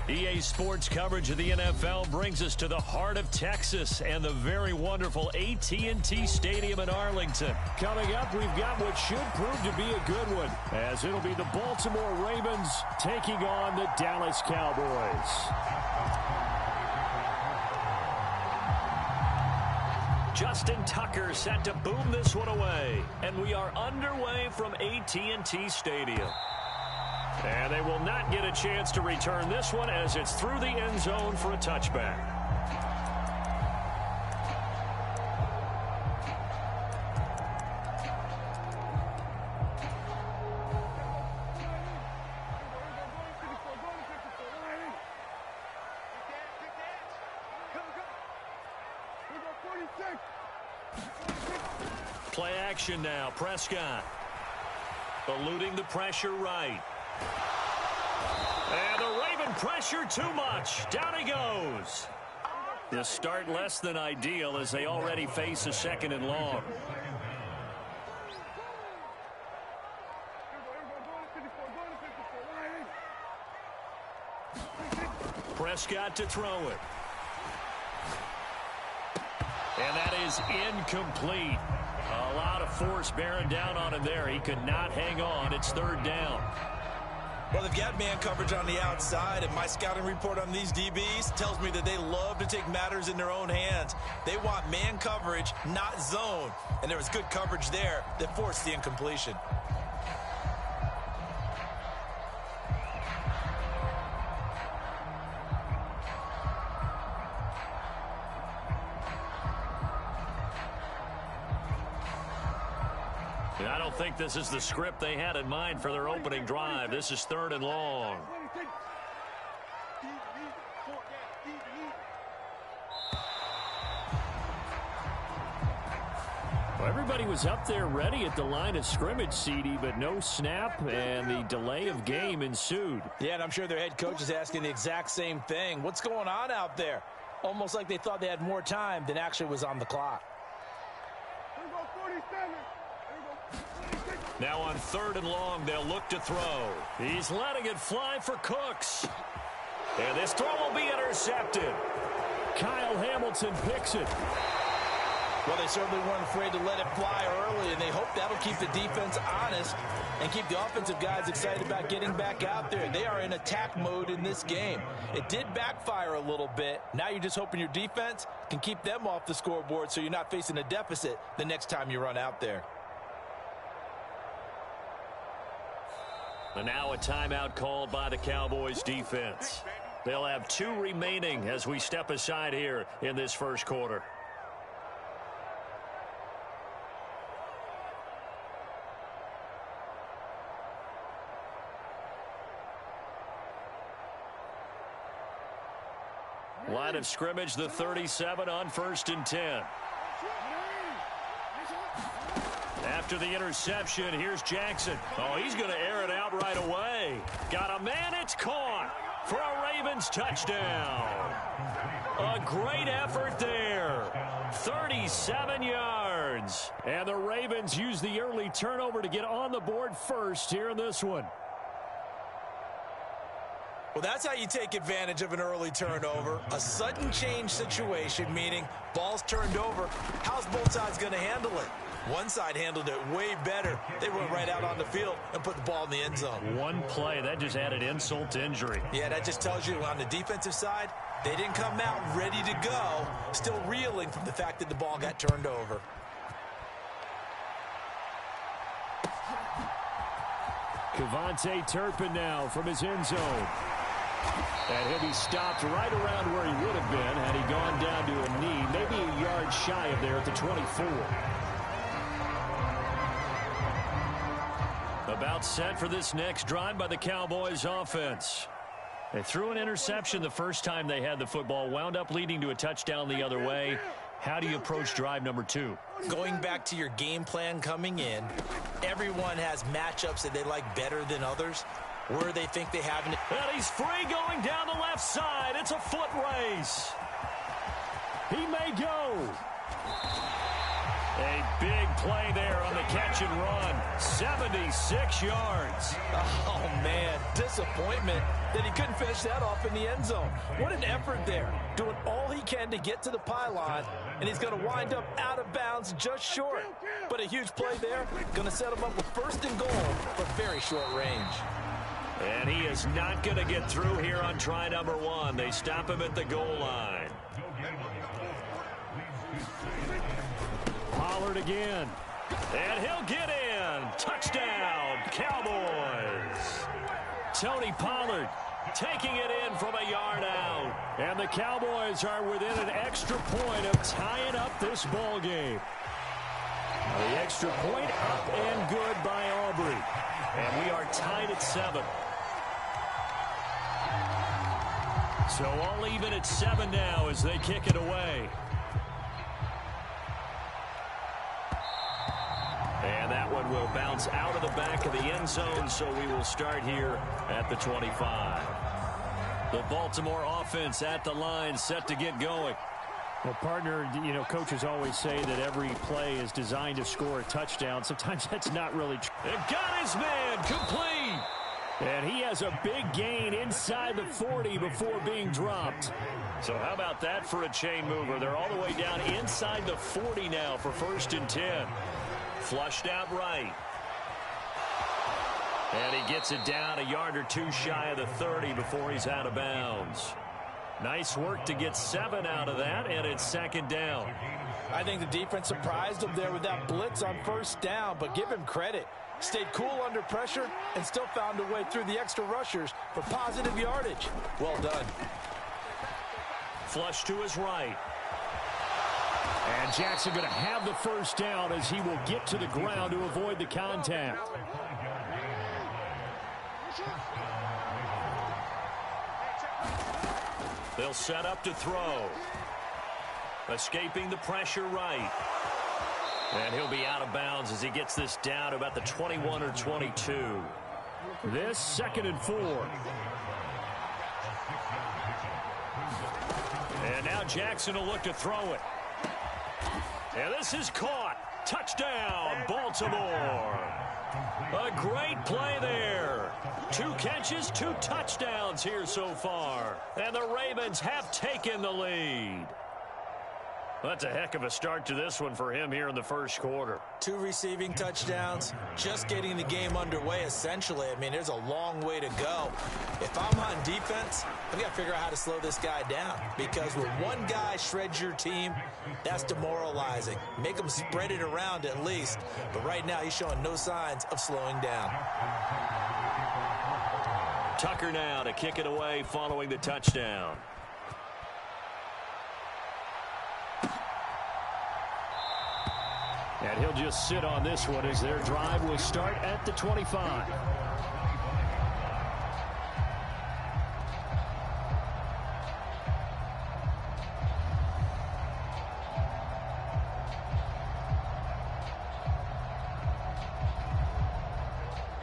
EA Sports coverage of the NFL brings us to the heart of Texas and the very wonderful AT&T Stadium in Arlington. Coming up, we've got what should prove to be a good one, as it'll be the Baltimore Ravens taking on the Dallas Cowboys. Justin Tucker set to boom this one away, and we are underway from AT&T Stadium. And they will not get a chance to return this one as it's through the end zone for a touchback. Play action now. Prescott eluding the pressure right. And the Raven pressure too much. Down he goes. The start less than ideal as they already face a second and long. Prescott to throw it. And that is incomplete. A lot of force bearing down on him there. He could not hang on. It's third down. Well, they've got man coverage on the outside, and my scouting report on these DBs tells me that they love to take matters in their own hands. They want man coverage, not zone. And there was good coverage there that forced the incompletion. I don't think this is the script they had in mind for their opening drive. This is third and long. Well, everybody was up there ready at the line of scrimmage, CD, but no snap, and the delay of game ensued. Yeah, and I'm sure their head coach is asking the exact same thing. What's going on out there? Almost like they thought they had more time than actually was on the clock. Now on third and long, they'll look to throw. He's letting it fly for Cooks. And this throw will be intercepted. Kyle Hamilton picks it. Well, they certainly weren't afraid to let it fly early, and they hope that'll keep the defense honest and keep the offensive guys excited about getting back out there. They are in attack mode in this game. It did backfire a little bit. Now you're just hoping your defense can keep them off the scoreboard so you're not facing a deficit the next time you run out there. And now a timeout called by the Cowboys defense. They'll have 2 remaining as we step aside here in this first quarter. Line of scrimmage, the 37 on 1st and 10. After the interception, here's Jackson. Oh, he's going to air it out right away. Got a man, it's caught for a Ravens touchdown. A great effort there. 37 yards. And the Ravens use the early turnover to get on the board first here in this one. Well, that's how you take advantage of an early turnover. A sudden change situation, meaning ball's turned over. How's both sides going to handle it? One side handled it way better. They went right out on the field and put the ball in the end zone. One play, that just added insult to injury. Yeah, that just tells you on the defensive side, they didn't come out ready to go, still reeling from the fact that the ball got turned over. Kevontae Turpin now from his end zone. And he'll be stopped right around where he would have been had he gone down to a knee, maybe a yard shy of there at the 24. About set for this next drive by the Cowboys offense. They threw an interception the first time they had the football, wound up leading to a touchdown the other way. How do you approach drive number 2? Going back to your game plan coming in, everyone has matchups that they like better than others, where they think they have an... And he's free going down the left side. It's a foot race. He may go. A big play there on the catch and run. 76 yards. Oh, man, disappointment that he couldn't finish that off in the end zone. What an effort there, doing all he can to get to the pylon, and he's going to wind up out of bounds just short. But a huge play there, going to set him up with first and goal for very short range. And he is not going to get through here on try number 1. They stop him at the goal line. Pollard again. And he'll get in. Touchdown, Cowboys. Tony Pollard taking it in from a yard out. And the Cowboys are within an extra point of tying up this ball game. The extra point up and good by Aubrey. And we are tied at 7. So all even at 7 now as they kick it away. And that one will bounce out of the back of the end zone, so we will start here at the 25. The Baltimore offense at the line, set to get going. Well, partner, you know, coaches always say that every play is designed to score a touchdown. Sometimes that's not really true. And got his man, complete. And he has a big gain inside the 40 before being dropped. So how about that for a chain mover? They're all the way down inside the 40 now for 1st and 10. Flushed out right. And he gets it down a yard or two shy of the 30 before he's out of bounds. Nice work to get 7 out of that, and it's 2nd down. I think the defense surprised him there with that blitz on 1st down, but give him credit. Stayed cool under pressure and still found a way through the extra rushers for positive yardage. Well done. Flush to his right. And Jackson going to have the 1st down as he will get to the ground to avoid the contact. They'll set up to throw. Escaping the pressure right. And he'll be out of bounds as he gets this down to about the 21 or 22. This 2nd and 4. And now Jackson will look to throw it. And this is caught. Touchdown, Baltimore. A great play there. 2 catches, 2 touchdowns here so far. And the Ravens have taken the lead. That's a heck of a start to this one for him here in the 1st quarter. 2 receiving touchdowns, just getting the game underway essentially. I mean, there's a long way to go. If I'm on defense, I've got to figure out how to slow this guy down, because when one guy shreds your team, that's demoralizing. Make him spread it around at least. But right now, he's showing no signs of slowing down. Tucker now to kick it away following the touchdown. And he'll just sit on this one as their drive will start at the 25.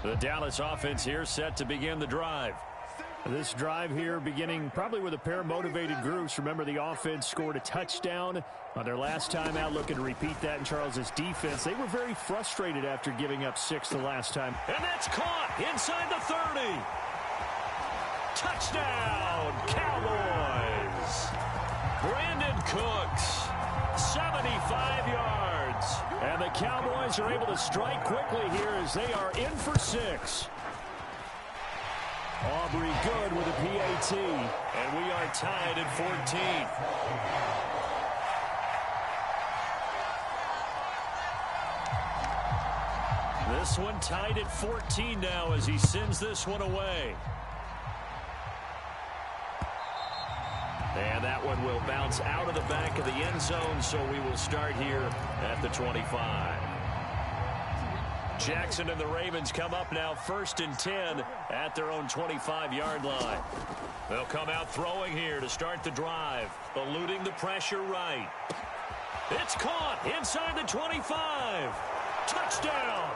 The Dallas offense here set to begin the drive. This drive here beginning probably with a pair of motivated groups. Remember, the offense scored a touchdown on their last time out, looking to repeat that in Charles's defense. They were very frustrated after giving up 6 the last time. And that's caught inside the 30. Touchdown, Cowboys. Brandon Cooks, 75 yards. And the Cowboys are able to strike quickly here as they are in for 6. Aubrey good with a PAT. And we are tied at 14. This one tied at 14 now as he sends this one away. And that one will bounce out of the back of the end zone, so we will start here at the 25. Jackson and the Ravens come up now 1st and 10 at their own 25-yard line. They'll come out throwing here to start the drive, eluding the pressure right. It's caught inside the 25. Touchdown.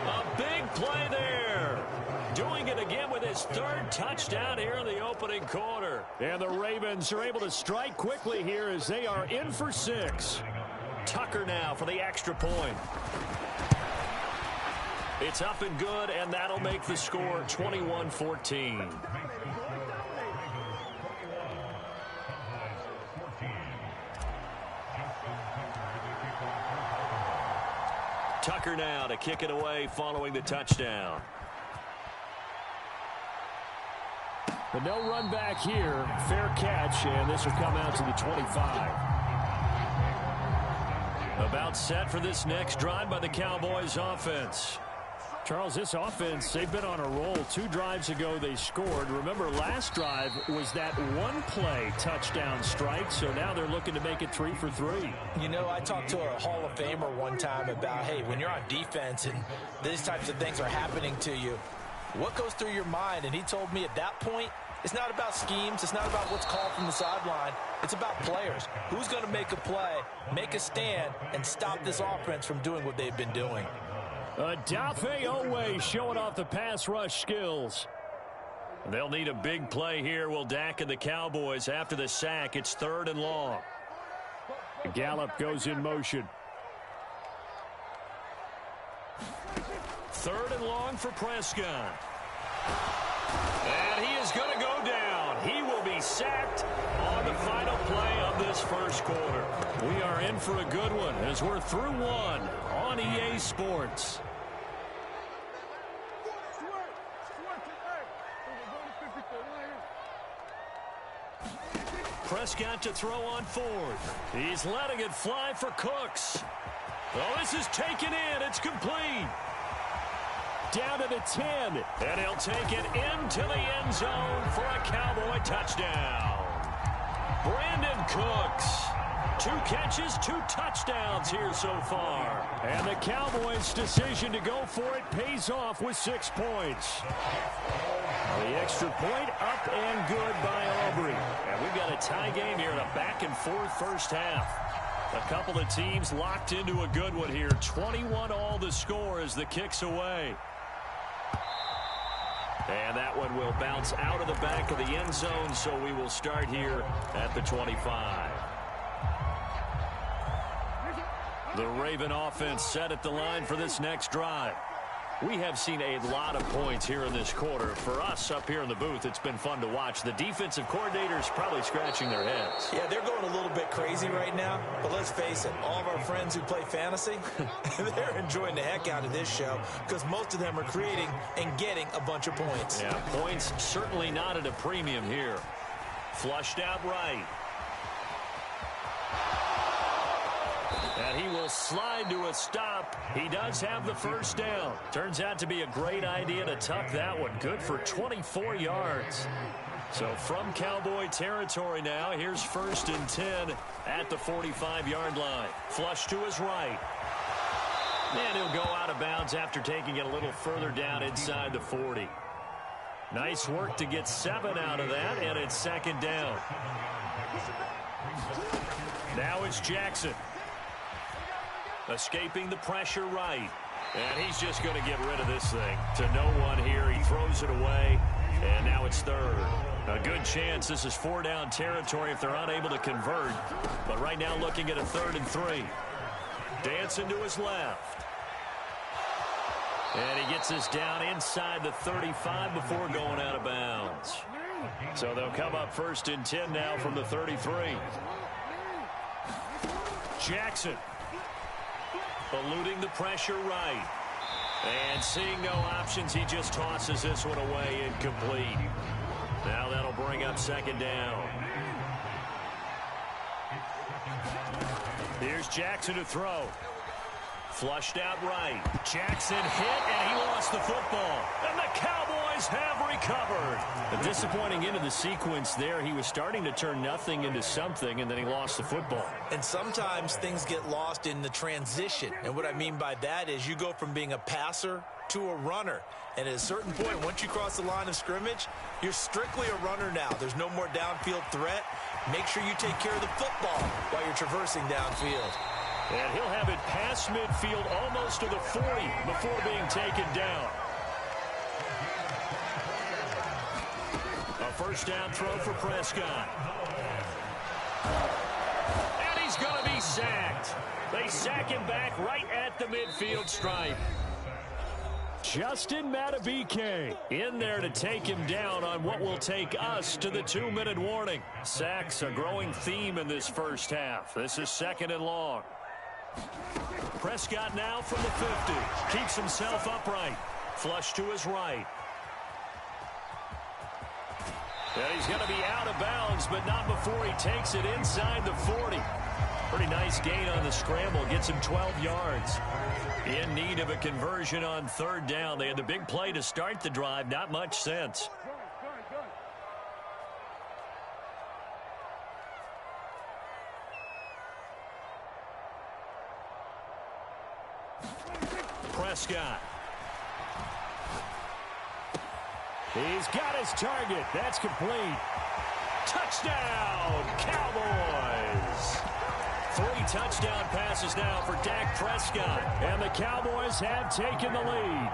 A big play there. Doing it again with his 3rd touchdown here in the opening quarter. And the Ravens are able to strike quickly here as they are in for 6. Tucker now for the extra point. It's up and good, and that'll make the score 21-14. Tucker now to kick it away following the touchdown. But no run back here. Fair catch, and this will come out to the 25. About set for this next drive by the Cowboys offense. Charles, this offense, they've been on a roll. 2 drives ago they scored. Remember, last drive was that one-play touchdown strike, so now they're looking to make it 3 for 3. You know, I talked to a Hall of Famer one time about, hey, when you're on defense and these types of things are happening to you, what goes through your mind? And he told me at that point, it's not about schemes. It's not about what's called from the sideline. It's about players. Who's going to make a play, make a stand, and stop this offense from doing what they've been doing? Dafe Owe showing off the pass rush skills. They'll need a big play here, will Dak and the Cowboys. After the sack, it's 3rd and long. Gallup goes in motion. 3rd and long for Prescott. And he is going to go down. He will be sacked on the final play of this first quarter. We are in for a good one as we're through one on EA Sports. Prescott to throw on 4th. He's letting it fly for Cooks. Well, this is taken in. It's complete. Down to the 10. And he'll take it into the end zone for a Cowboy touchdown. Brandon Cooks. 2 catches, 2 touchdowns here so far. And the Cowboys' decision to go for it pays off with 6 points. The extra point up and good by Aubrey. And we've got a tie game here in a back-and-forth first half. A couple of teams locked into a good one here. 21-all the score as the kick's away. And that one will bounce out of the back of the end zone, so we will start here at the 25. The Raven offense set at the line for this next drive. We have seen a lot of points here in this quarter. For us up here in the booth, it's been fun to watch. The defensive coordinators probably scratching their heads. Yeah, they're going a little bit crazy right now. But let's face it, all of our friends who play fantasy, they're enjoying the heck out of this show because most of them are creating and getting a bunch of points. Yeah, points certainly not at a premium here. Flushed out right. And he will slide to a stop. He does have the first down. Turns out to be a great idea to tuck that one. Good for 24 yards. So from Cowboy territory now, here's 1st and 10 at the 45-yard line. Flush to his right. And he'll go out of bounds after taking it a little further down inside the 40. Nice work to get 7 out of that, and it's 2nd down. Now it's Jackson. Escaping the pressure right. And he's just going to get rid of this thing. To no one here. He throws it away. And now it's 3rd. A good chance this is 4-down territory if they're unable to convert. But right now looking at a 3rd and 3. Dancing to his left. And he gets this down inside the 35 before going out of bounds. So they'll come up 1st and 10 now from the 33. Jackson. Eluding the pressure right. And seeing no options, he just tosses this one away incomplete. Now that'll bring up 2nd down. Here's Jackson to throw. Flushed out right. Jackson hit, and he lost the football. And the Cowboys have recovered. A disappointing end of the sequence there. He was starting to turn nothing into something, and then he lost the football. And sometimes things get lost in the transition. And what I mean by that is you go from being a passer to a runner. And at a certain point, once you cross the line of scrimmage, you're strictly a runner now. There's no more downfield threat. Make sure you take care of the football while you're traversing downfield. And he'll have it past midfield almost to the 40 before being taken down. A 1st down throw for Prescott. And he's going to be sacked. They sack him back right at the midfield stripe. Justin Madubuike in there to take him down on what will take us to the 2-minute warning. Sacks a growing theme in this first half. This is 2nd and long. Prescott now from the 50. Keeps himself upright. Flush to his right. And he's going to be out of bounds, but not before he takes it inside the 40. Pretty nice gain on the scramble. Gets him 12 yards. In need of a conversion on 3rd down. They had the big play to start the drive. Not much sense. Prescott. He's got his target. That's complete. Touchdown, Cowboys. 3 touchdown passes now for Dak Prescott. And the Cowboys have taken the lead.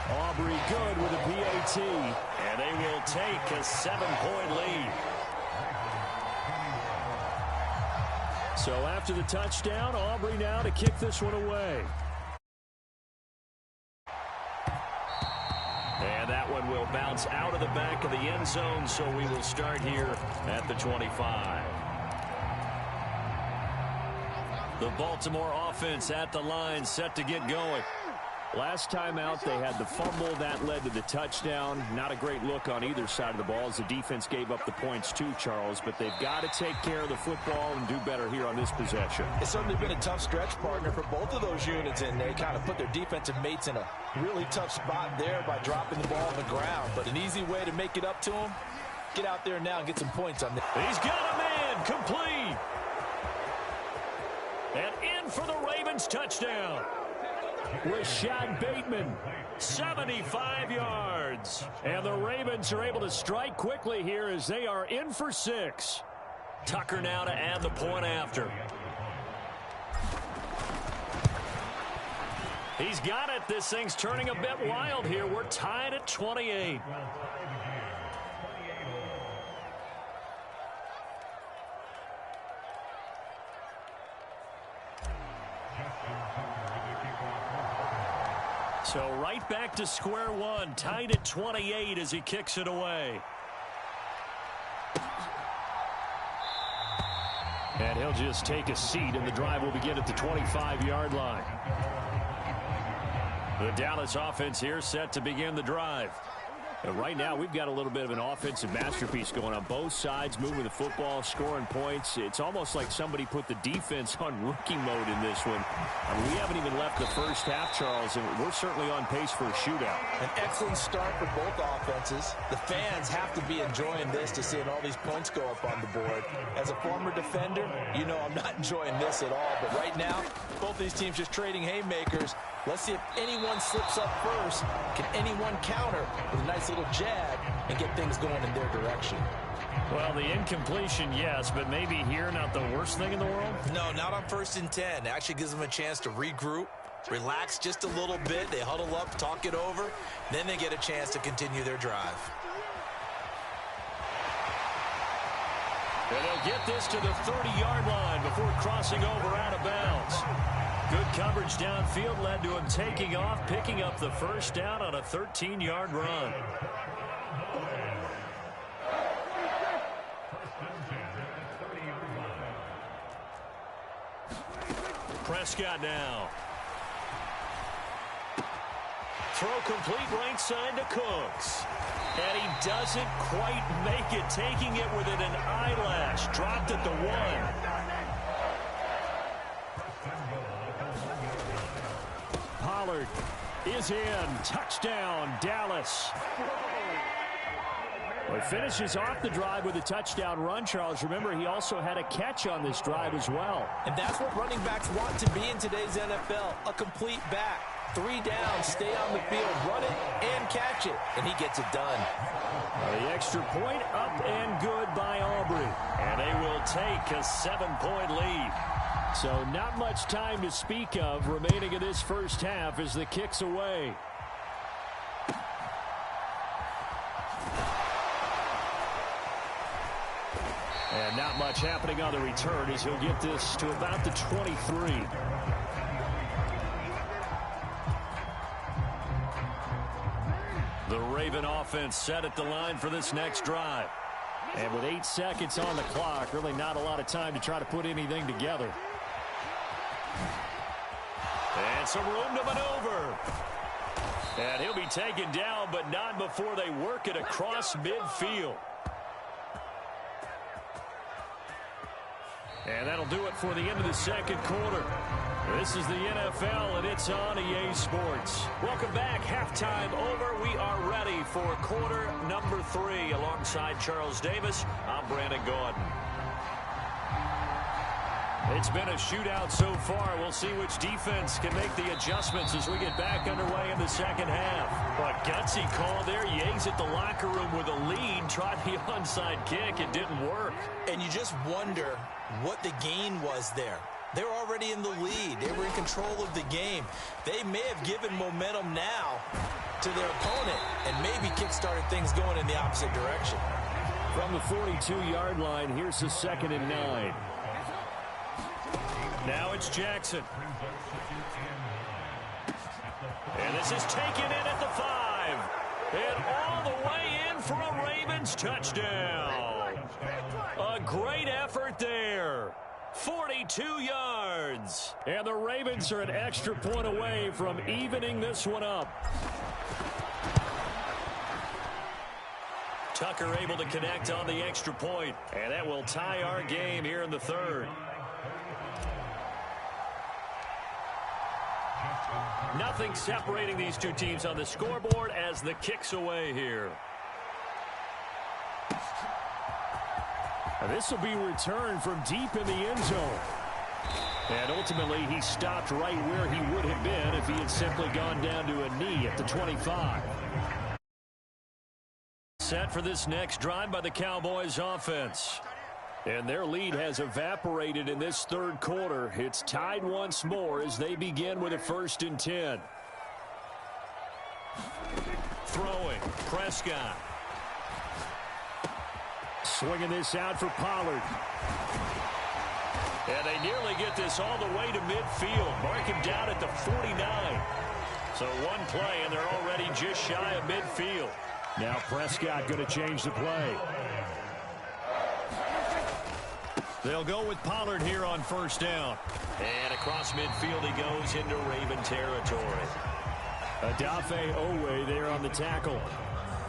Aubrey good with a PAT. And they will take a 7-point lead. So after the touchdown, Aubrey now to kick this one away. And that one will bounce out of the back of the end zone, so we will start here at the 25. The Baltimore offense at the line, set to get going. Last time out, they had the fumble. That led to the touchdown. Not a great look on either side of the ball as the defense gave up the points too, Charles. But they've got to take care of the football and do better here on this possession. It's certainly been a tough stretch, partner, for both of those units, and they kind of put their defensive mates in a really tough spot there by dropping the ball on the ground. But an easy way to make it up to them, get out there now and get some points on this. He's got a man, complete. And in for the Ravens touchdown. Rashad Bateman, 75 yards. And the Ravens are able to strike quickly here as they are in for 6. Tucker now to add the point after. He's got it. This thing's turning a bit wild here. We're tied at 28. So right back to square one, tied at 28 as he kicks it away. And he'll just take a seat, and the drive will begin at the 25-yard line. The Dallas offense here set to begin the drive. And right now, we've got a little bit of an offensive masterpiece going on both sides, moving the football, scoring points. It's almost like somebody put the defense on rookie mode in this one. I mean, we haven't even left the first half, Charles, and we're certainly on pace for a shootout. An excellent start for both offenses. The fans have to be enjoying this to seeing all these points go up on the board. As a former defender, you know I'm not enjoying this at all. But right now, both these teams just trading haymakers. Let's see if anyone slips up first. Can anyone counter with a nice little jab and get things going in their direction? Well, the incompletion, yes, but maybe here not the worst thing in the world? No, not on 1st and 10. It actually gives them a chance to regroup, relax just a little bit. They huddle up, talk it over. Then they get a chance to continue their drive. And they'll get this to the 30-yard line before crossing over out of bounds. Good coverage downfield led to him taking off, picking up the first down on a 13-yard run. Prescott now. Throw complete right side to Cooks. And he doesn't quite make it, taking it within an eyelash. Dropped at the 1. Pollard is in. Touchdown, Dallas. Well, he finishes off the drive with a touchdown run, Charles. Remember, he also had a catch on this drive as well. And that's what running backs want to be in today's NFL, a complete back. 3 down, stay on the field, run it, and catch it. And he gets it done. The extra point up and good by Aubrey. And they will take a 7-point lead. So not much time to speak of remaining in this first half as the kick's away. And And not much happening on the return as he'll get this to about the 23. The Raven offense set at the line for this next drive. And with 8 seconds on the clock, really not a lot of time to try to put anything together. And some room to maneuver. And he'll be taken down, but not before they work it across midfield. And that'll do it for the end of the second quarter. This is the NFL, and it's on EA Sports. Welcome back. Halftime over. We are ready for quarter number 3. Alongside Charles Davis, I'm Brandon Gaudin. It's been a shootout so far. We'll see which defense can make the adjustments as we get back underway in the second half. But gutsy call there. Yates at the locker room with a lead. Tried the onside kick. It didn't work. And you just wonder what the gain was there. They were already in the lead. They were in control of the game. They may have given momentum now to their opponent and maybe kick-started things going in the opposite direction. From the 42-yard line, here's the 2nd and 9. Now it's Jackson. And this is taken in at the 5. And all the way in for a Ravens touchdown. A great effort there. 42 yards. And the Ravens are an extra point away from evening this one up. Tucker able to connect on the extra point. And that will tie our game here in the 3rd. Nothing separating these two teams on the scoreboard as the kick's away here. This will be returned from deep in the end zone. And ultimately, he stopped right where he would have been if he had simply gone down to a knee at the 25. Set for this next drive by the Cowboys offense. And their lead has evaporated in this 3rd quarter. It's tied once more as they begin with a 1st and 10. Throwing, Prescott. Swinging this out for Pollard. And they nearly get this all the way to midfield. Mark him down at the 49. So one play, and they're already just shy of midfield. Now Prescott going to change the play. They'll go with Pollard here on 1st down. And across midfield he goes into Raven territory. Adafe Owe there on the tackle.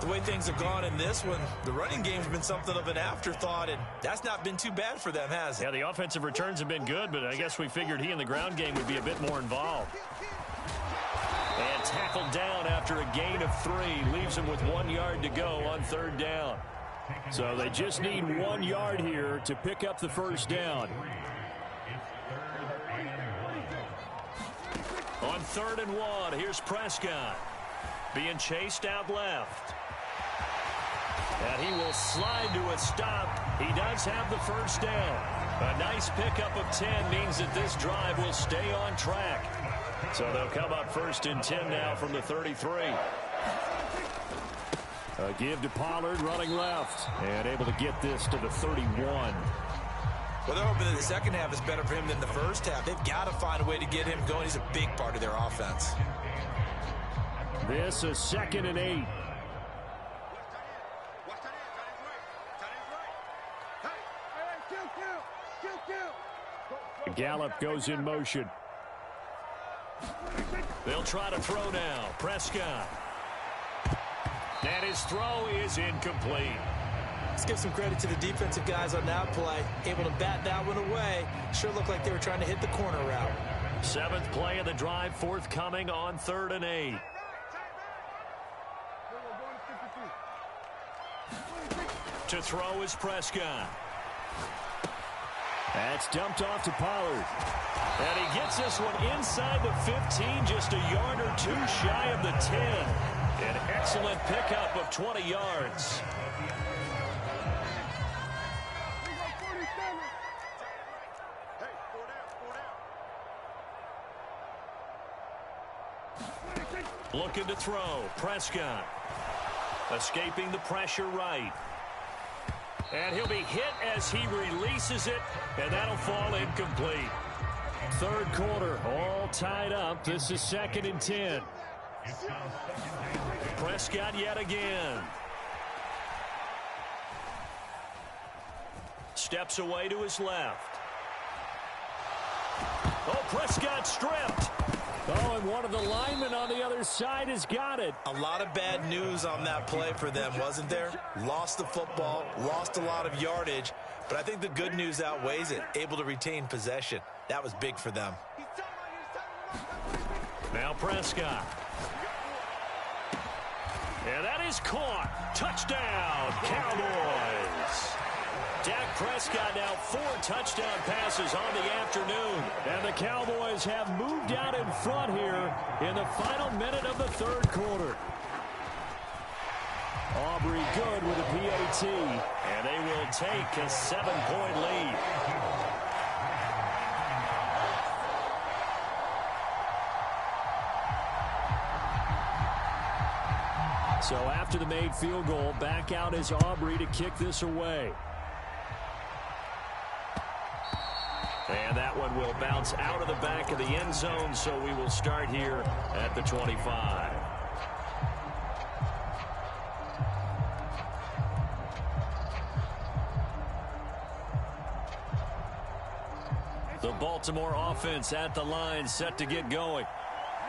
The way things have gone in this one, the running game's been something of an afterthought, and that's not been too bad for them, has it? Yeah, the offensive returns have been good, but I guess we figured he in the ground game would be a bit more involved. And tackled down after a gain of 3. Leaves him with 1 yard to go on 3rd down. So they just need 1 yard here to pick up the 1st down. On 3rd and 1, here's Prescott. Being chased out left. And he will slide to a stop. He does have the 1st down. A nice pickup of 10 means that this drive will stay on track. So they'll come up 1st and 10 now from the 33. A give to Pollard running left. And able to get this to the 31. Well, they're hoping that the second half is better for him than the first half. They've got to find a way to get him going. He's a big part of their offense. This is 2nd and 8. Gallup goes in motion. They'll try to throw now. Prescott. And his throw is incomplete. Let's give some credit to the defensive guys on that play. Able to bat that one away. Sure looked like they were trying to hit the corner route. 7th play of the drive forthcoming on 3rd and 8. To throw is Prescott. That's dumped off to Pollard. And he gets this one inside the 15, just a yard or 2 shy of the 10. An excellent pickup of 20 yards. Looking to throw. Prescott. Escaping the pressure right. And he'll be hit as he releases it, and that'll fall incomplete. Third quarter, all tied up. This is 2nd and 10. Prescott yet again. Steps away to his left. Oh, Prescott stripped. Oh, and one of the linemen on the other side has got it. A lot of bad news on that play for them, wasn't there? Lost the football, lost a lot of yardage, but I think the good news outweighs it. Able to retain possession. That was big for them. Now Prescott. And that is caught. Touchdown, Cowboys. Dak Prescott now 4 touchdown passes on the afternoon. And the Cowboys have moved out in front here in the final minute of the third quarter. Aubrey good with a PAT. And they will take a 7-point lead. So after the made field goal, back out is Aubrey to kick this away. And that one will bounce out of the back of the end zone, so we will start here at the 25. The Baltimore offense at the line, set to get going.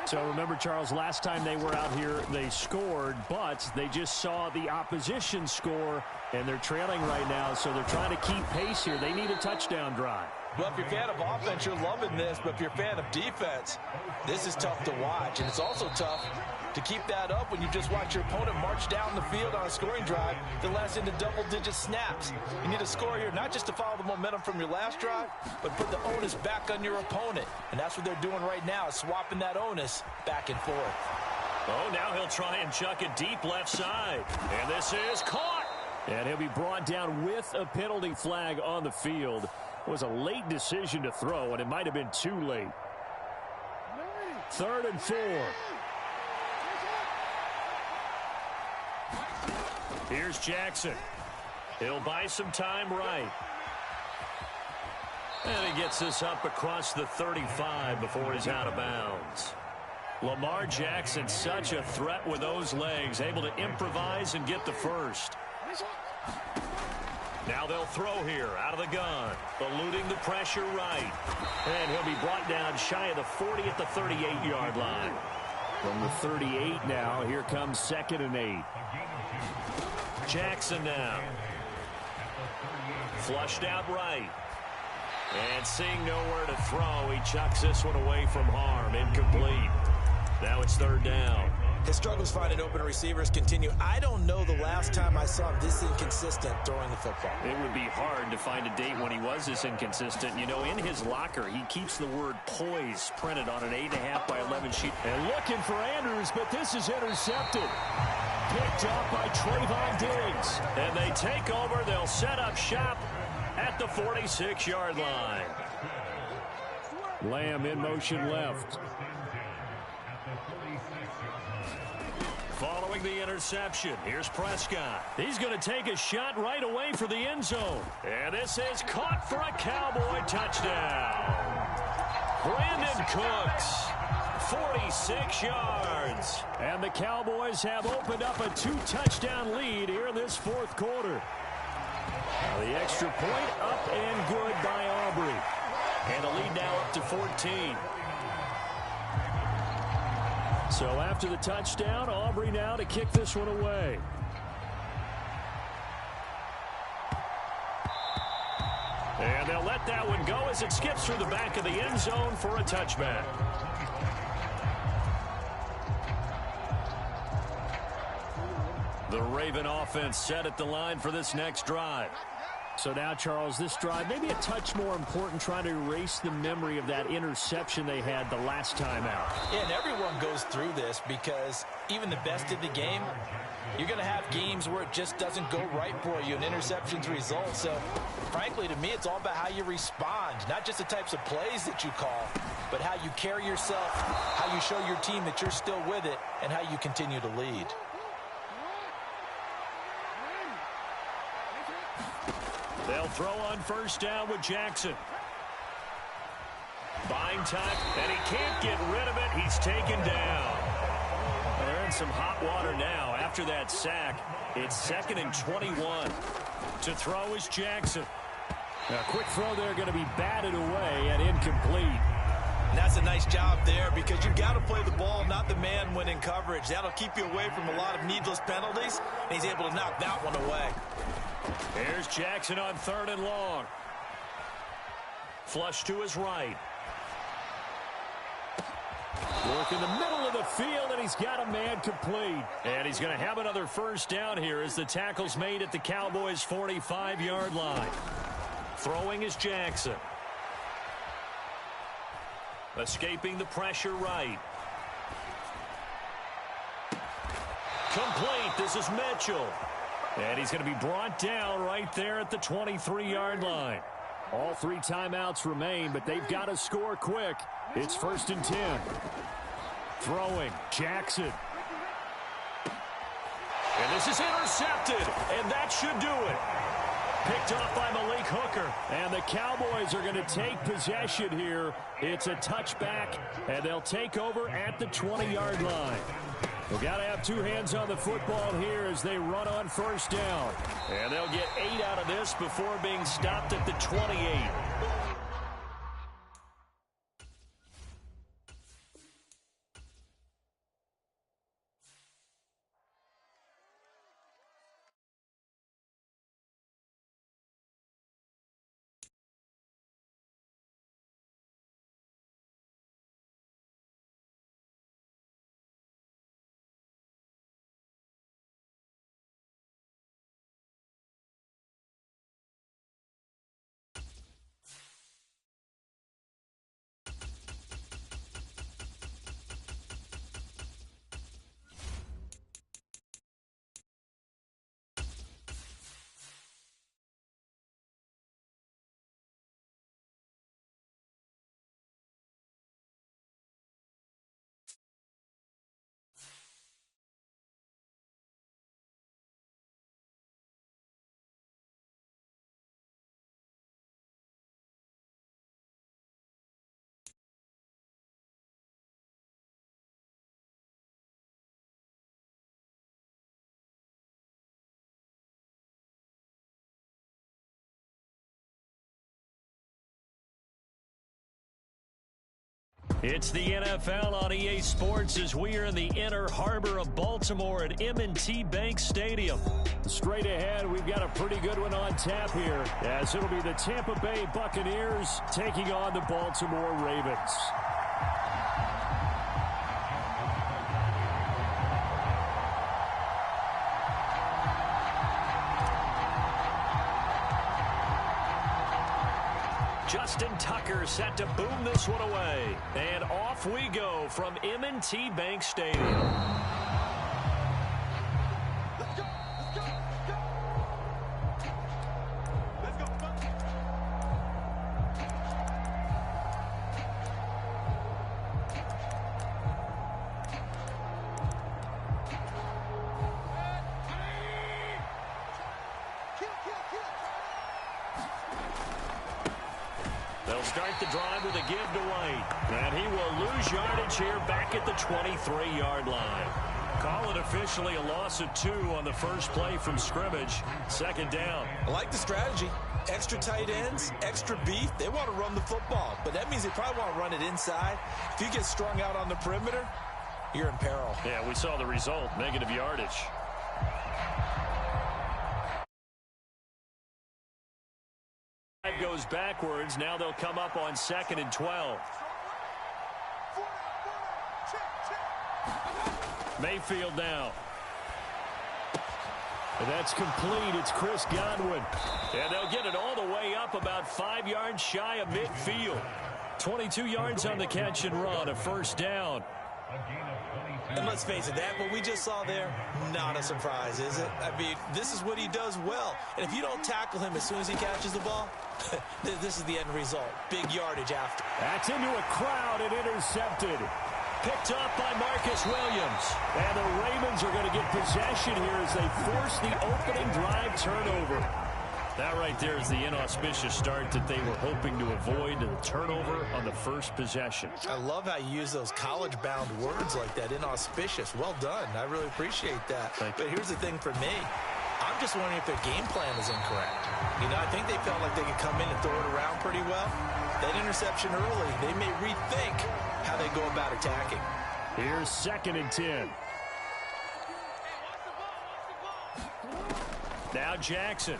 So remember, Charles, last time they were out here, they scored, but they just saw the opposition score, and they're trailing right now, so they're trying to keep pace here. They need a touchdown drive. Well, if you're a fan of offense, you're loving this, but if you're a fan of defense, this is tough to watch, and it's also tough to keep that up when you just watch your opponent march down the field on a scoring drive that lasts into double-digit snaps. You need a score here, not just to follow the momentum from your last drive, but put the onus back on your opponent, and that's what they're doing right now, swapping that onus back and forth. Oh, now he'll try and chuck it deep left side, and this is caught. And he'll be brought down with a penalty flag on the field. It was a late decision to throw, and it might have been too late. 3rd and 4. Here's Jackson. He'll buy some time right. And he gets this up across the 35 before he's out of bounds. Lamar Jackson, such a threat with those legs, able to improvise and get the first. Now they'll throw here out of the gun, eluding the pressure right. And he'll be brought down shy of the 40 at the 38-yard line. From the 38 now, here comes 2nd and 8. Jackson now. Flushed out right. And seeing nowhere to throw, he chucks this one away from harm. Incomplete. Now it's 3rd down. His struggles finding open receivers continue. I don't know the last time I saw him this inconsistent throwing the football. It would be hard to find a date when he was this inconsistent. You know, in his locker, he keeps the word poise printed on an 8.5 by 11 sheet. And looking for Andrews, but this is intercepted. Picked up by Trayvon Diggs. And they take over. They'll set up shop at the 46-yard line. Lamb in motion left. Following the interception, here's Prescott. He's going to take a shot right away for the end zone. And this is caught for a Cowboy touchdown. Brandon Cooks, 46 yards. And the Cowboys have opened up a 2-touchdown lead here in this 4th quarter. The extra point up and good by Aubrey. And a lead now up to 14. So after the touchdown, Aubrey now to kick this one away. And they'll let that one go as it skips through the back of the end zone for a touchback. The Raven offense set at the line for this next drive. So now, Charles, this drive maybe a touch more important, trying to erase the memory of that interception they had the last time out. Yeah, and everyone goes through this because even the best in the game, you're going to have games where it just doesn't go right for you and interceptions result. So, frankly, to me, it's all about how you respond, not just the types of plays that you call, but how you carry yourself, how you show your team that you're still with it, and how you continue to lead. They'll throw on first down with Jackson. Buying time, and he can't get rid of it. He's taken down. They're in some hot water now after that sack. It's 2nd and 21. To throw is Jackson. A quick throw there going to be batted away and incomplete. And that's a nice job there because you've got to play the ball, not the man when in coverage. That'll keep you away from a lot of needless penalties, and he's able to knock that one away. Here's Jackson on 3rd and long. Flush to his right. Work in the middle of the field, and he's got a man complete. And he's going to have another first down here as the tackle's made at the Cowboys' 45-yard line. Throwing is Jackson. Escaping the pressure right. Complete. This is Mitchell. And he's going to be brought down right there at the 23-yard line. All 3 timeouts remain, but they've got to score quick. It's 1st and 10. Throwing, Jackson. And this is intercepted, and that should do it. Picked off by Malik Hooker. And the Cowboys are going to take possession here. It's a touchback, and they'll take over at the 20-yard line. They've got to have 2 hands on the football here as they run on first down. And they'll get 8 out of this before being stopped at the 28. It's the NFL on EA Sports as we are in the inner harbor of Baltimore at M&T Bank Stadium. Straight ahead, we've got a pretty good one on tap here, as it'll be the Tampa Bay Buccaneers taking on the Baltimore Ravens. Justin Tucker set to boom this one away. And off we go from M&T Bank Stadium. They'll start the drive with a give to White. And he will lose yardage here back at the 23-yard line. Call it officially a loss of 2 on the first play from scrimmage. 2nd down. I like the strategy. Extra tight ends, extra beef. They want to run the football, but that means they probably want to run it inside. If you get strung out on the perimeter, you're in peril. Yeah, we saw the result, negative yardage. Goes backwards. Now they'll come up on 2nd and 12. Mayfield now. And that's complete. It's Chris Godwin. And they'll get it all the way up about 5 yards shy of midfield. 22 yards on the catch and run, a first down. And let's face it, that what we just saw there, not a surprise, is it? I mean, this is what he does well. And if you don't tackle him as soon as he catches the ball, this is the end result. Big yardage after. That's into a crowd and intercepted. Picked up by Marcus Williams. And the Ravens are going to get possession here as they force the opening drive turnover. That right there is the inauspicious start that they were hoping to avoid, the turnover on the first possession. I love how you use those college-bound words like that, inauspicious. Well done. I really appreciate that. But here's the thing for me. I'm just wondering if their game plan is incorrect. You know, I think they felt like they could come in and throw it around pretty well. That interception early, they may rethink how they go about attacking. Here's 2nd and 10. Now Jackson.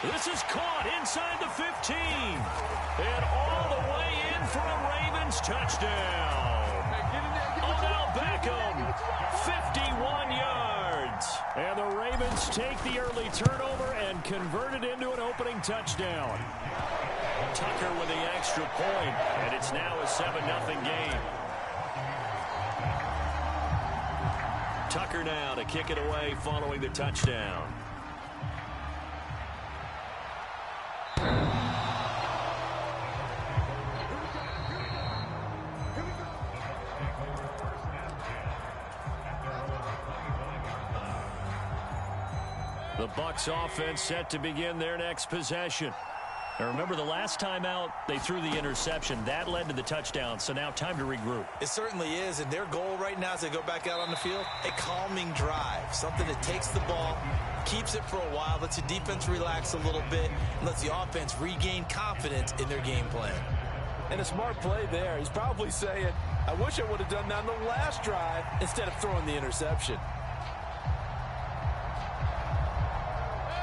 This is caught inside the 15. And all the way in for a Ravens touchdown. Odell Beckham, 51 yards. And the Ravens take the early turnover and convert it into an opening touchdown. Tucker with the extra point, and it's now a 7-0 game. Tucker now to kick it away following the touchdown. The Bucs offense set to begin their next possession. Now remember, the last time out, they threw the interception. That led to the touchdown, so now time to regroup. It certainly is, and their goal right now as they go back out on the field, a calming drive, something that takes the ball, keeps it for a while, lets the defense relax a little bit, and lets the offense regain confidence in their game plan. And a smart play there. He's probably saying, I wish I would have done that on the last drive instead of throwing the interception.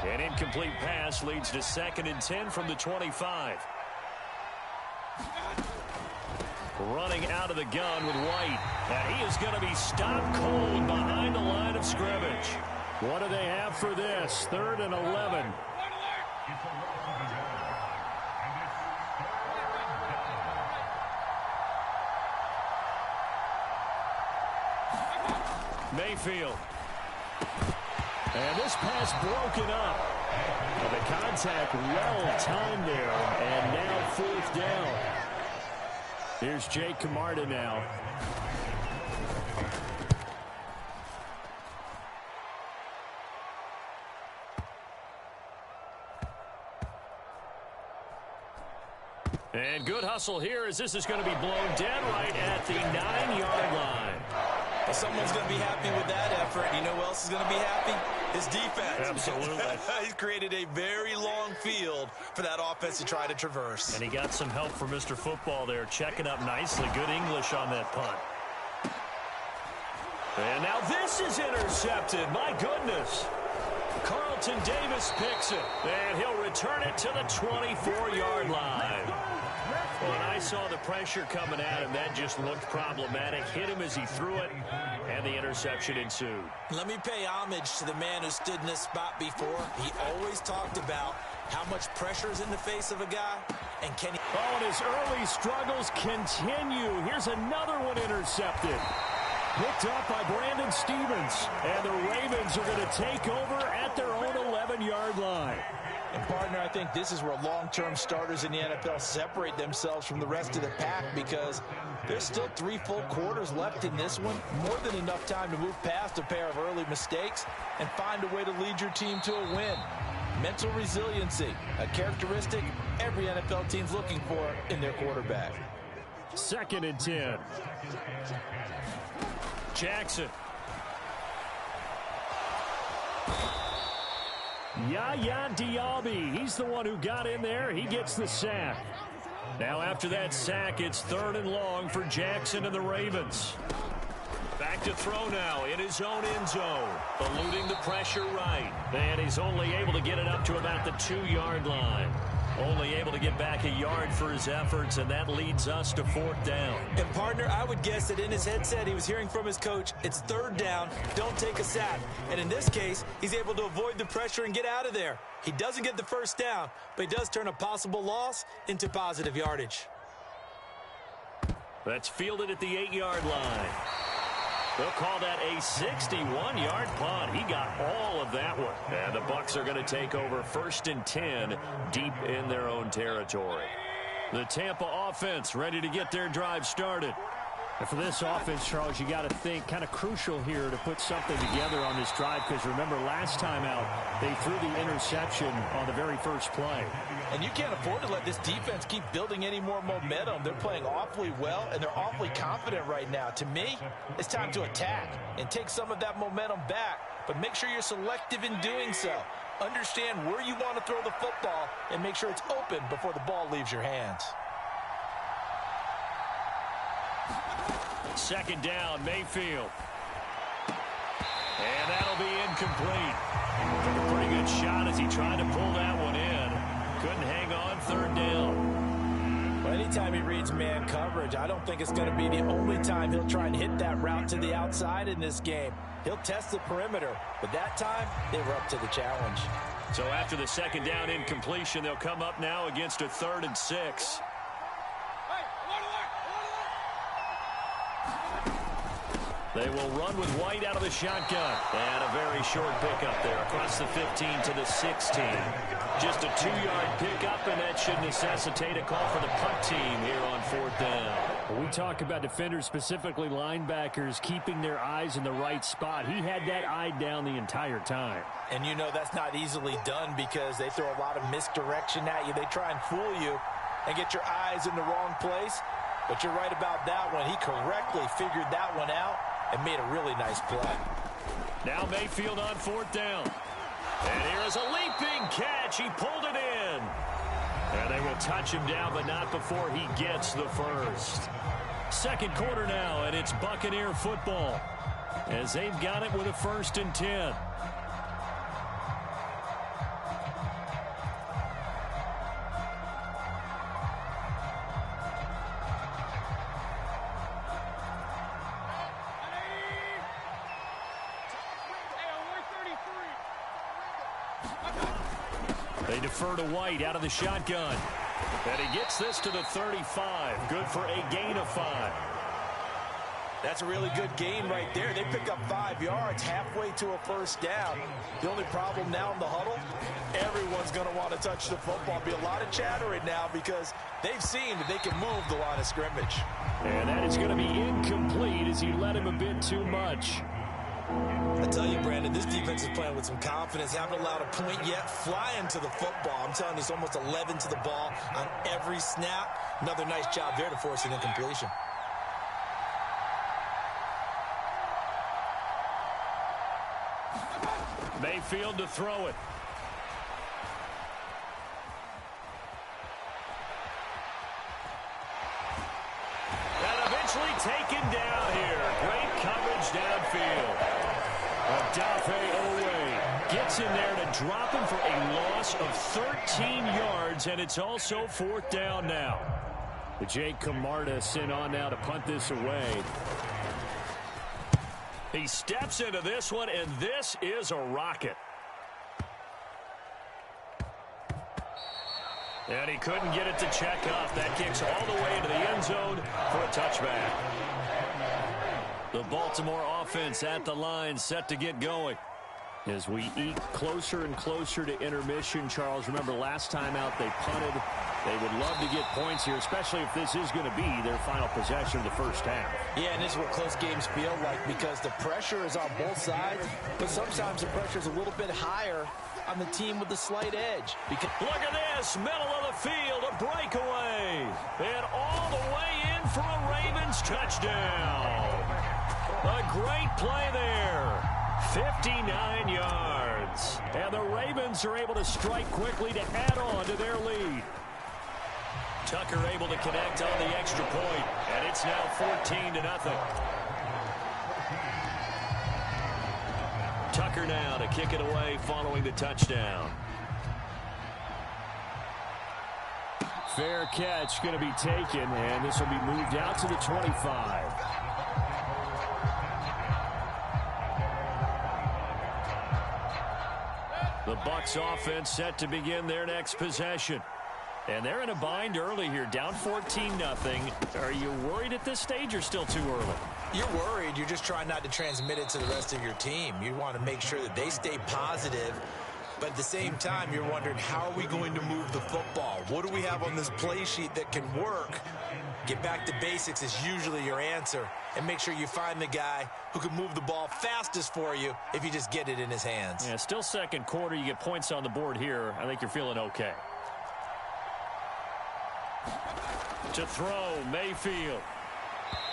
An incomplete pass leads to 2nd and 10 from the 25. Running out of the gun with White. And he is going to be stopped cold behind the line of scrimmage. What do they have for this? 3rd and 11. Mayfield. And this pass broken up. And the contact well timed there. And now 4th down. Here's Jake Camarda now. And good hustle here as this is going to be blown dead right at the 9-yard line. Well, someone's going to be happy with that effort. You know who else is going to be happy? His defense. Absolutely. He's created a very long field for that offense to try to traverse. And he got some help from Mr. Football there, checking up nicely. Good English on that punt. And now this is intercepted. My goodness. Carlton Davis picks it. And he'll return it to the 24-yard line. When I saw the pressure coming at him, that just looked problematic. Hit him as he threw it, and the interception ensued. Let me pay homage to the man who stood in this spot before. He always talked about how much pressure is in the face of a guy, and can he... Oh, and his early struggles continue. Here's another one intercepted. Picked up by Brandon Stevens, and the Ravens are going to take over at their own 11-yard line. And, partner, I think this is where long-term starters in the NFL separate themselves from the rest of the pack because there's still 3 full quarters left in this one. More than enough time to move past a pair of early mistakes and find a way to lead your team to a win. Mental resiliency, a characteristic every NFL team's looking for in their quarterback. 2nd and 10. Jackson. Yaya Diaby, he's the one who got in there. He gets the sack. Now after that sack, it's 3rd and long for Jackson and the Ravens. Back to throw now in his own end zone. Eluding the pressure right. And he's only able to get it up to about the 2-yard line. Only able to get back a yard for his efforts, and that leads us to 4th down. And, partner, I would guess that in his headset he was hearing from his coach, it's 3rd down, don't take a sack. And in this case, he's able to avoid the pressure and get out of there. He doesn't get the 1st down, but he does turn a possible loss into positive yardage. That's fielded at the 8-yard line. They'll call that a 61-yard punt. He got all of that one. And the Bucs are going to take over 1st and 10 deep in their own territory. The Tampa offense ready to get their drive started. And for this offense, Charles, you got to think kind of crucial here to put something together on this drive, because remember last time out they threw the interception on the very first play. And you can't afford to let this defense keep building any more momentum. They're playing awfully well, and they're awfully confident right now. To me, it's time to attack and take some of that momentum back, but make sure you're selective in doing so. Understand where you want to throw the football and make sure it's open before the ball leaves your hands. Second down, Mayfield. And that'll be incomplete. Took a pretty good shot as he tried to pull that one in. Couldn't hang on, third down. Well, anytime he reads man coverage, I don't think it's going to be the only time he'll try and hit that route to the outside in this game. He'll test the perimeter, but that time they were up to the challenge. So after the second down incompletion, they'll come up now against a 3rd and 6. They will run with White out of the shotgun. And a very short pickup there across the 15 to the 16. Just a 2-yard pickup, and that should necessitate a call for the punt team here on 4th down. When we talk about defenders, specifically linebackers, keeping their eyes in the right spot. He had that eye down the entire time. And you know that's not easily done because they throw a lot of misdirection at you. They try and fool you and get your eyes in the wrong place. But you're right about that one. He correctly figured that one out and made a really nice play. Now Mayfield on 4th down. And here is a leaping catch. He pulled it in. And they will touch him down, but not before he gets the first. Second quarter now, and it's Buccaneer football as they've got it with a 1st and 10. They defer to White out of the shotgun. And he gets this to the 35. Good for a gain of 5. That's a really good gain right there. They pick up 5 yards halfway to a 1st down. The only problem now in the huddle, everyone's going to want to touch the football. Be a lot of chattering now because they've seen that they can move the line of scrimmage. And that is going to be incomplete as he led him a bit too much. I tell you, Brandon, this defense is playing with some confidence. Haven't allowed a point yet. Flying to the football. I'm telling you, it's almost 11 to the ball on every snap. Another nice job there to force an incompletion. Mayfield to throw it. And eventually taken down here. Great coverage downfield. Odafe Owe gets in there to drop him for a loss of 13 yards, and it's also 4th down now. The Jake Camarda sent on now to punt this away. He steps into this one, and this is a rocket. And he couldn't get it to check off. That kicks all the way into the end zone for a touchback. The Baltimore offense at the line, set to get going. As we eke closer and closer to intermission, Charles, remember last time out they punted. They would love to get points here, especially if this is going to be their final possession of the first half. Yeah, and this is what close games feel like because the pressure is on both sides, but sometimes the pressure is a little bit higher on the team with the slight edge. Because look at this, middle of the field, a breakaway. And all the way in for a Ravens touchdown. A great play there. 59 yards. And the Ravens are able to strike quickly to add on to their lead. Tucker able to connect on the extra point, and it's now 14-0. Tucker now to kick it away following the touchdown. Fair catch going to be taken, and this will be moved out to the 25. The Bucs offense set to begin their next possession. And they're in a bind early here, down 14-0. Are you worried at this stage or still too early? You're worried. You're just trying not to transmit it to the rest of your team. You want to make sure that they stay positive But at the same time, you're wondering, how are we going to move the football? What do we have on this play sheet that can work? Get back to basics is usually your answer. And make sure you find the guy who can move the ball fastest for you if you just get it in his hands. Yeah, still second quarter. You get points on the board here. I think you're feeling okay. To throw, Mayfield.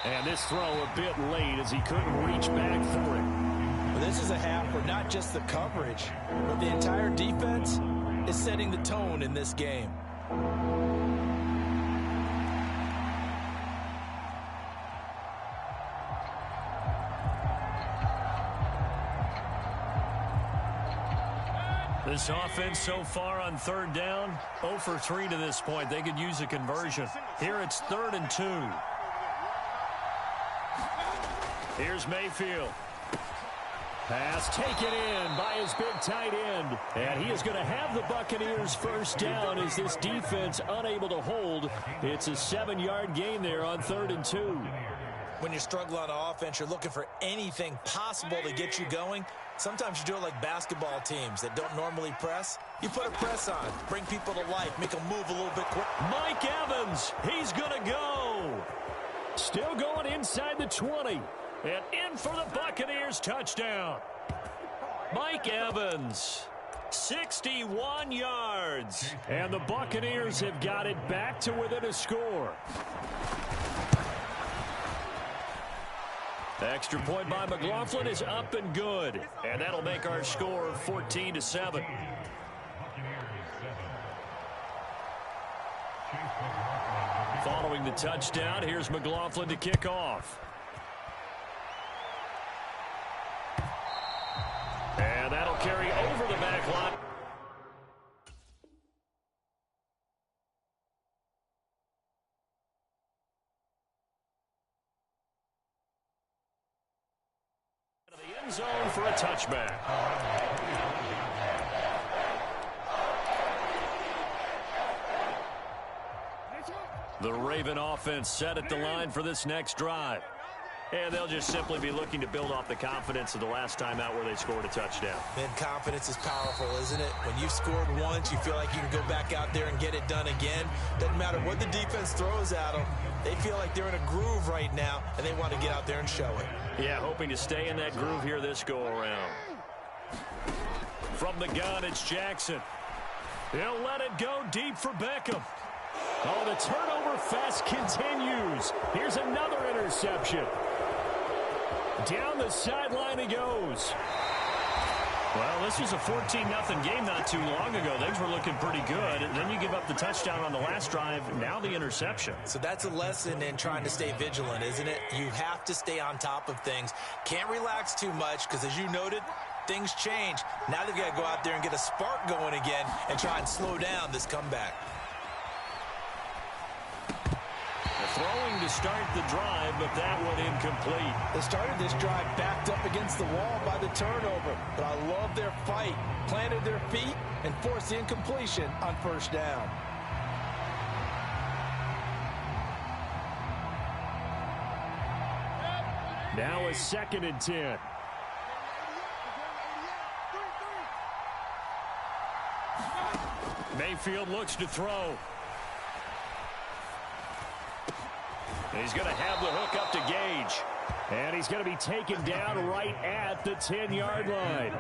And this throw a bit late as he couldn't reach back for it. Well, this is a half where not just the coverage, but the entire defense is setting the tone in this game. This offense so far on third down, 0 for 3 to this point. They could use a conversion. Here it's 3rd and 2. Here's Mayfield. Pass taken in by his big tight end. And he is going to have the Buccaneers first down as this defense unable to hold. It's a 7-yard gain there on 3rd and 2. When you struggle on offense, you're looking for anything possible to get you going. Sometimes you do it like basketball teams that don't normally press. You put a press on, bring people to life, make them move a little bit quick. Mike Evans, he's going to go. Still going inside the 20. And in for the Buccaneers touchdown. Mike Evans, 61 yards. And the Buccaneers have got it back to within a score. The extra point by McLaughlin is up and good. And that'll make our score 14-7. Following the touchdown, here's McLaughlin to kick off. And that'll carry over the back line. The end zone for a touchback. The Raven offense set at the line for this next drive. And they'll just simply be looking to build off the confidence of the last time out where they scored a touchdown. Man, confidence is powerful, isn't it? When you've scored once, you feel like you can go back out there and get it done again. Doesn't matter what the defense throws at them. They feel like they're in a groove right now, and they want to get out there and show it. Yeah, hoping to stay in that groove here this go-around. From the gun, it's Jackson. He'll let it go deep for Beckham. Oh, the turnover fest continues. Here's another interception. Down the sideline he goes. Well, this was a 14-0 game not too long ago. Things were looking pretty good. And then you give up the touchdown on the last drive. Now the interception. So that's a lesson in trying to stay vigilant, isn't it? You have to stay on top of things. Can't relax too much because, as you noted, things change. Now they've got to go out there and get a spark going again and try and slow down this comeback. Throwing to start the drive, but that one incomplete. They started this drive backed up against the wall by the turnover, but I love their fight. Planted their feet and forced the incompletion on first down. Now a 2nd and 10. Mayfield looks to throw. He's going to have the hook up to Gage. And he's going to be taken down right at the 10-yard line.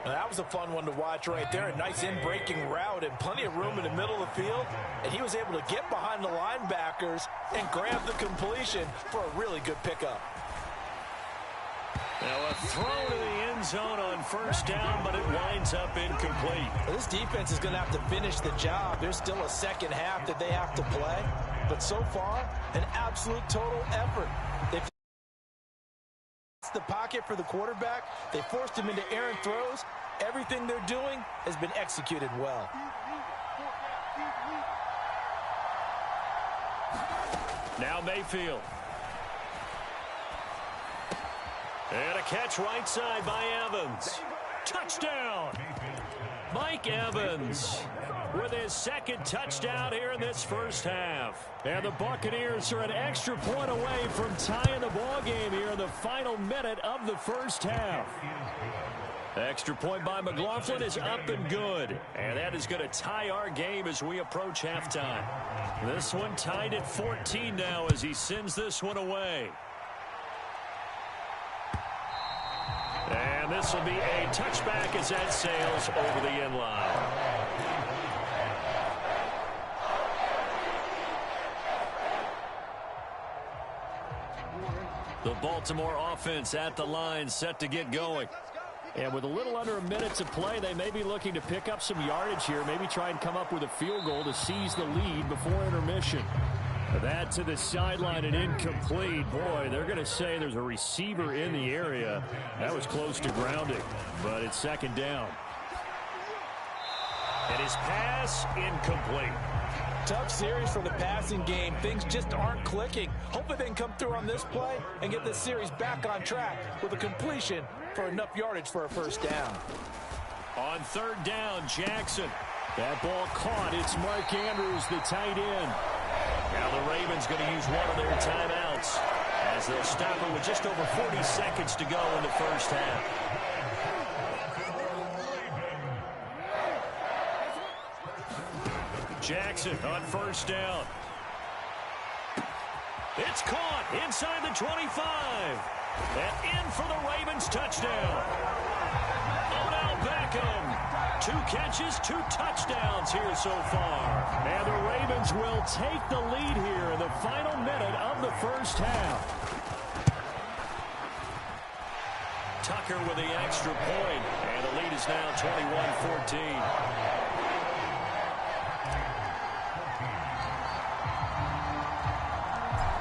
Now, that was a fun one to watch right there. A nice in-breaking route and plenty of room in the middle of the field. And he was able to get behind the linebackers and grab the completion for a really good pickup. Now a throw to the end zone on first down, but it winds up incomplete. Well, this defense is going to have to finish the job. There's still a second half that they have to play. But so far, an absolute total effort. They've the pocket for the quarterback. They forced him into errant throws. Everything they're doing has been executed well. Now Mayfield. And a catch right side by Evans. Touchdown! Mike Evans with his 2nd touchdown here in this first half. And the Buccaneers are an extra point away from tying the ball game here in the final minute of the first half. Extra point by McLaughlin is up and good. And that is going to tie our game as we approach halftime. This one tied at 14 now as he sends this one away. And this will be a touchback as that sails over the end line. The Baltimore offense at the line, set to get going. And with a little under a minute to play, they may be looking to pick up some yardage here, maybe try and come up with a field goal to seize the lead before intermission. That to the sideline and incomplete. Boy, they're going to say there's a receiver in the area. That was close to grounding, but it's second down. And his pass incomplete. Tough series for the passing game. Things just aren't clicking. Hopefully they can come through on this play and get this series back on track with a completion for enough yardage for a first down. On third down, Jackson. That ball caught. It's Mark Andrews, the tight end. Now the Ravens going to use one of their timeouts as they'll stop it with just over 40 seconds to go in the first half. Jackson on first down. It's caught inside the 25. And in for the Ravens touchdown. Odell Beckham. 2 catches, 2 touchdowns here so far. And the Ravens will take the lead here in the final minute of the first half. Tucker with the extra point. And the lead is now 21-14.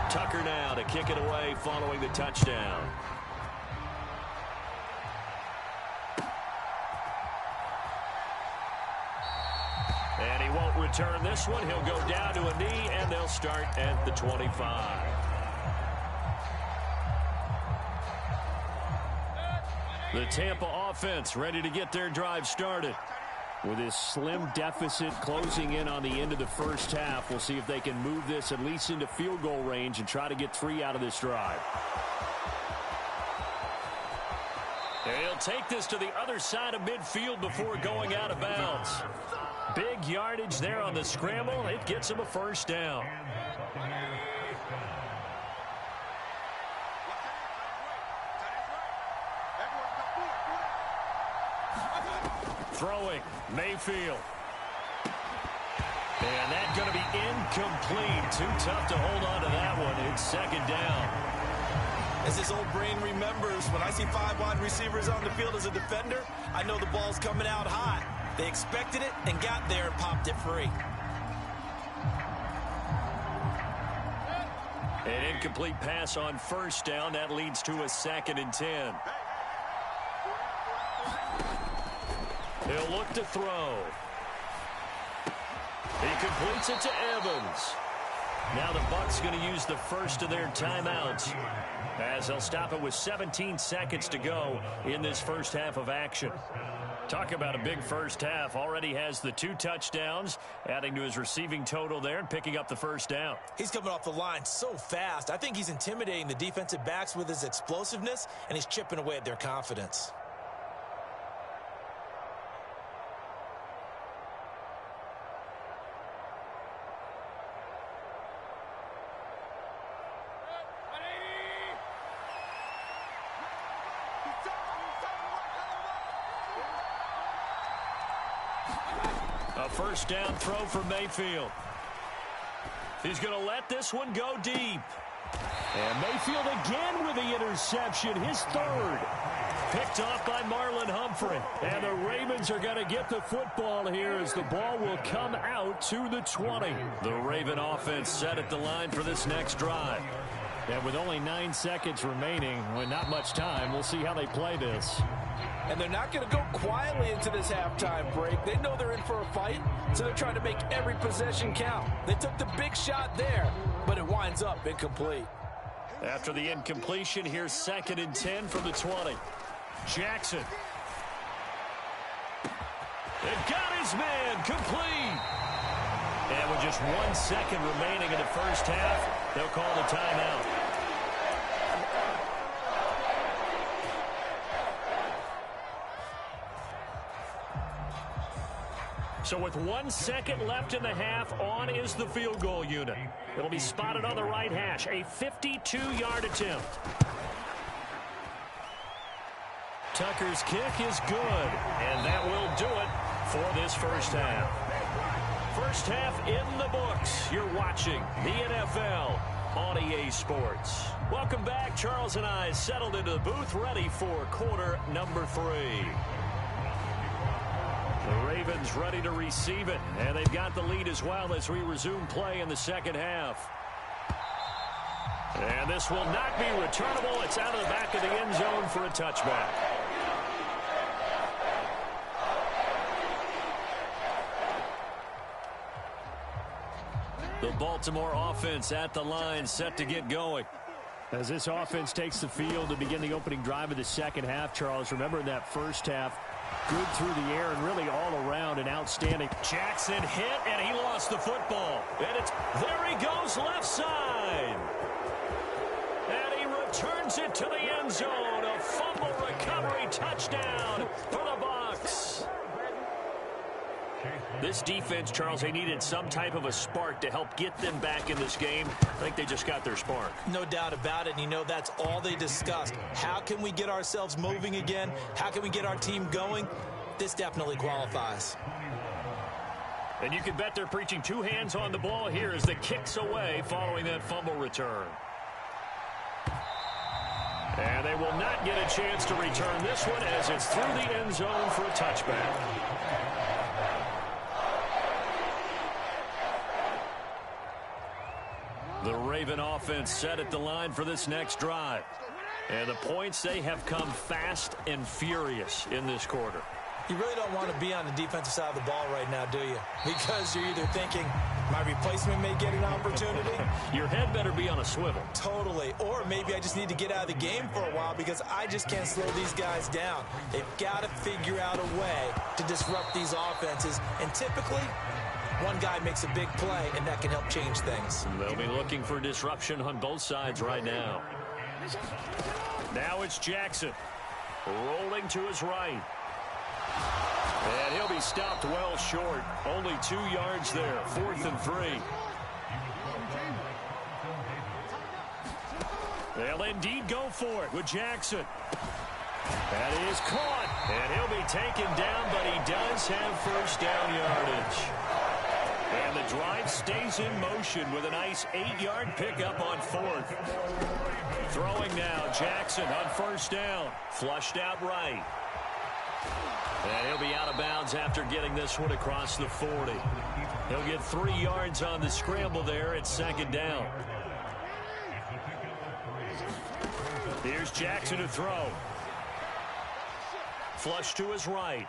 Tucker now to kick it away following the touchdown. And he won't return this one. He'll go down to a knee, and they'll start at the 25. The Tampa offense ready to get their drive started. With this slim deficit closing in on the end of the first half, we'll see if they can move this at least into field goal range and try to get 3 out of this drive. And he'll take this to the other side of midfield before going out of bounds. Big yardage there on the scramble. It gets him a first down. Throwing, Mayfield. And that's going to be incomplete. Too tough to hold on to that one. It's second down. As his old brain remembers, when I see 5 wide receivers on the field as a defender, I know the ball's coming out hot. They expected it and got there and popped it free. An incomplete pass on first down. That leads to a 2nd and 10. He'll look to throw. He completes it to Evans. Now the Bucs going to use the first of their timeouts as they'll stop it with 17 seconds to go in this first half of action. Talk about a big first half. Already has the 2 touchdowns, adding to his receiving total there and picking up the first down. He's coming off the line so fast. I think he's intimidating the defensive backs with his explosiveness, and he's chipping away at their confidence. A first down throw for Mayfield. He's going to let this one go deep. And Mayfield again with the interception, his 3rd. Picked off by Marlon Humphrey. And the Ravens are going to get the football here as the ball will come out to the 20. The Raven offense set at the line for this next drive. And with only 9 seconds remaining, with not much time, we'll see how they play this. And they're not going to go quietly into this halftime break. They know they're in for a fight, so they're trying to make every possession count. They took the big shot there, but it winds up incomplete. After the incompletion, here's 2nd and 10 from the 20. Jackson. They've got his man complete. And with just 1 second remaining in the first half, they'll call the timeout. So with 1 second left in the half, on is the field goal unit. It'll be spotted on the right hash. A 52-yard attempt. Tucker's kick is good, and that will do it for this first half. First half in the books. You're watching the NFL on EA Sports. Welcome back. Charles and I settled into the booth, ready for quarter number 3. The Ravens ready to receive it, and they've got the lead as well as we resume play in the second half. And this will not be returnable. It's out of the back of the end zone for a touchback. The Baltimore offense at the line, set to get going. As this offense takes the field to begin the opening drive of the second half, Charles, remember in that first half, good through the air and really all around and outstanding. Jackson hit, and he lost the football. And there he goes, left side. And he returns it to the end zone. A fumble recovery touchdown for the Bucs. This defense, Charles, they needed some type of a spark to help get them back in this game. I think they just got their spark. No doubt about it. And, you know, that's all they discussed. How can we get ourselves moving again? How can we get our team going? This definitely qualifies. And you can bet they're preaching 2 hands on the ball here as the kick's away following that fumble return. And they will not get a chance to return this one as it's through the end zone for a touchback. The Raven offense set at the line for this next drive. And the points, they have come fast and furious in this quarter. You really don't want to be on the defensive side of the ball right now, do you? Because you're either thinking, my replacement may get an opportunity. Your head better be on a swivel. Totally. Or maybe I just need to get out of the game for a while because I just can't slow these guys down. They've got to figure out a way to disrupt these offenses. And typically, one guy makes a big play, and that can help change things. They'll be looking for disruption on both sides right now. Now it's Jackson. Rolling to his right. And he'll be stopped well short. Only 2 yards there. 4th and 3. They'll indeed go for it with Jackson. That is caught. And he'll be taken down, but he does have first down yardage. And the drive stays in motion with a nice 8-yard pickup on 4th. Throwing now, Jackson on first down. Flushed out right. And he'll be out of bounds after getting this one across the 40. He'll get 3 yards on the scramble there at 2nd down. Here's Jackson to throw. Flush to his right.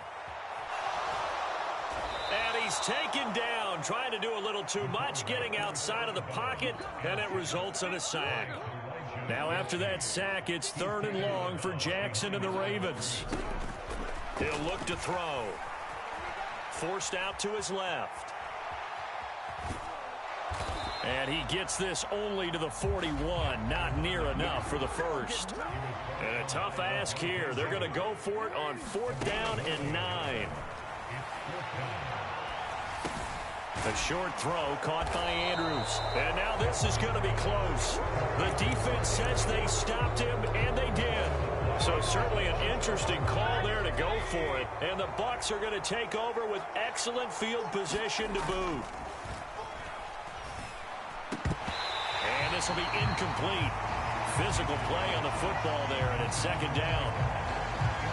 And he's taken down, trying to do a little too much, getting outside of the pocket, and it results in a sack. Now after that sack, it's 3rd and long for Jackson and the Ravens. He'll look to throw. Forced out to his left. And he gets this only to the 41. Not near enough for the first. And a tough ask here. They're going to go for it on 4th down and 9. A short throw caught by Andrews. And now this is going to be close. The defense says they stopped him, and they did. So certainly an interesting call there to go for it. And the Bucs are going to take over with excellent field position to boot. And this will be incomplete. Physical play on the football there, and it's 2nd down.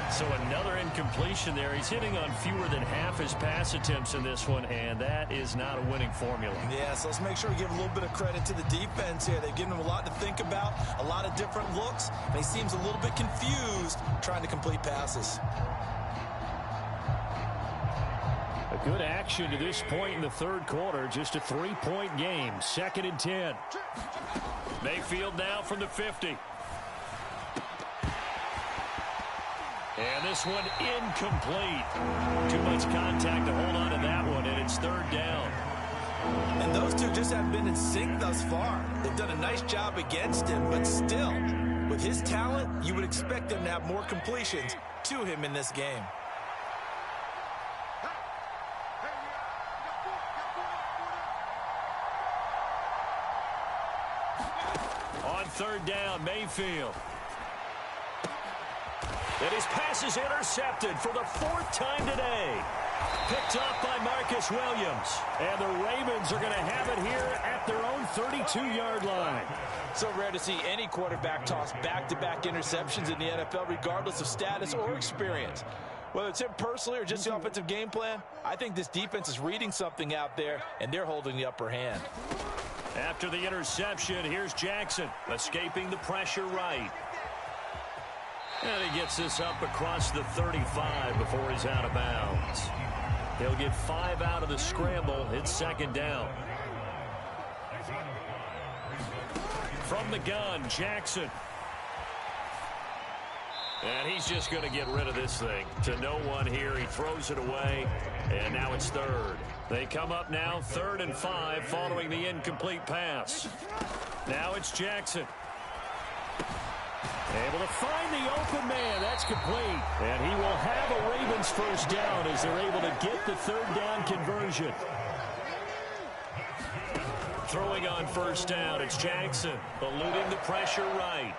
So another incompletion there. He's hitting on fewer than half his pass attempts in this one, and that is not a winning formula. Yeah, so let's make sure we give a little bit of credit to the defense here. They've given him a lot to think about, a lot of different looks, and he seems a little bit confused trying to complete passes. A good action to this point in the 3rd quarter. Just a 3-point game. 2nd and 10. Mayfield now from the 50. And this one incomplete. Too much contact to hold on to that one, and it's 3rd down. And those two just haven't been in sync thus far. They've done a nice job against him, but still, with his talent, you would expect them to have more completions to him in this game. third down, Mayfield. And his pass is intercepted for the fourth time today. Picked off by Marcus Williams. And the Ravens are going to have it here at their own 32-yard line. So rare to see any quarterback toss back-to-back interceptions in the NFL, regardless of status or experience. Whether it's him personally or just the offensive game plan, I think this defense is reading something out there, and they're holding the upper hand. After the interception, here's Jackson, escaping the pressure right. And he gets this up across the 35 before he's out of bounds. He'll get 5 out of the scramble. It's second down. From the gun, Jackson. And he's just going to get rid of this thing. To no one here. He throws it away. And now it's third. They come up now 3rd and 5 following the incomplete pass. Now it's Jackson. Able to find the open man. That's complete. And he will have a Ravens first down as they're able to get the third down conversion. Throwing on first down, it's Jackson, eluding the pressure right.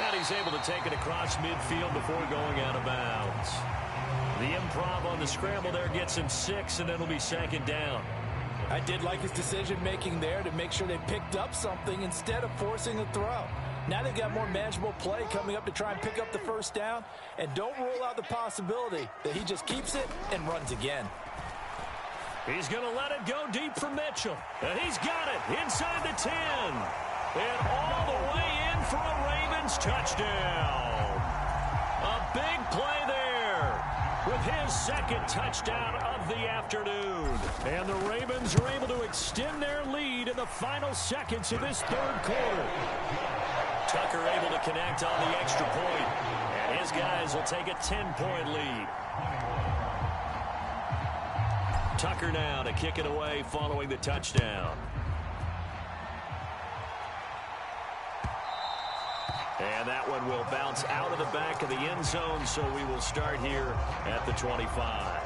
And he's able to take it across midfield before going out of bounds. The improv on the scramble there gets him 6, and it'll be second down. I did like his decision-making there to make sure they picked up something instead of forcing a throw. Now they've got more manageable play coming up to try and pick up the first down. And don't rule out the possibility that he just keeps it and runs again. He's going to let it go deep for Mitchell. And he's got it inside the 10. And all the way in for a Ravens touchdown. A big play there with his second touchdown of the afternoon. And the Ravens are able to extend their lead in the final seconds of this third quarter. Tucker able to connect on the extra point, and his guys will take a 10-point lead. Tucker now to kick it away following the touchdown. And that one will bounce out of the back of the end zone, so we will start here at the 25.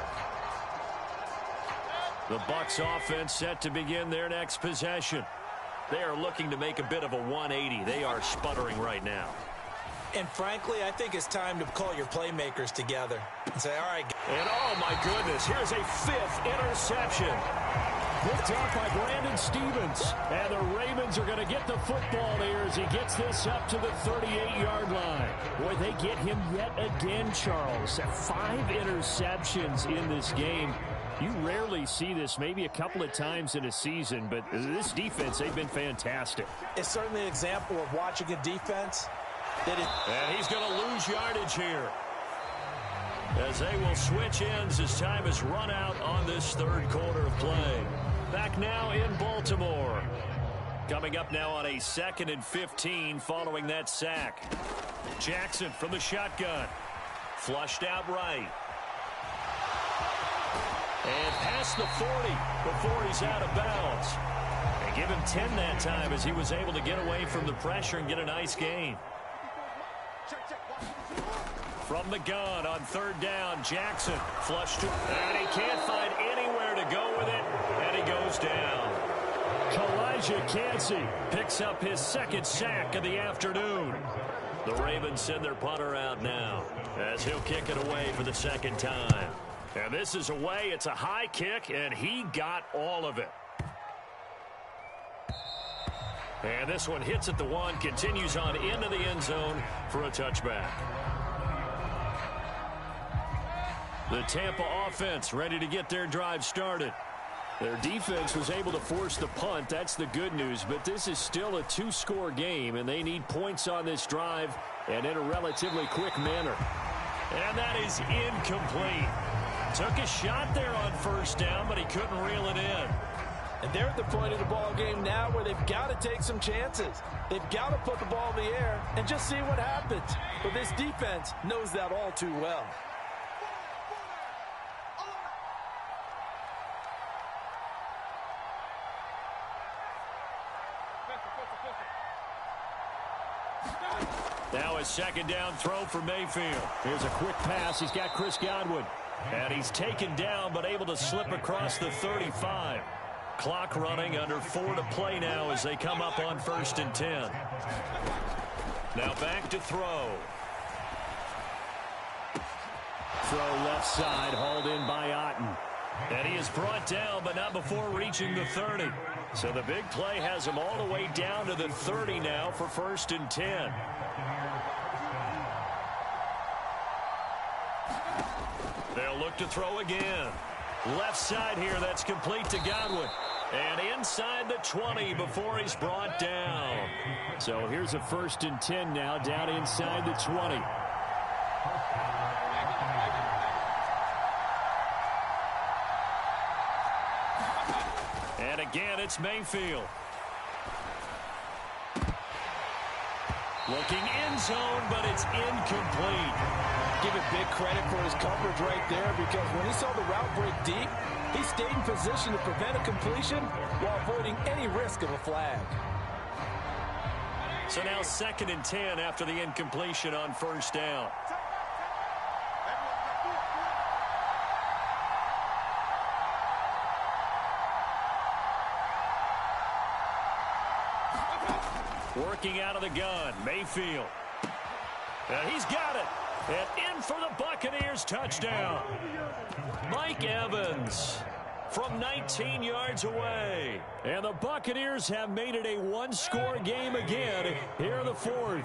The Bucs offense set to begin their next possession. They are looking to make a bit of a 180. They are sputtering right now. And frankly, I think it's time to call your playmakers together and say, all right. And oh my goodness, here's a 5th interception. Picked off by Brandon Stevens. And the Ravens are going to get the football here as he gets this up to the 38-yard line. Boy, they get him yet again, Charles. 5 interceptions in this game. You rarely see this, maybe a couple of times in a season, but this defense, they've been fantastic. It's certainly an example of watching a defense. And he's going to lose yardage here, as they will switch ends as time has run out on this third quarter of play. Back now in Baltimore. Coming up now on a 2nd and 15 following that sack. Jackson from the shotgun. Flushed out right. And past the 40 before he's out of bounds. And give him 10 that time as he was able to get away from the pressure and get a nice gain. From the gun on third down, Jackson flushed to, and he can't find anywhere to go with it, and he goes down. Kalijah Kancey picks up his 2nd sack of the afternoon. The Ravens send their punter out now as he'll kick it away for the 2nd time. And this is away. It's a high kick, and he got all of it. And this one hits at the 1, continues on into the end zone for a touchback. The Tampa offense ready to get their drive started. Their defense was able to force the punt. That's the good news. But this is still a 2-score game, and they need points on this drive and in a relatively quick manner. And that is incomplete. Took a shot there on first down, but he couldn't reel it in. And they're at the point of the ball game now where they've got to take some chances. They've got to put the ball in the air and just see what happens. But this defense knows that all too well. Now a 2nd down throw for Mayfield. Here's a quick pass. He's got Chris Godwin. And he's taken down but able to slip across the 35. Clock running, under 4 to play now as they come up on 1st and 10. Now back to throw. Throw left side, hauled in by Otten. And he is brought down, but not before reaching the 30. So the big play has him all the way down to the 30 now for 1st and 10. They'll look to throw again. Left side here, that's complete to Godwin. And inside the 20 before he's brought down. So here's a 1st and 10 now, down inside the 20. And again, it's Mayfield. Looking end zone, but it's incomplete. Give it big credit for his coverage right there, because when he saw the route break deep, he stayed in position to prevent a completion while avoiding any risk of a flag. So now 2nd and 10 after the incompletion on 1st down. Working out of the gun, Mayfield. And he's got it. And in for the Buccaneers touchdown. Mike Evans from 19 yards away. And the Buccaneers have made it a one-score game again here in the 4th.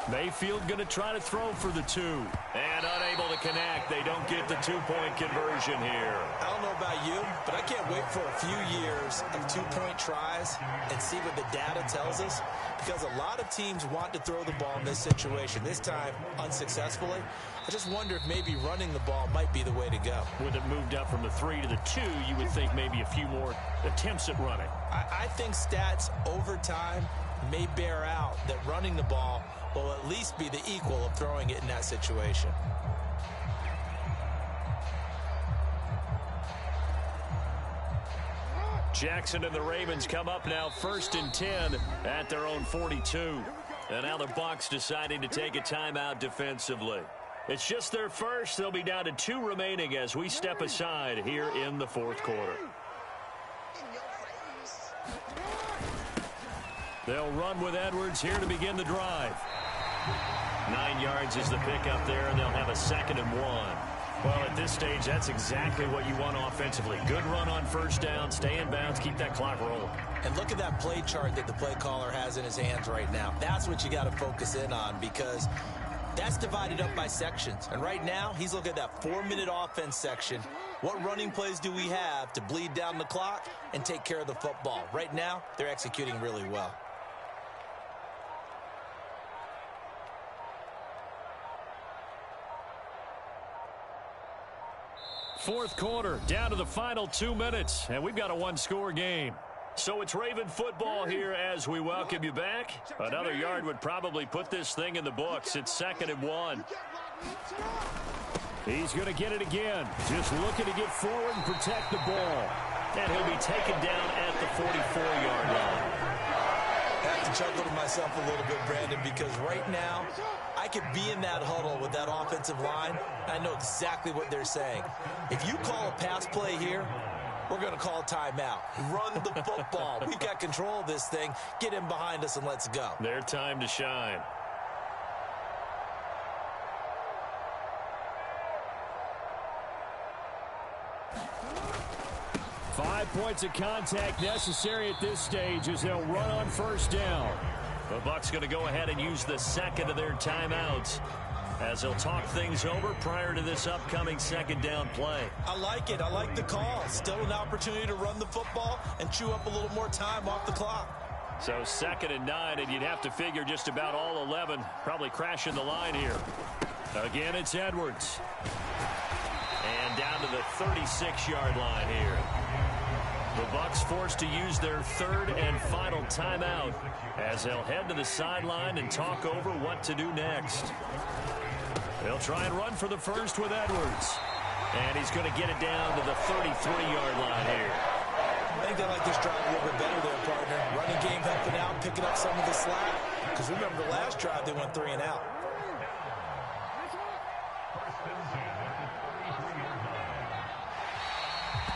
Mayfield going to try to throw for the 2. And unable to connect. They don't get the 2-point conversion here. I don't know about you, but I can't wait for a few years of 2-point tries and see what the data tells us. Because a lot of teams want to throw the ball in this situation. This time, unsuccessfully. I just wonder if maybe running the ball might be the way to go. With it moved up from the 3 to the 2, you would think maybe a few more attempts at running. I think stats over time may bear out that running the ball will at least be the equal of throwing it in that situation. Jackson and the Ravens come up now 1st and 10 at their own 42. And now the Bucs deciding to take a timeout defensively. It's just their first. They'll be down to 2 remaining as we step aside here in the 4th quarter. They'll run with Edwards here to begin the drive. 9 yards is the pickup there, and they'll have a 2nd and 1. Well, at this stage, that's exactly what you want offensively. Good run on 1st down, stay in bounds, keep that clock rolling. And look at that play chart that the play caller has in his hands right now. That's what you got to focus in on, because that's divided up by sections. And right now, he's looking at that 4-minute offense section. What running plays do we have to bleed down the clock and take care of the football? Right now, they're executing really well. Fourth quarter, down to the final 2 minutes, and we've got a one-score game. So it's Raven football here as we welcome you back. Another yard would probably put this thing in the books. It's 2nd and 1. He's going to get it again. Just looking to get forward and protect the ball. And he'll be taken down at the 44-yard line. I have to chuckle to myself a little bit, Brandon, because right now I could be in that huddle with that offensive line. I know exactly what they're saying. If you call a pass play here, we're going to call timeout. Run the football. We've got control of this thing. Get in behind us and let's go. Their time to shine. Five points of contact necessary at this stage as they'll run on 1st down. The Bucs going to go ahead and use the 2nd of their timeouts as they'll talk things over prior to this upcoming 2nd down play. I like it. I like the call. Still an opportunity to run the football and chew up a little more time off the clock. So 2nd and 9, and you'd have to figure just about all 11 probably crashing the line here. Again, it's Edwards. And down to the 36-yard line here. The Bucs forced to use their 3rd and final timeout as they'll head to the sideline and talk over what to do next. They'll try and run for the first with Edwards. And he's going to get it down to the 33-yard line here. I think they like this drive a little bit better there, partner. Running game helping out, picking up some of the slack. Because remember, the last drive they went 3 and out.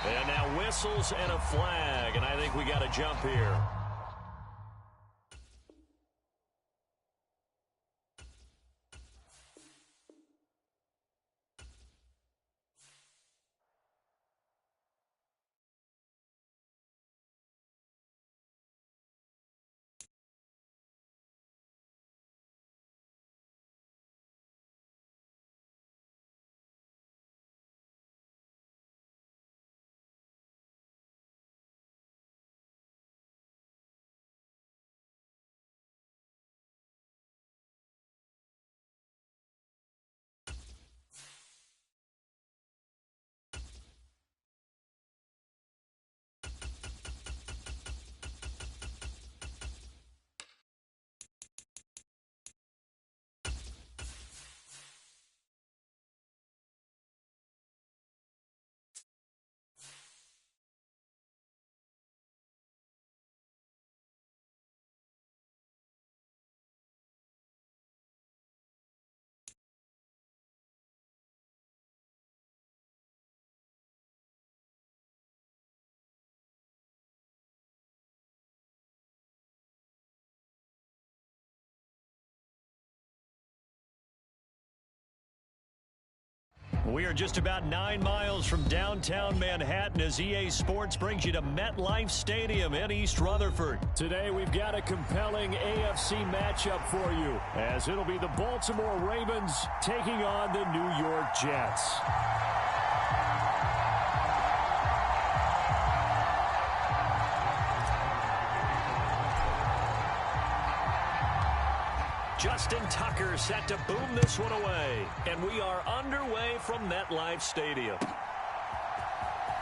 And now whistles and a flag, and I think we got a jump here. We are just about 9 miles from downtown Manhattan as EA Sports brings you to MetLife Stadium in East Rutherford. Today we've got a compelling AFC matchup for you, as it'll be the Baltimore Ravens taking on the New York Jets. Justin Tucker set to boom this one away. And we are underway from MetLife Stadium.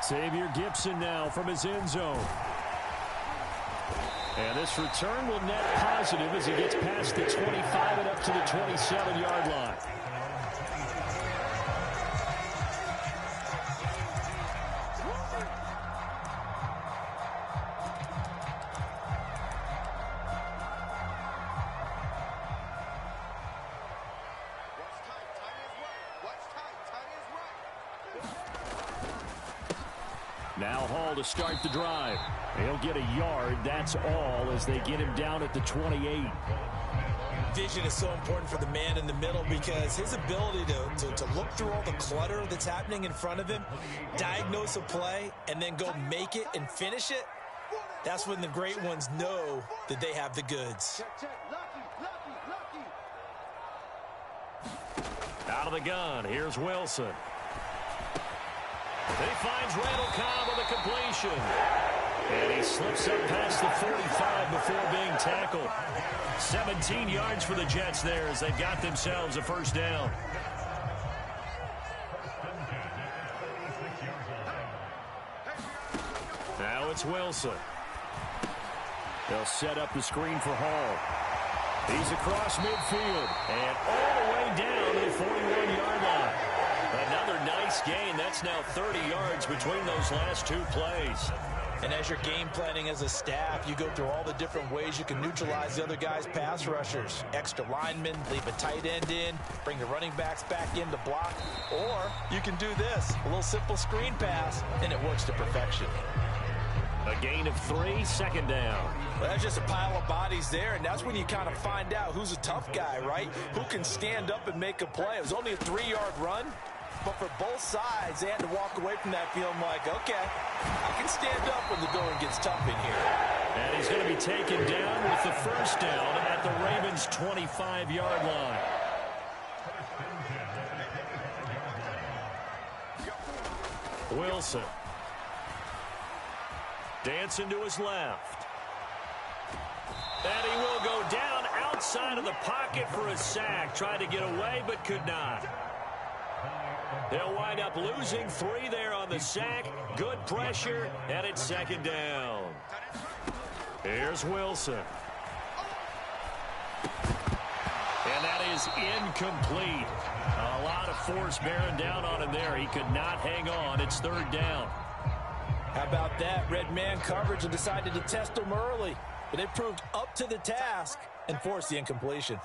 Xavier Gipson now from his end zone. And this return will net positive as he gets past the 25 and up to the 27-yard line. Now Hall to start the drive. He'll get a yard, that's all, as they get him down at the 28. Vision is so important for the man in the middle because his ability to look through all the clutter that's happening in front of him, diagnose a play, and then go make it and finish it, that's when the great ones know that they have the goods. Out of the gun, here's Wilson. He finds Randall Cobb with a completion. And he slips up past the 45 before being tackled. 17 yards for the Jets there as they've got themselves a first down. Now it's Wilson. They'll set up the screen for Hall. He's across midfield and all the way down to the 41-yard line. Another nice gain. That's now 30 yards between those last two plays. And as you're game planning as a staff, you go through all the different ways you can neutralize the other guy's pass rushers. Extra linemen, leave a tight end in, bring the running backs back in to block. Or you can do this, a little simple screen pass, and it works to perfection. A gain of 3, second down. Well, that's just a pile of bodies there, and that's when you kind of find out who's a tough guy, right? Who can stand up and make a play. It was only a 3-yard run, but for both sides, they had to walk away from that feeling like, okay, I can stand up when the going gets tough in here. And he's going to be taken down with the first down at the Ravens' 25-yard line. Wilson. Dancing to his left. And he will go down outside of the pocket for a sack. Tried to get away, but could not. They'll wind up losing 3 there on the sack. Good pressure, and it's second down. Here's Wilson. And that is incomplete. A lot of force bearing down on him there. He could not hang on. It's third down. How about that? Red man coverage and decided to test him early. But they proved up to the task and forced the incompletion.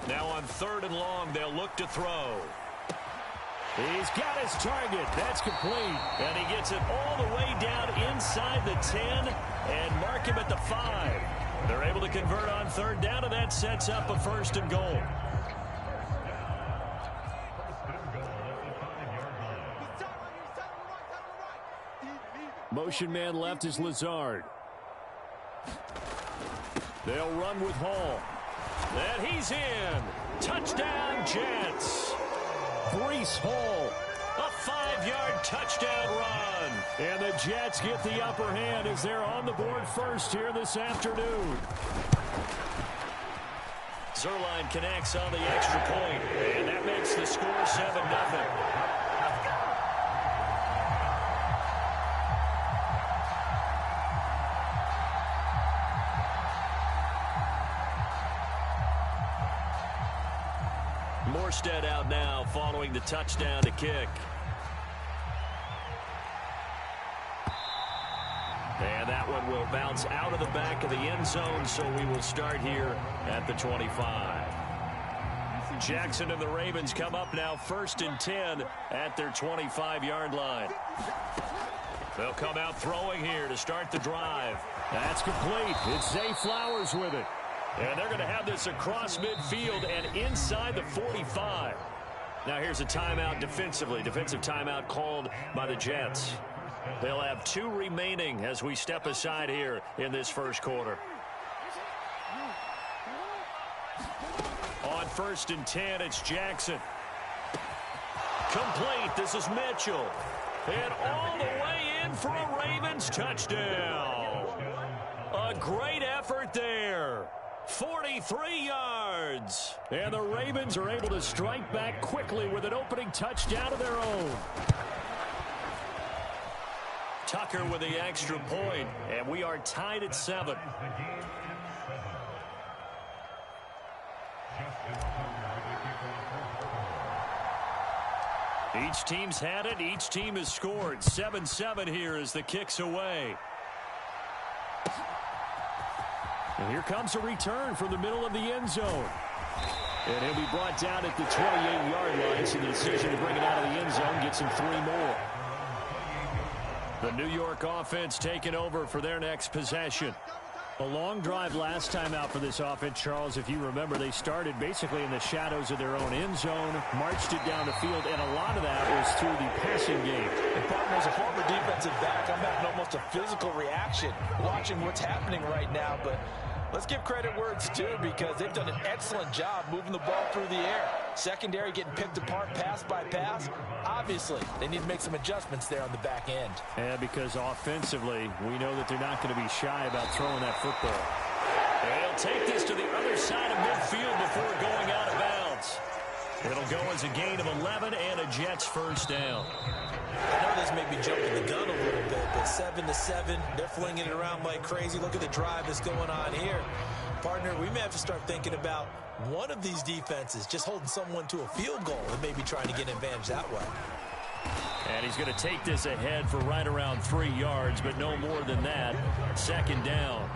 Now on 3rd and long, they'll look to throw. He's got his target. That's complete. And he gets it all the way down inside the 10 and mark him at the 5. They're able to convert on 3rd down, and that sets up a 1st and goal. Motion man left is Lazard. They'll run with Hall. And he's in. Touchdown, Jets. Breece Hall. A 5-yard touchdown run. And the Jets get the upper hand as they're on the board first here this afternoon. Zerline connects on the extra point, and that makes the score 7-0. Morstead out now following the touchdown to kick. And that one will bounce out of the back of the end zone, so we will start here at the 25. Jackson and the Ravens come up now 1st and 10 at their 25-yard line. They'll come out throwing here to start the drive. That's complete. It's Zay Flowers with it. And they're going to have this across midfield and inside the 45. Now here's a timeout defensively. Defensive timeout called by the Jets. They'll have 2 remaining as we step aside here in this first quarter. On 1st and 10, it's Jackson. Complete. This is Mitchell. And all the way in for a Ravens touchdown. A great effort there. 43 yards. And the Ravens are able to strike back quickly with an opening touchdown of their own. Tucker with the extra point, and we are tied at 7. Each team's had it. Each team has scored. 7-7 here as the kick's away. And here comes a return from the middle of the end zone. And he'll be brought down at the 28-yard line, so the decision to bring it out of the end zone gets him 3 more. The New York offense taking over for their next possession. A long drive last time out for this offense, Charles. If you remember, they started basically in the shadows of their own end zone, marched it down the field, and a lot of that was through the passing game. And partner, as a former defensive back, I'm having almost a physical reaction watching what's happening right now. But let's give credit where it's due, because they've done an excellent job moving the ball through the air. Secondary getting picked apart pass by pass. Obviously, they need to make some adjustments there on the back end. Yeah, because offensively, we know that they're not going to be shy about throwing that football. They'll take this to the other side of midfield before going out of bounds. It'll go as a gain of 11 and a Jets first down. I know this may be jumping the gun a little bit, but 7-7, they're flinging it around like crazy. Look at the drive that's going on here. Partner, we may have to start thinking about one of these defenses just holding someone to a field goal and maybe trying to get an advantage that way. And he's going to take this ahead for right around 3 yards, but no more than that. 2nd down.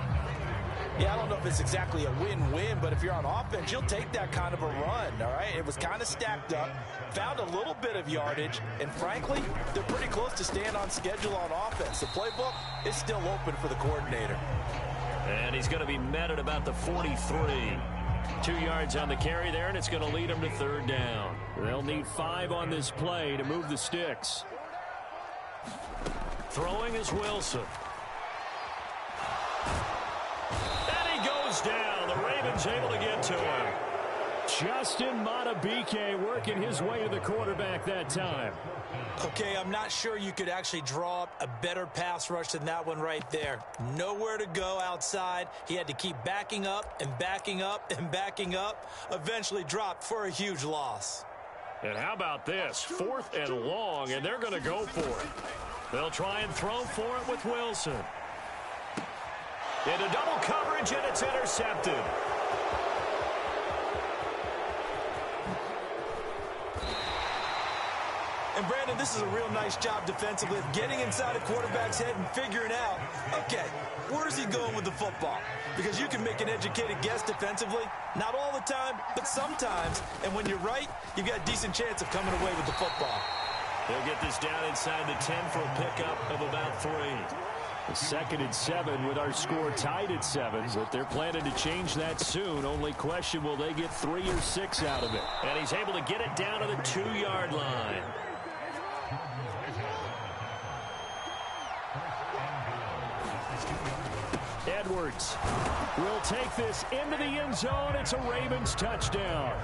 Yeah, I don't know if it's exactly a win-win, but if you're on offense, you'll take that kind of a run, all right? It was kind of stacked up, found a little bit of yardage, and frankly, they're pretty close to staying on schedule on offense. The playbook is still open for the coordinator. And he's going to be met at about the 43. 2 yards on the carry there, and it's going to lead him to 3rd down. They'll need 5 on this play to move the sticks. Throwing is Wilson. Down. The Ravens able to get to him. Justin Madubuike working his way to the quarterback that time. Okay, I'm not sure you could actually draw up a better pass rush than that one right there. Nowhere to go outside. He had to keep backing up and backing up and backing up. Eventually dropped for a huge loss. And how about this? 4th and long, and they're going to go for it. They'll try and throw for it with Wilson. Into double coverage, and it's intercepted. And, Brandon, this is a real nice job defensively of getting inside a quarterback's head and figuring out, okay, where's he going with the football? Because you can make an educated guess defensively, not all the time, but sometimes. And when you're right, you've got a decent chance of coming away with the football. They'll get this down inside the 10 for a pickup of about 3. A 2nd and 7 with our score tied at 7, but they're planning to change that soon. Only question, will they get 3 or 6 out of it? And he's able to get it down to the 2-yard line. Edwards will take this into the end zone. It's a Ravens touchdown.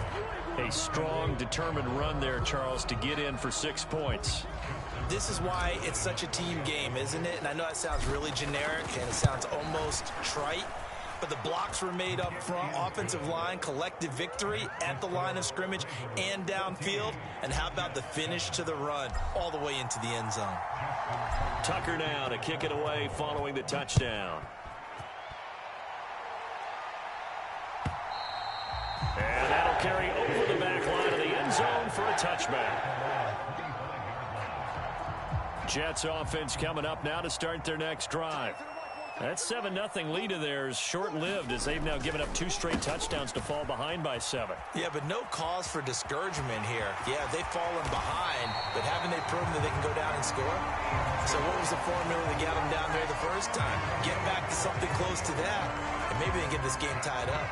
A strong, determined run there, Charles, to get in for 6 points. This is why it's such a team game, isn't it? And I know that sounds really generic and it sounds almost trite, but the blocks were made up front, offensive line, collective victory at the line of scrimmage and downfield. And how about the finish to the run all the way into the end zone? Tucker now to kick it away following the touchdown. And that'll carry over the back line of the end zone for a touchback. Jets offense coming up now to start their next drive. That 7-0 lead of theirs short-lived as they've now given up 2 straight touchdowns to fall behind by 7. Yeah, but no cause for discouragement here. Yeah, they've fallen behind, but haven't they proven that they can go down and score? So what was the formula that got them down there the first time? Get back to something close to that, and maybe they can get this game tied up.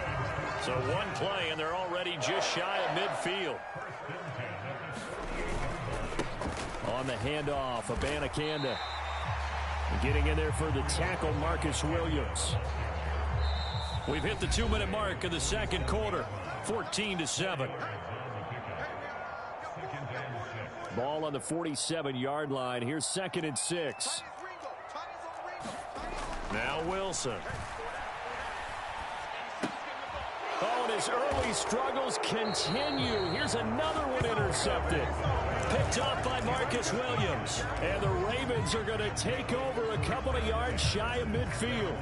So 1 play, and they're already just shy of midfield. On the handoff, Abanikanda getting in there for the tackle, Marcus Williams. We've hit the 2-minute mark of the second quarter, 14-7. Ball on the 47-yard line. Here's 2nd and 6. Now Wilson. Oh, and his early struggles continue. Here's another one intercepted. Picked off by Marcus Williams. And the Ravens are going to take over a couple of yards shy of midfield.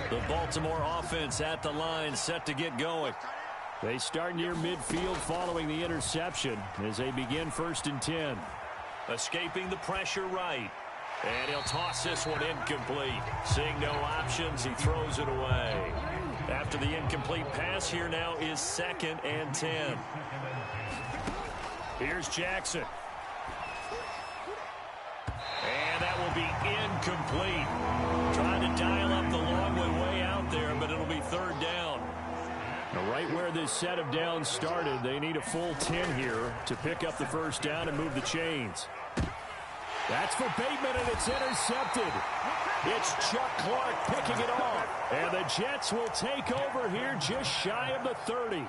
The Baltimore offense at the line, set to get going. They start near midfield following the interception as they begin 1st and 10. Escaping the pressure right. And he'll toss this one incomplete. Seeing no options, he throws it away. After the incomplete pass, here now is 2nd and 10. Here's Jackson. And that will be incomplete. Trying to dial up the long way out there, but it'll be 3rd down. Now right where this set of downs started, they need a full 10 here to pick up the 1st down and move the chains. That's for Bateman, and it's intercepted. It's Chuck Clark picking it off. And the Jets will take over here just shy of the 30.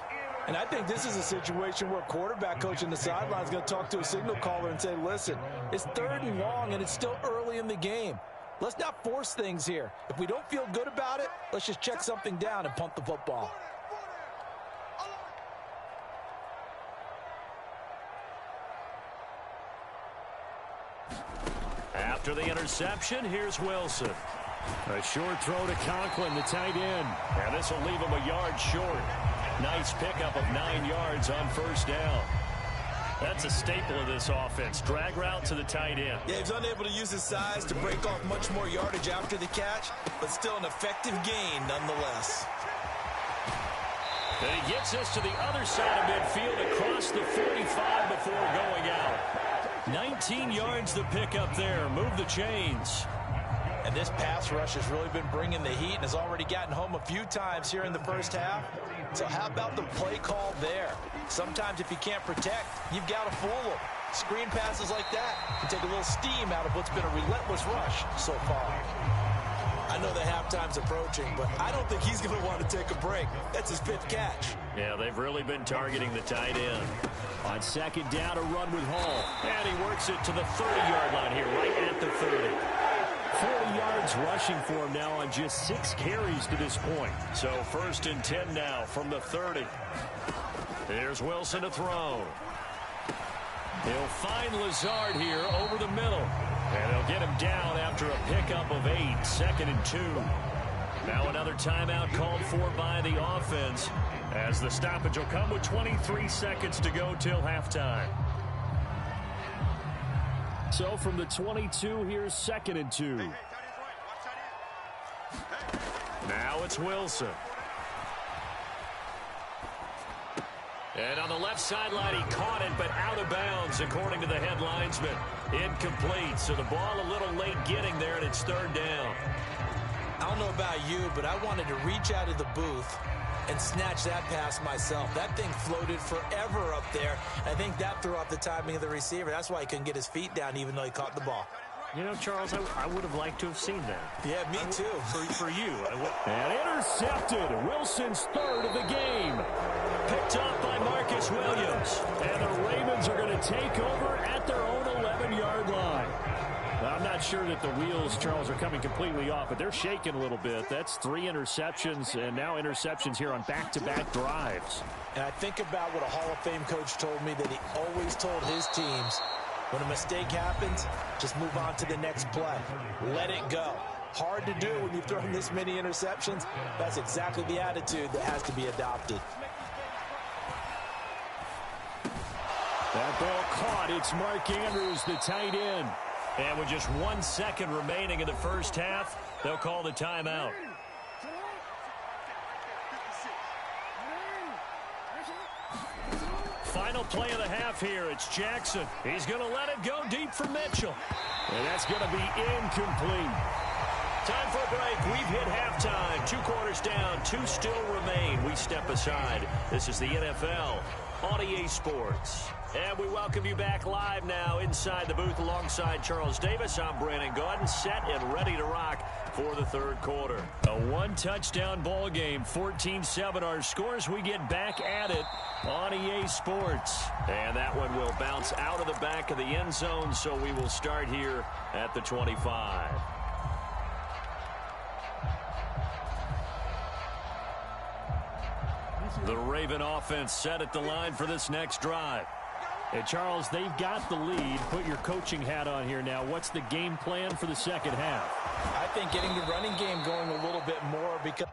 And I think this is a situation where quarterback coach in the sideline is going to talk to a signal caller and say, listen, it's 3rd and long, and it's still early in the game. Let's not force things here. If we don't feel good about it, let's just check something down and punt the football. After the interception, here's Wilson. A short throw to Conklin, the tight end. And this will leave him a yard short. Nice pickup of 9 yards on 1st down. That's a staple of this offense. Drag route to the tight end. Yeah, he's unable to use his size to break off much more yardage after the catch, but still an effective gain nonetheless. And he gets this to the other side of midfield across the 45 before going out. 19 yards to pick up there. Move the chains. And this pass rush has really been bringing the heat and has already gotten home a few times here in the 1st half. So how about the play call there? Sometimes if you can't protect, you've got to fool them. Screen passes like that can take a little steam out of what's been a relentless rush so far. I know the halftime's approaching, but I don't think he's going to want to take a break. That's his 5th catch. Yeah, they've really been targeting the tight end. On 2nd down, a run with Hall. And he works it to the 30-yard line here, right at the 30. 40 yards rushing for him now on just 6 carries to this point. So 1st and 10 now from the 30. Here's Wilson to throw. He'll find Lazard here over the middle. And they'll get him down after a pickup of 8. 2nd and 2. Now another timeout called for by the offense, as the stoppage will come with 23 seconds to go till halftime. So from the 22, here's 2nd and 2. Now it's Wilson. And on the left sideline, he caught it, but out of bounds, according to the head linesman. Incomplete, so the ball a little late getting there, and it's 3rd down. I don't know about you, but I wanted to reach out of the booth and snatch that pass myself. That thing floated forever up there. I think that threw off the timing of the receiver. That's why he couldn't get his feet down, even though he caught the ball. You know, Charles, I would have liked to have seen that. Yeah, me too. For you. And intercepted. Wilson's 3rd of the game. Picked up by Marcus Williams. And the Ravens are going to take over at their own 11-yard line. Now, I'm not sure that the wheels, Charles, are coming completely off, but they're shaking a little bit. That's 3 interceptions, and now interceptions here on back-to-back drives. And I think about what a Hall of Fame coach told me, that he always told his teams, when a mistake happens, just move on to the next play. Let it go. Hard to do when you've thrown this many interceptions. That's exactly the attitude that has to be adopted. That ball caught. It's Mark Andrews, the tight end. And with just 1 second remaining in the first half, they'll call the timeout. Final play of the half here. It's Jackson. He's going to let it go deep for Mitchell. And that's going to be incomplete. Time for a break. We've hit halftime. 2 quarters down. 2 still remain. We step aside. This is the NFL on EA Sports. And we welcome you back live now inside the booth alongside Charles Davis. I'm Brandon Gaudin, set and ready to rock for the 3rd quarter. A 1-touchdown ball game, 14-7 our scores. We get back at it on EA Sports. And that one will bounce out of the back of the end zone, so we will start here at the 25. The Raven offense set at the line for this next drive. And Charles, they've got the lead. Put your coaching hat on here now. What's the game plan for the second half? I think getting the running game going a little bit more, because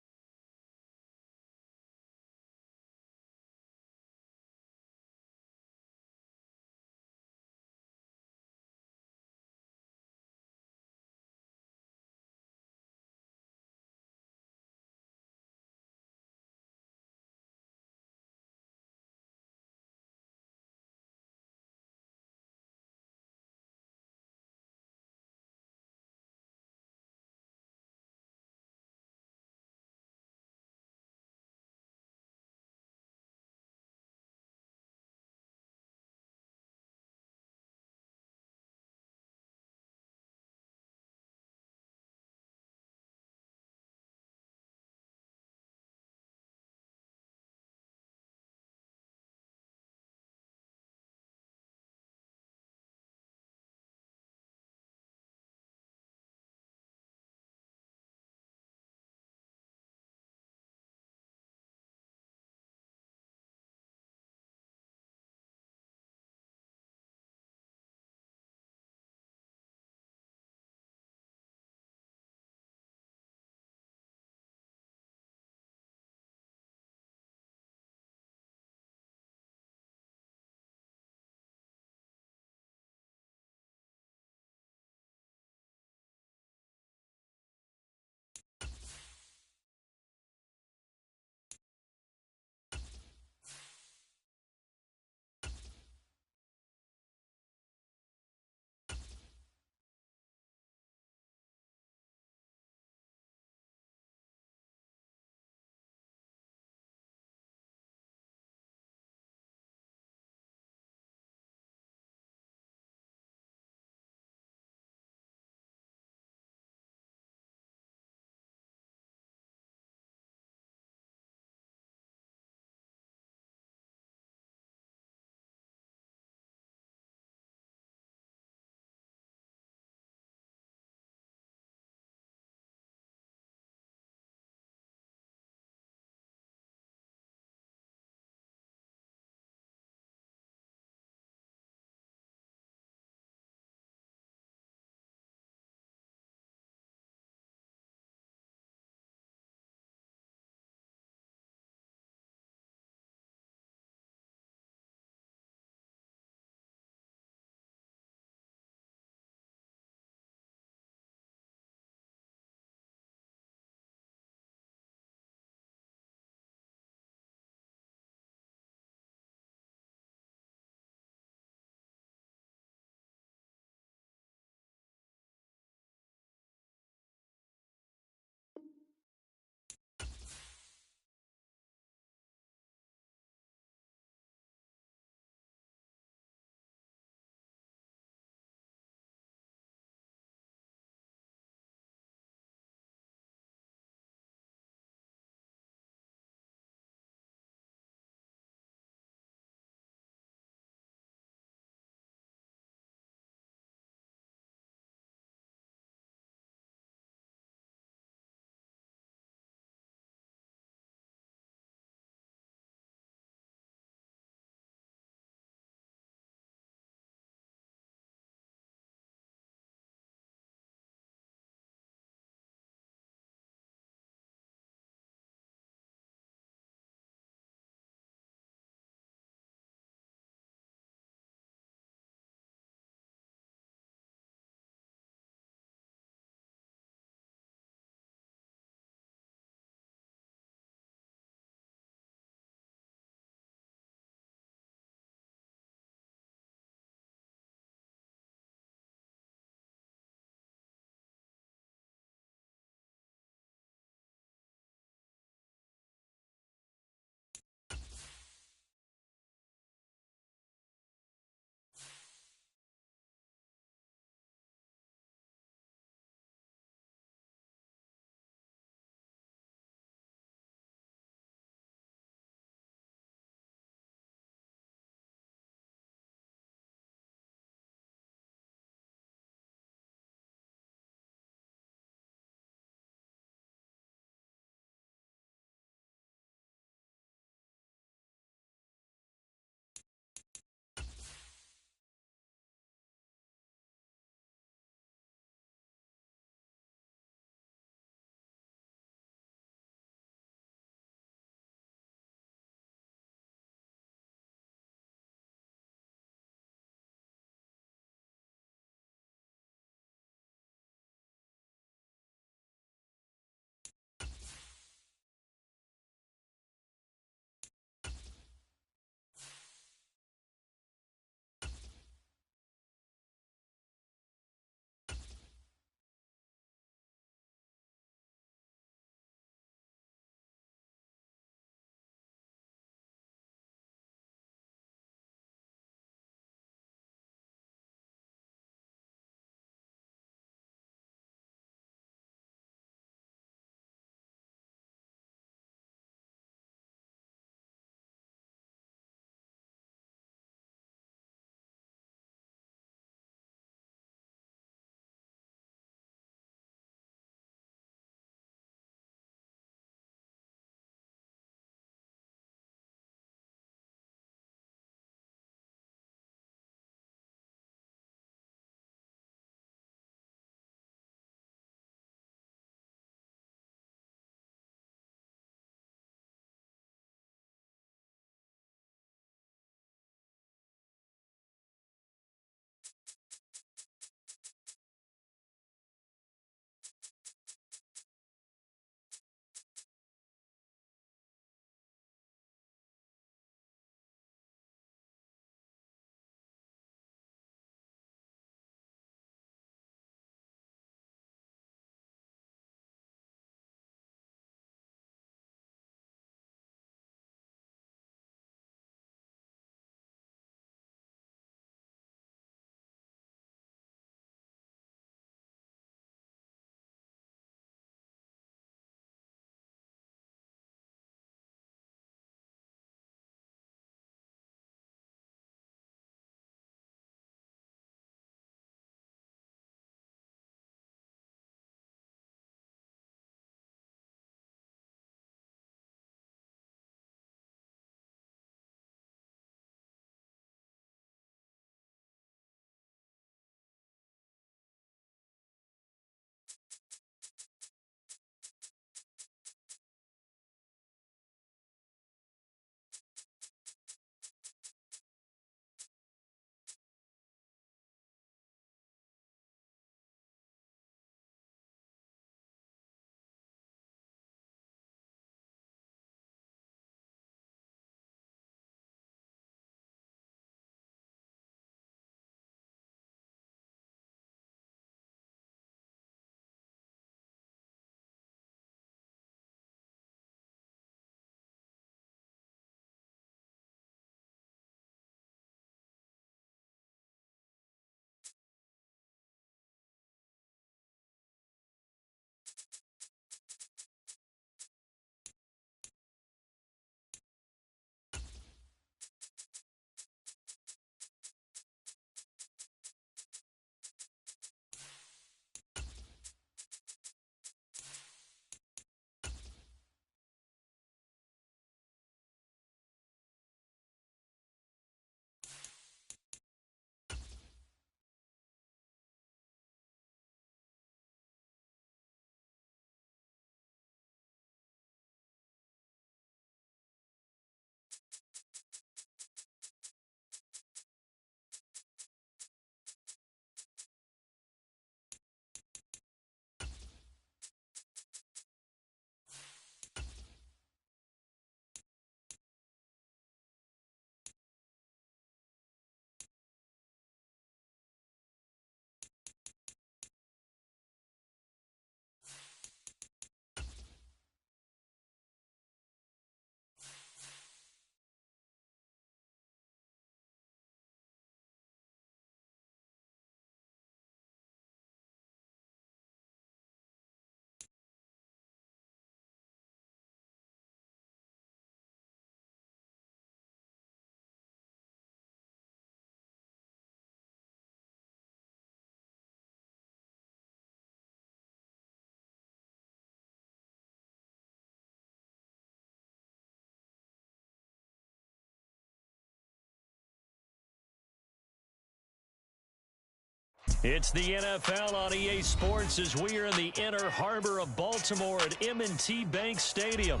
It's the NFL on EA Sports as we are in the inner harbor of Baltimore at M&T Bank Stadium.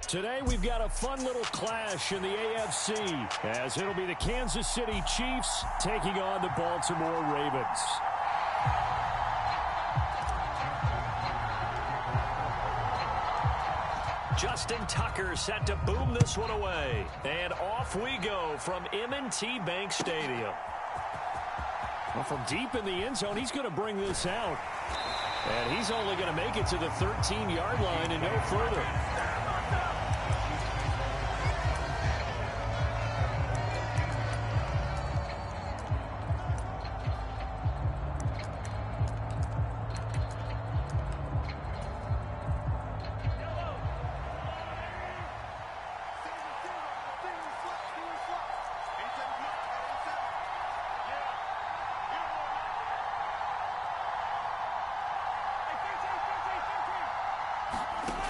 Today we've got a fun little clash in the AFC as it'll be the Kansas City Chiefs taking on the Baltimore Ravens. Justin Tucker set to boom this one away. And off we go from M&T Bank Stadium. Well, from deep in the end zone, he's going to bring this out. And he's only going to make it to the 13-yard line and no further.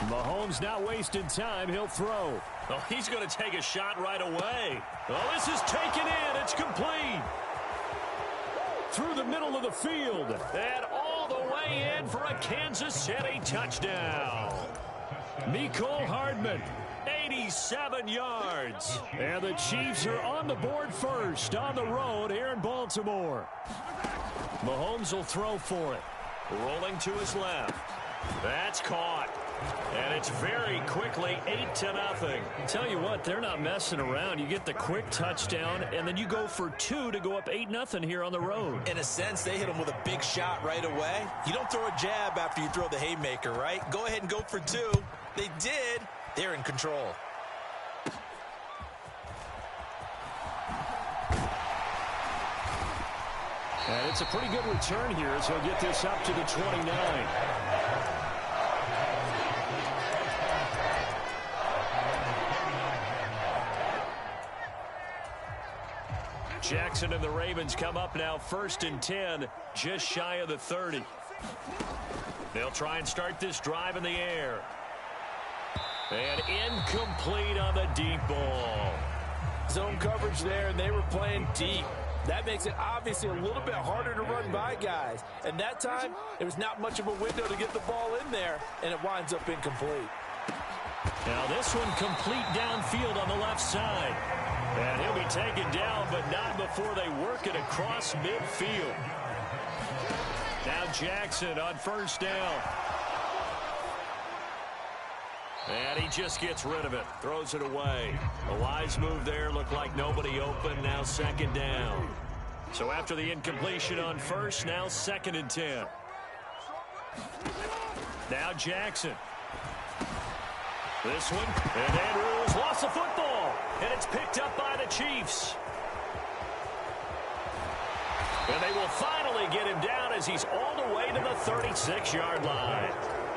Mahomes not wasting time. He'll throw. Oh, he's going to take a shot right away. Oh, this is taken in. It's complete. Through the middle of the field. And all the way in for a Kansas City touchdown. Mecole Hardman. 87 yards. And the Chiefs are on the board first on the road here in Baltimore. Mahomes will throw for it. Rolling to his left. That's caught. And it's very quickly 8-0. Tell you what, they're not messing around. You get the quick touchdown, and then you go for 2 to go up 8-0 here on the road. In a sense, they hit him with a big shot right away. You don't throw a jab after you throw the haymaker, right? Go ahead and go for 2. They did. They're in control. And it's a pretty good return here as he'll get this up to the 29. Jackson and the Ravens come up now 1st and 10, just shy of the 30. They'll try and start this drive in the air. And incomplete on the deep ball. Zone coverage there, and they were playing deep. That makes it obviously a little bit harder to run by guys. And that time, there was not much of a window to get the ball in there, and it winds up incomplete. Now this one complete downfield on the left side. And he'll be taken down, but not before they work it across midfield. Now Jackson on 1st down. And he just gets rid of it. Throws it away. A wise move there. Looked like nobody open. Now 2nd down. So after the incompletion on 1st, now 2nd and 10. Now Jackson. This one. And Andrews lost the football. And it's picked up by the Chiefs. And they will finally get him down as he's all the way to the 36-yard line.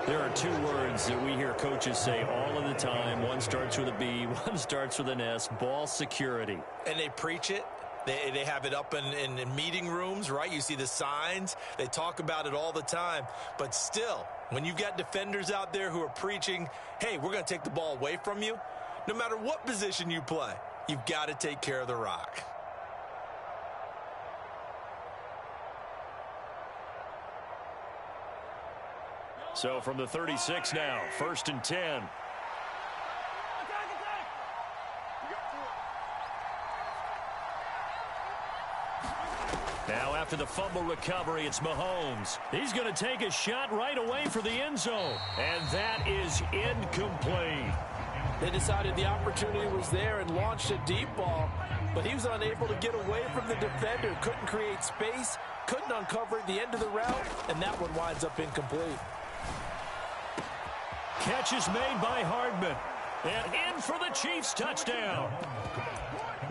There are 2 words that we hear coaches say all of the time. One starts with a B, one starts with an S. Ball security. And they preach it. They have it up in meeting rooms, right? You see the signs. They talk about it all the time. But still, when you've got defenders out there who are preaching, hey, we're going to take the ball away from you, no matter what position you play, you've got to take care of the rock. So from the 36 now, 1st and 10. Now after the fumble recovery, it's Mahomes. He's going to take a shot right away for the end zone. And that is incomplete. They decided the opportunity was there and launched a deep ball, but he was unable to get away from the defender. Couldn't create space, couldn't uncover the end of the route, and that one winds up incomplete. Catch is made by Hardman. And in for the Chiefs touchdown.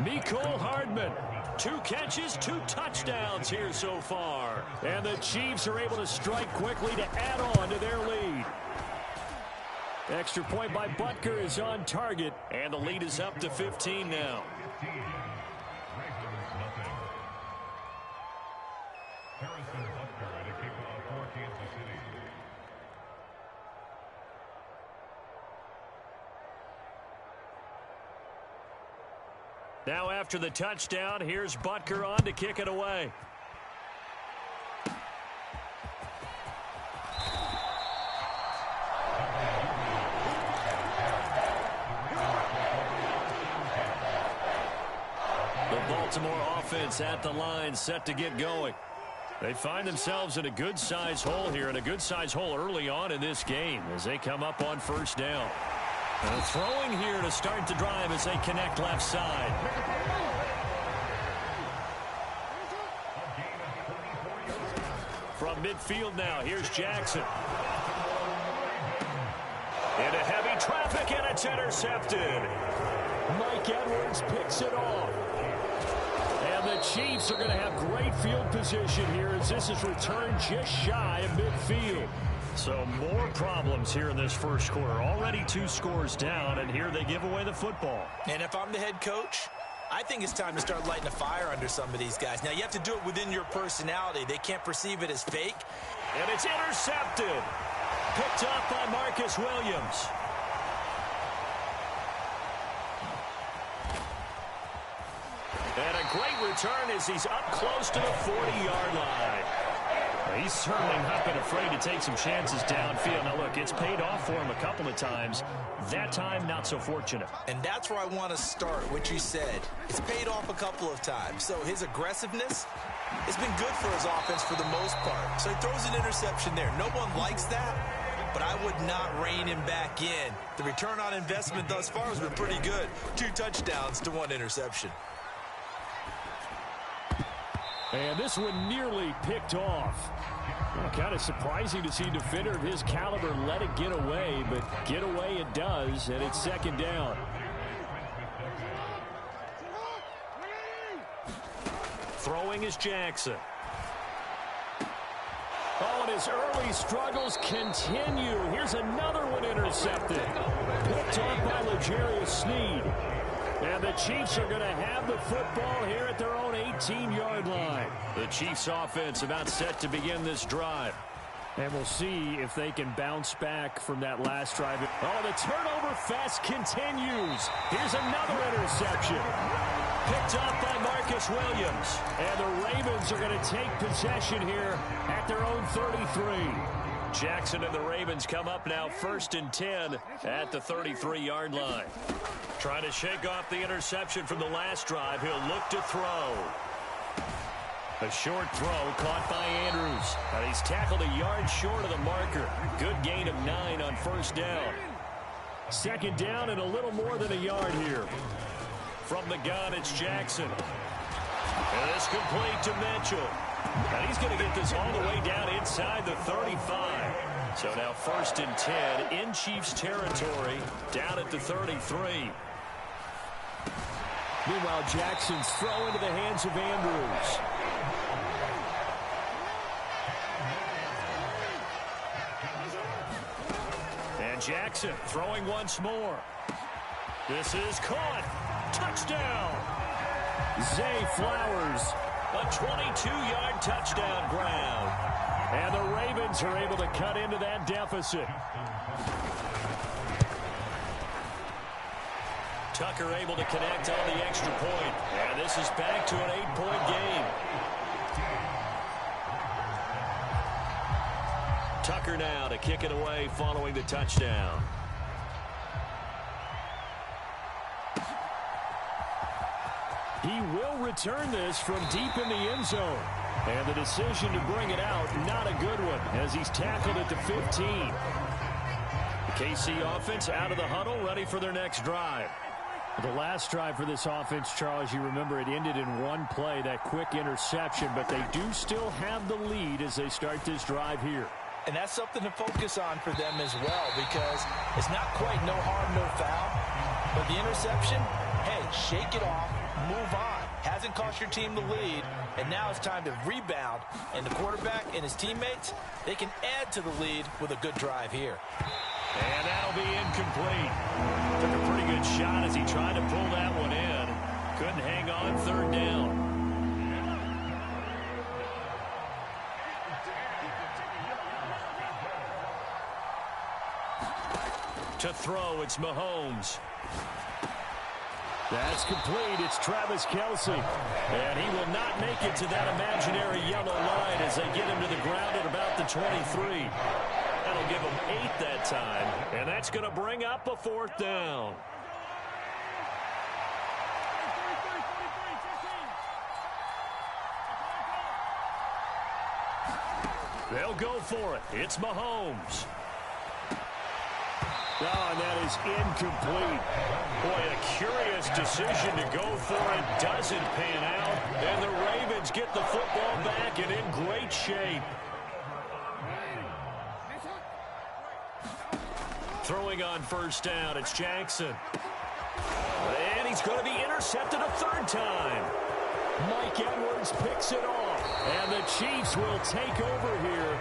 Mecole Hardman. 2 catches, 2 touchdowns here so far. And the Chiefs are able to strike quickly to add on to their lead. Extra point by Butker is on target. And the lead is up to 15 now. Now after the touchdown, here's Butker on to kick it away. some more offense at the line, set to get going. They find themselves in a good-sized hole here, and a good-sized hole early on in this game as they come up on first down. And throwing here to start the drive as they connect left side. From midfield now, here's Jackson. Into heavy traffic, and it's intercepted. Mike Edwards picks it off. And the Chiefs are going to have great field position here as this is returned just shy of midfield. So more problems here in this first quarter. Already 2 scores down, and here they give away the football. And if I'm the head coach, I think it's time to start lighting a fire under some of these guys. Now, you have to do it within your personality. They can't perceive it as fake. And it's intercepted. Picked up by Marcus Williams. And a great return as he's up close to the 40-yard line. He's certainly not been afraid to take some chances downfield. Now, look, it's paid off for him a couple of times. That time, not so fortunate. And that's where I want to start, what you said. It's paid off a couple of times. So his aggressiveness has been good for his offense for the most part. So he throws an interception there. No one likes that, but I would not rein him back in. The return on investment thus far has been pretty good. 2 touchdowns to 1 interception. And this one nearly picked off. Well, kind of surprising to see a defender of his caliber let it get away, but get away it does, and it's second down. Throwing is Jackson. Oh, and his early struggles continue. Here's another one intercepted. Picked off by L'Jarius Sneed. And the Chiefs are going to have the football here at their own 18-yard line. The Chiefs offense about set to begin this drive. And we'll see if they can bounce back from that last drive. Oh, the turnover fest continues. Here's another interception. Picked up by Marcus Williams. And the Ravens are going to take possession here at their own 33. Jackson and the Ravens come up now 1st and 10 at the 33-yard line. Trying to shake off the interception from the last drive. He'll look to throw. A short throw caught by Andrews. And he's tackled a yard short of the marker. Good gain of 9 on first down. Second down and a little more than a yard here. From the gun, it's Jackson. And this complete to Mitchell. And he's going to get this all the way down inside the 35. So now 1st and 10 in Chiefs territory down at the 33. Meanwhile, Jackson's throw into the hands of Andrews. And Jackson throwing once more. This is caught. Touchdown. Zay Flowers. A 22-yard touchdown ground. And the Ravens are able to cut into that deficit. Tucker able to connect on the extra point. And this is back to an 8-point game. Tucker now to kick it away following the touchdown. He will return this from deep in the end zone. And the decision to bring it out, not a good one, as he's tackled at the 15. The KC offense out of the huddle, ready for their next drive. The last drive for this offense, Charles, you remember it ended in one play, that quick interception, but they do still have the lead as they start this drive here. And that's something to focus on for them as well, because it's not quite no harm, no foul. But the interception, hey, shake it off, move on. Hasn't cost your team the lead, and now it's time to rebound. And the quarterback and his teammates, they can add to the lead with a good drive here. And that'll be incomplete. Took a pretty good shot as he tried to pull that one in. Couldn't hang on 3rd down. To throw, it's Mahomes. That's complete. It's Travis Kelce. And he will not make it to that imaginary yellow line as they get him to the ground at about the 23. That'll give him 8 that time. And that's going to bring up a 4th down. They'll go for it. It's Mahomes. Oh, and that is incomplete. Boy, a curious decision to go for it. Doesn't pan out. And the Ravens get the football back and in great shape. Throwing on first down, it's Jackson. And he's going to be intercepted a third time. Mike Edwards picks it off. And the Chiefs will take over here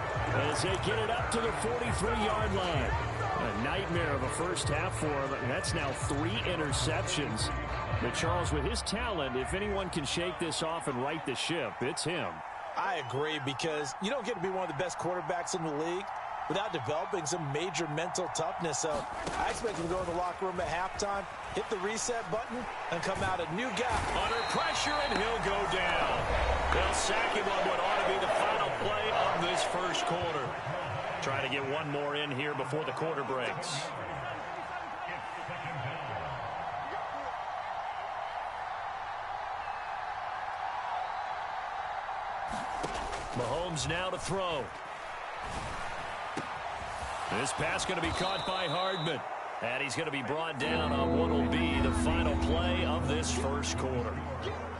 as they get it up to the 43-yard line. A nightmare of a first half for him. That's now 3 interceptions. But Charles, with his talent, if anyone can shake this off and right the ship, it's him. I agree, because you don't get to be one of the best quarterbacks in the league without developing some major mental toughness. So I expect him to go in the locker room at halftime, hit the reset button, and come out a new guy. Under pressure, and he'll go down. They'll sack him on what ought to be the final play of this first quarter. Try to get one more in here before the quarter breaks. Mahomes now to throw. This pass going to be caught by Hardman. And he's going to be brought down on what will be the final play of this first quarter.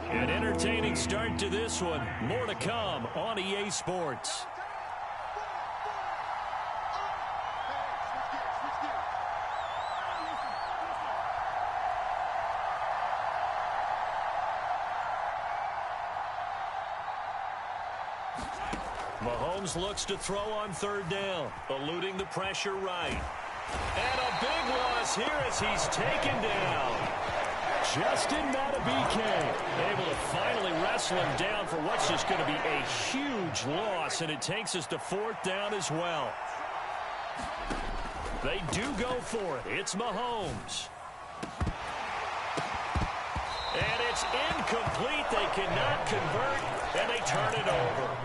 An entertaining start to this one. More to come on EA Sports. Mahomes looks to throw on third down, eluding the pressure right. And a big loss here as he's taken down. Justin Matabike able to finally wrestle him down for what's just going to be a huge loss, and it takes us to fourth down as well. They do go for it. It's Mahomes. And it's incomplete. They cannot convert, and they turn it over.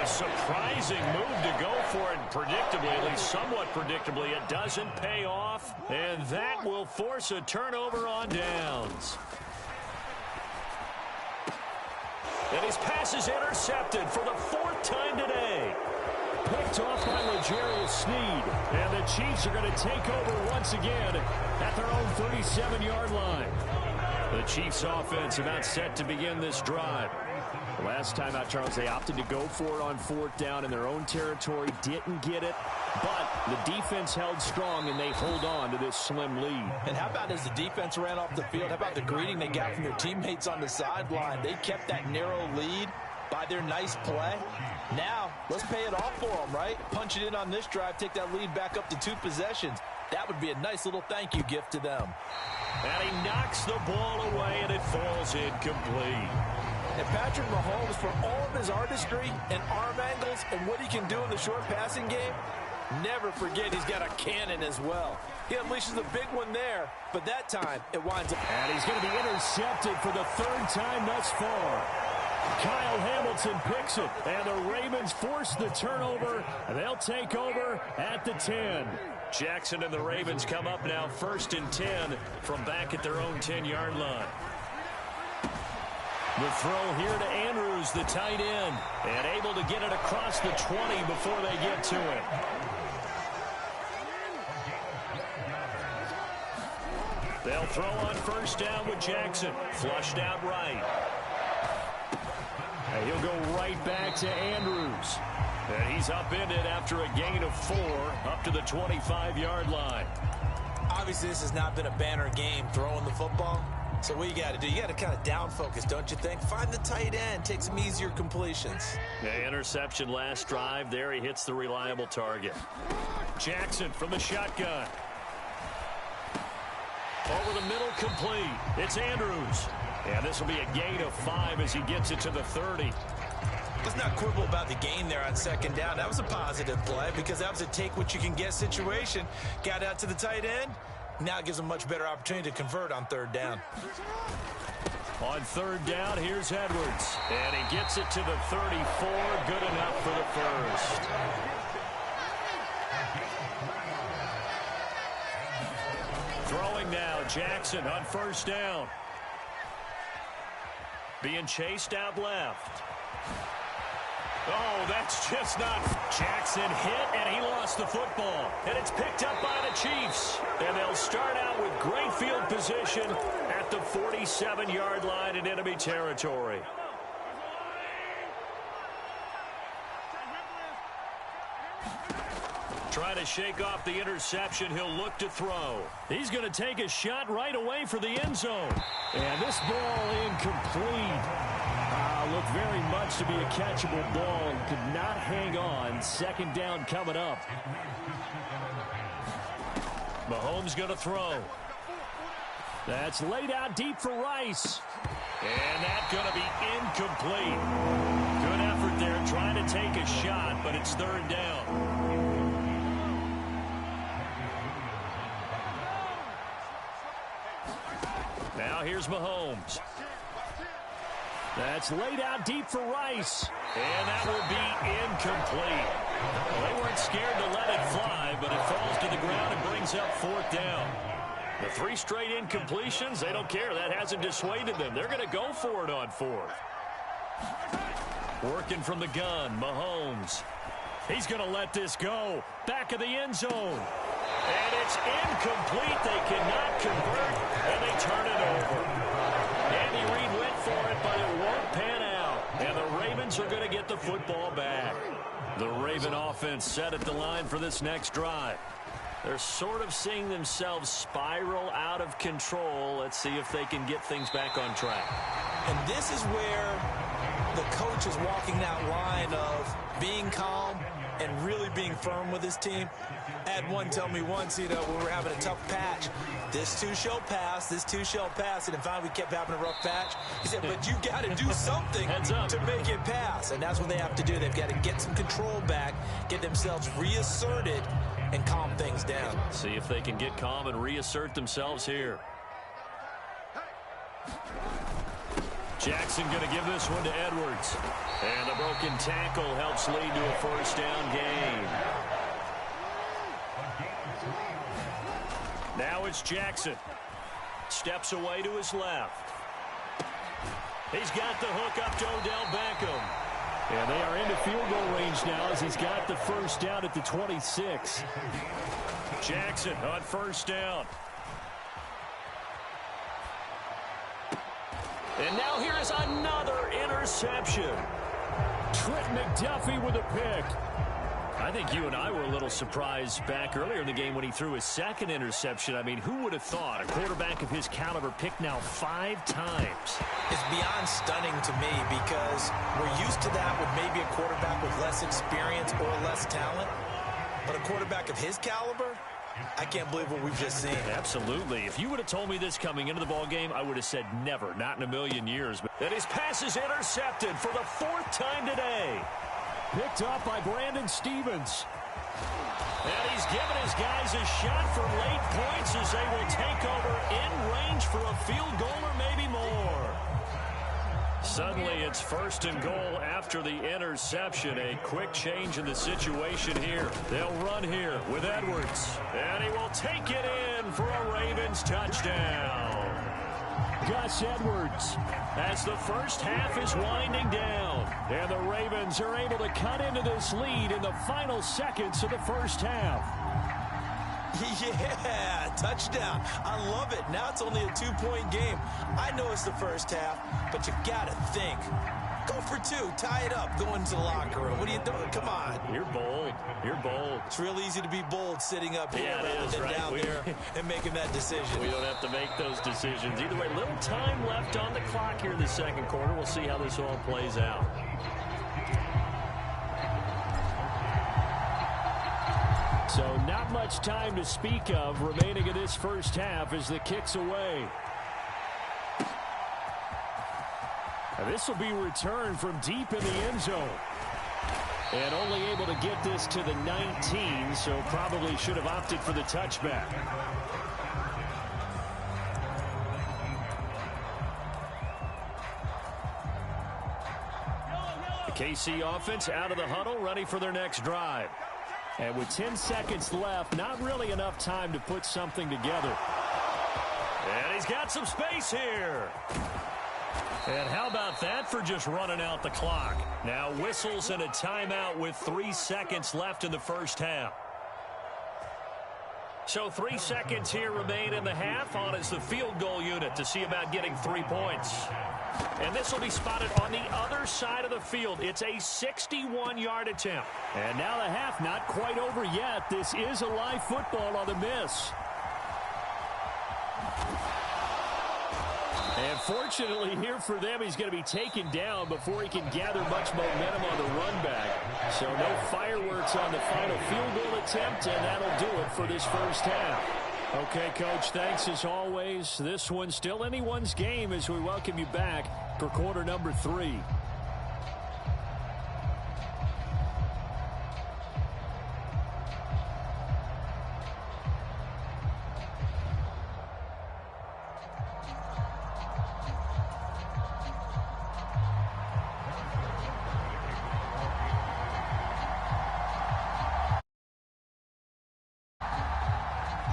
A surprising move to go for it, predictably, at least somewhat predictably. It doesn't pay off, and that will force a turnover on downs. And his pass is intercepted for the 4th time today. Picked off by L'Jarius Sneed. And the Chiefs are going to take over once again at their own 37-yard line. The Chiefs offense about set to begin this drive. Last time out, Charles, they opted to go for it on 4th down in their own territory. Didn't get it, but the defense held strong, and they hold on to this slim lead. And how about as the defense ran off the field, how about the greeting they got from their teammates on the sideline? They kept that narrow lead by their nice play. Now, let's pay it off for them, right? Punch it in on this drive, take that lead back up to 2 possessions. That would be a nice little thank you gift to them. And he knocks the ball away, and it falls incomplete. And Patrick Mahomes, for all of his artistry and arm angles and what he can do in the short passing game, never forget he's got a cannon as well. He unleashes a big one there, but that time it winds up. And he's going to be intercepted for the 3rd time thus far. Kyle Hamilton picks it, and the Ravens force the turnover. They'll take over at the 10. Jackson and the Ravens come up now 1st and 10 from back at their own 10-yard line. The throw here to Andrews, the tight end, and able to get it across the 20 before they get to it. They'll throw on first down with Jackson. Flushed out right. And he'll go right back to Andrews. And he's upended after a gain of 4 up to the 25-yard line. Obviously, this has not been a banner game throwing the football. So what you got to do, you got to kind of down focus, don't you think? Find the tight end, take some easier completions. The interception last drive. There he hits the reliable target. Jackson from the shotgun. Over the middle, complete. It's Andrews. And this will be a gain of 5 as he gets it to the 30. Let's not quibble about the gain there on 2nd down. That was a positive play because that was a take-what-you-can-get situation. Got out to the tight end. Now it gives them a much better opportunity to convert on 3rd down. On 3rd down, here's Edwards. And he gets it to the 34. Good enough for the first. Throwing now, Jackson on 1st down. Being chased out left. Oh, that's just not. Jackson hit, and he lost the football. And it's picked up by the Chiefs. And they'll start out with great field position at the 47-yard line in enemy territory. Trying to shake off the interception. He'll look to throw. He's going to take a shot right away for the end zone. And this ball incomplete. Looked very much to be a catchable ball and could not hang on. Second down coming up. Mahomes going to throw. That's laid out deep for Rice. And that's going to be incomplete. Good effort there trying to take a shot, but it's third down. Now here's Mahomes. That's laid out deep for Rice. And that will be incomplete. Well, they weren't scared to let it fly, but it falls to the ground and brings up fourth down. The 3 straight incompletions, they don't care. That hasn't dissuaded them. They're going to go for it on fourth. Working from the gun, Mahomes. He's going to let this go. Back of the end zone. And it's incomplete. They cannot convert, and they turn it over. Andy Reid went for it, but it won't pan out. And the Ravens are going to get the football back. The Raven offense set at the line for this next drive. They're sort of seeing themselves spiral out of control. Let's see if they can get things back on track. And this is where the coach is walking that line of being calm and really being firm with his team. I had one tell me once, when we were having a tough patch, this too shall pass, this too shall pass. And then finally we kept having a rough patch. He said, but you got to do something to make it pass. And that's what they have to do. They've got to get some control back, get themselves reasserted, and calm things down. See if they can get calm and reassert themselves here. Jackson going to give this one to Edwards. And the broken tackle helps lead to a first down gain. Now it's Jackson. Steps away to his left. He's got the hook up to Odell Beckham. And they are into field goal range now as he's got the first down at the 26. Jackson on first down. And now here's another interception. Trent McDuffie with a pick. I think you and I were a little surprised back earlier in the game when he threw his second interception. I mean, who would have thought a quarterback of his caliber picked now 5 times? It's beyond stunning to me because we're used to that with maybe a quarterback with less experience or less talent. But a quarterback of his caliber, I can't believe what we've just seen. Absolutely. If you would have told me this coming into the ball game, I would have said never, not in a million years. But that his pass is intercepted for the 4th time today. Picked up by Brandon Stevens. And he's given his guys a shot for late points as they will take over in range for a field goal or maybe more. Suddenly it's 1st and goal after the interception. A quick change in the situation here. They'll run here with Edwards. And he will take it in for a Ravens touchdown. Gus Edwards. As the first half is winding down. And the Ravens are able to cut into this lead in the final seconds of the first half. Yeah, touchdown. I love it. Now it's only a 2-point game. I know it's the first half, but you got to think. Go for 2. Tie it up. Go into the locker room. What are you doing? Come on. You're bold. You're bold. It's real easy to be bold sitting up here rather than down there and making that decision. We don't have to make those decisions. Either way, little time left on the clock here in the second quarter. We'll see how this all plays out. So not much time to speak of remaining in this first half as the kick's away. And this will be returned from deep in the end zone. And only able to get this to the 19, so probably should have opted for the touchback. The KC offense out of the huddle, ready for their next drive. And with 10 seconds left, not really enough time to put something together. And he's got some space here. And how about that for just running out the clock? Now whistles and a timeout with 3 seconds left in the first half. So 3 seconds here remain in the half. On is the field goal unit to see about getting 3 points. And this will be spotted on the other side of the field. It's a 61-yard attempt. And now the half not quite over yet. This is a live football on the miss. And fortunately here for them, he's going to be taken down before he can gather much momentum on the run back. So no fireworks on the final field goal attempt, and that'll do it for this first half. Okay, Coach, thanks as always. This one's still anyone's game as we welcome you back for quarter number 3.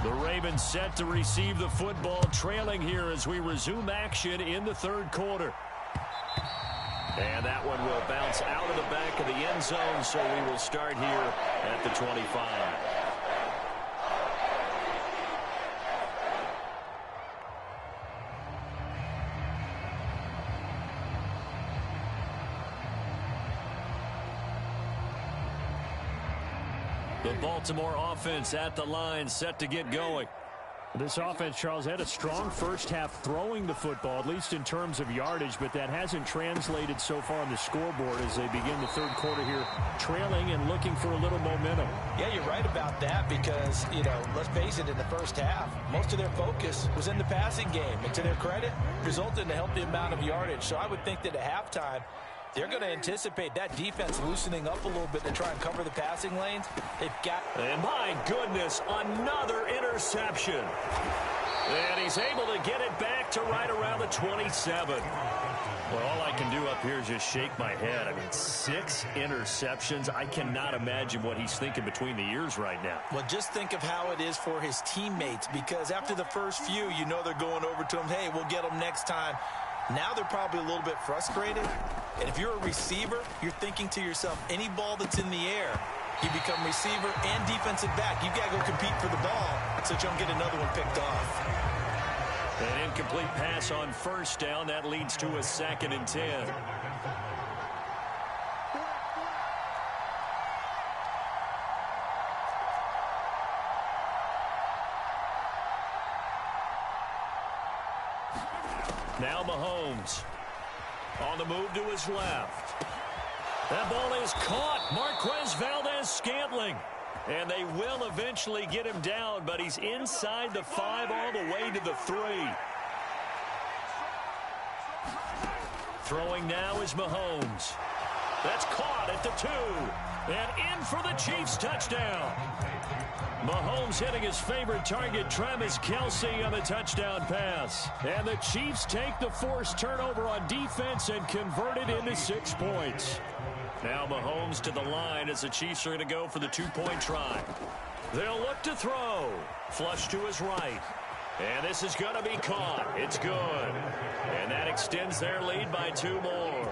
The Ravens set to receive the football, trailing here as we resume action in the third quarter. And that one will bounce out of the back of the end zone, so we will start here at the 25. The Baltimore offense at the line, set to get going. This offense, Charles, had a strong first half throwing the football, at least in terms of yardage, but that hasn't translated so far on the scoreboard as they begin the third quarter here, trailing and looking for a little momentum. Yeah, you're right about that because, let's face it, in the first half, most of their focus was in the passing game. And to their credit, resulted in a healthy amount of yardage. So I would think that at halftime, they're going to anticipate that defense loosening up a little bit to try and cover the passing lanes. They've got... And my goodness, another interception. And he's able to get it back to right around the 27. Well, all I can do up here is just shake my head. I mean, 6 interceptions. I cannot imagine what he's thinking between the ears right now. Well, just think of how it is for his teammates, because after the first few, they're going over to him, hey, we'll get them next time. Now they're probably a little bit frustrated. And if you're a receiver, you're thinking to yourself, any ball that's in the air, you become receiver and defensive back. You've got to go compete for the ball so you don't get another one picked off. An incomplete pass on first down. That leads to a 2nd and 10. Now Mahomes on the move to his left. That ball is caught. Marquez Valdez-Scantling. And they will eventually get him down, but he's inside the 5 all the way to the 3. Throwing now is Mahomes. That's caught at the 2. And in for the Chiefs touchdown. Mahomes hitting his favorite target, Travis Kelce, on the touchdown pass. And the Chiefs take the forced turnover on defense and convert it into 6 points. Now Mahomes to the line as the Chiefs are going to go for the 2-point try. They'll look to throw. Flush to his right. And this is going to be caught. It's good. And that extends their lead by 2 more.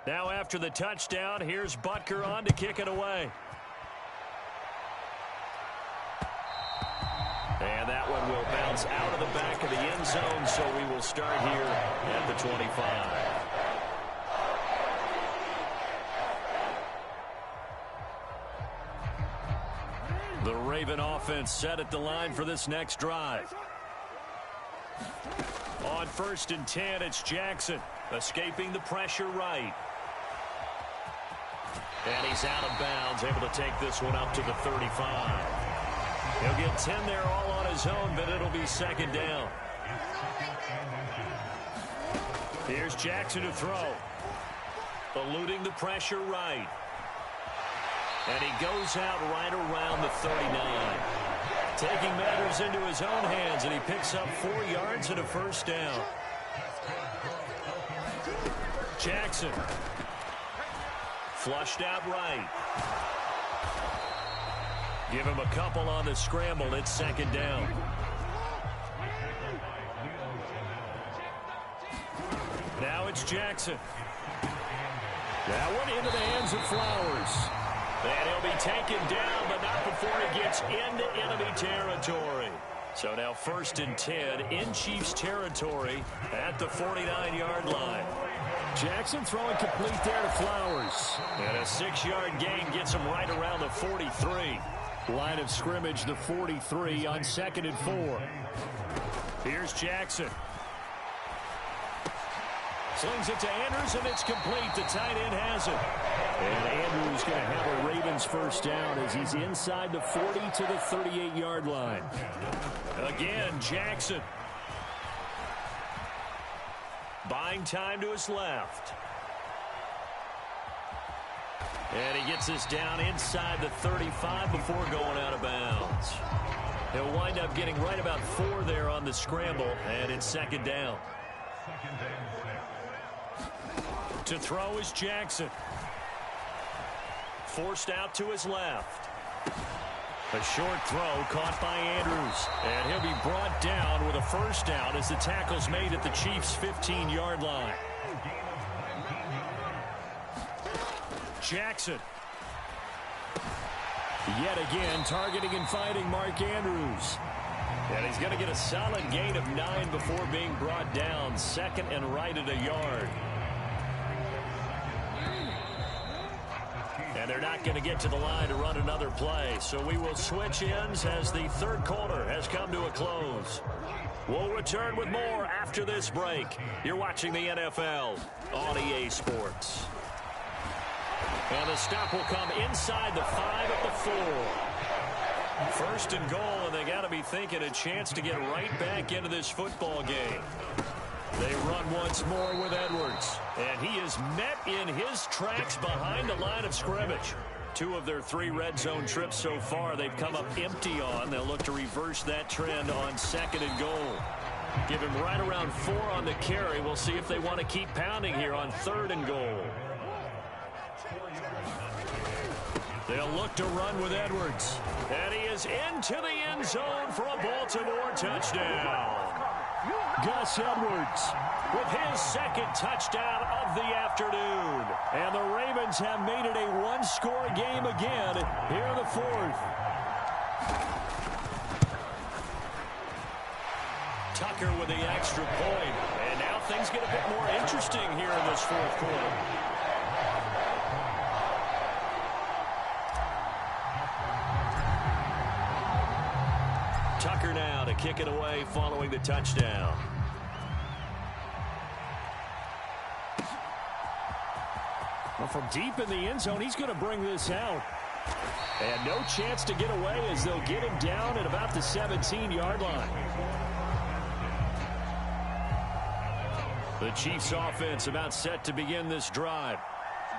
Now after the touchdown, here's Butker on to kick it away. And that one will bounce out of the back of the end zone, so we will start here at the 25. The Raven offense set at the line for this next drive. On 1st and 10, it's Jackson, escaping the pressure right. And he's out of bounds, able to take this one up to the 35. He'll get 10 there all on his own, but it'll be 2nd down. Here's Jackson to throw. Eluding the pressure right. And he goes out right around the 39. Taking matters into his own hands, and he picks up 4 yards and a 1st down. Flushed out right. Give him a couple on the scramble. It's second down. Now it's Jackson. That one into the hands of Flowers. And he'll be taken down, but not before he gets into enemy territory. So now 1st and 10 in Chiefs territory at the 49-yard line. Jackson throwing complete there to Flowers. And a 6-yard gain gets him right around the 43. Line of scrimmage, the 43 on 2nd and 4. Here's Jackson. Slings it to Andrews, and it's complete. The tight end has it. And Andrews going to have a Ravens first down as he's inside the 40 to the 38-yard line. Again, Jackson. Buying time to his left. And he gets this down inside the 35 before going out of bounds. He'll wind up getting right about 4 there on the scramble, and it's second down. To throw is Jackson. Forced out to his left. A short throw caught by Andrews. And he'll be brought down with a first down as the tackle's made at the Chiefs' 15-yard line. Jackson. Yet again, targeting and fighting Mark Andrews. And he's going to get a solid gain of 9 before being brought down. 2nd and right at a yard. And they're not going to get to the line to run another play. So we will switch ends as the third quarter has come to a close. We'll return with more after this break. You're watching the NFL on EA Sports. And the stop will come inside the 5 at the 4. 1st and goal, and they got to be thinking a chance to get right back into this football game. They run once more with Edwards. And he is met in his tracks behind the line of scrimmage. 2 of their 3 red zone trips so far they've come up empty on. They'll look to reverse that trend on 2nd and goal. Give him right around 4 on the carry. We'll see if they want to keep pounding here on 3rd and goal. They'll look to run with Edwards. And he is into the end zone for a Baltimore touchdown. Gus Edwards with his 2nd touchdown of the afternoon. And the Ravens have made it a one-score game again here in the 4th. Tucker with the extra point. And now things get a bit more interesting here in this 4th quarter. Tucker now to kick it away following the touchdown. Well, from deep in the end zone, he's going to bring this out. And no chance to get away as they'll get him down at about the 17-yard line. The Chiefs offense about set to begin this drive.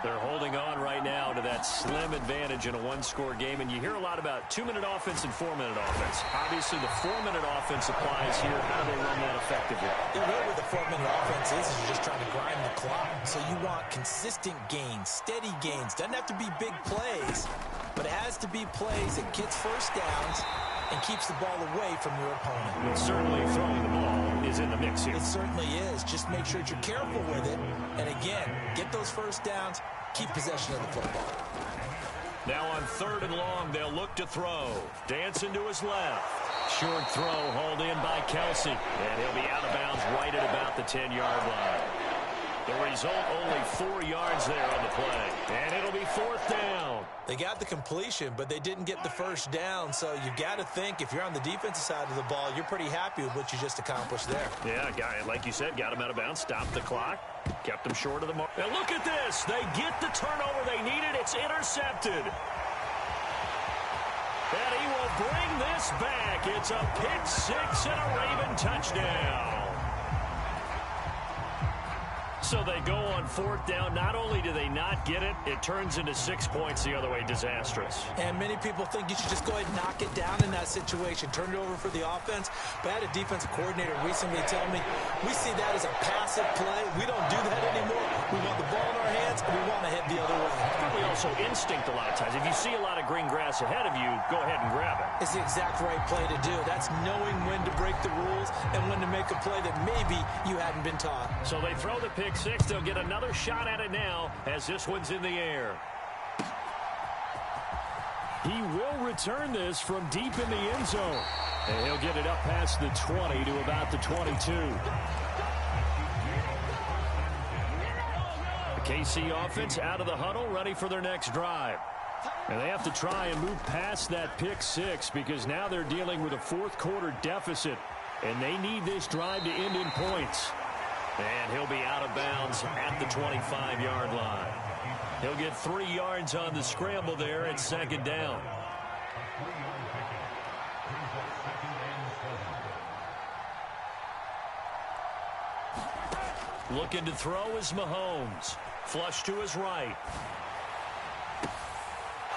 They're holding on right now to that slim advantage in a one-score game. And you hear a lot about 2-minute offense and 4-minute offense. Obviously, the 4-minute offense applies here. How do they run that effectively? Yeah, really what the 4-minute offense is you're just trying to grind the clock. So you want consistent gains, steady gains. Doesn't have to be big plays, but it has to be plays that gets first downs and keeps the ball away from your opponent. And certainly throwing the ball is in the mix here. It certainly is. Just make sure that you're careful with it. And again, get those first downs. Keep possession of the football. Now on 3rd and long, they'll look to throw. Dancing to his left. Short throw hauled in by Kelsey. And he'll be out of bounds right at about the 10-yard line. The result, only 4 yards there on the play. And it'll be 4th down. They got the completion, but they didn't get the first down. So you've got to think, if you're on the defensive side of the ball, you're pretty happy with what you just accomplished there. Yeah, like you said, got him out of bounds, stopped the clock, kept him short of the mark. Now look at this. They get the turnover they needed. It's intercepted. And he will bring this back. It's a pick 6 and a Raven touchdown. So they go on 4th down. Not only do they not get it, it turns into 6 points the other way. Disastrous. And many people think you should just go ahead and knock it down in that situation. Turn it over for the offense. But I had a defensive coordinator recently tell me, we see that as a passive play. We don't do that anymore. We want the ball in our hands, and we want to head the other way. Probably also instinct a lot of times. If you see a lot of green grass ahead of you, go ahead and grab it. It's the exact right play to do. That's knowing when to break the rules and when to make a play that maybe you hadn't been taught. So they throw the pick six. They'll get another shot at it now as this one's in the air. He will return this from deep in the end zone. And he'll get it up past the 20 to about the 22. The KC offense out of the huddle, ready for their next drive. And they have to try and move past that pick six because now they're dealing with a fourth quarter deficit. And they need this drive to end in points. And he'll be out of bounds at the 25-yard line. He'll get 3 yards on the scramble there at 2nd down. Looking to throw is Mahomes. Flush to his right.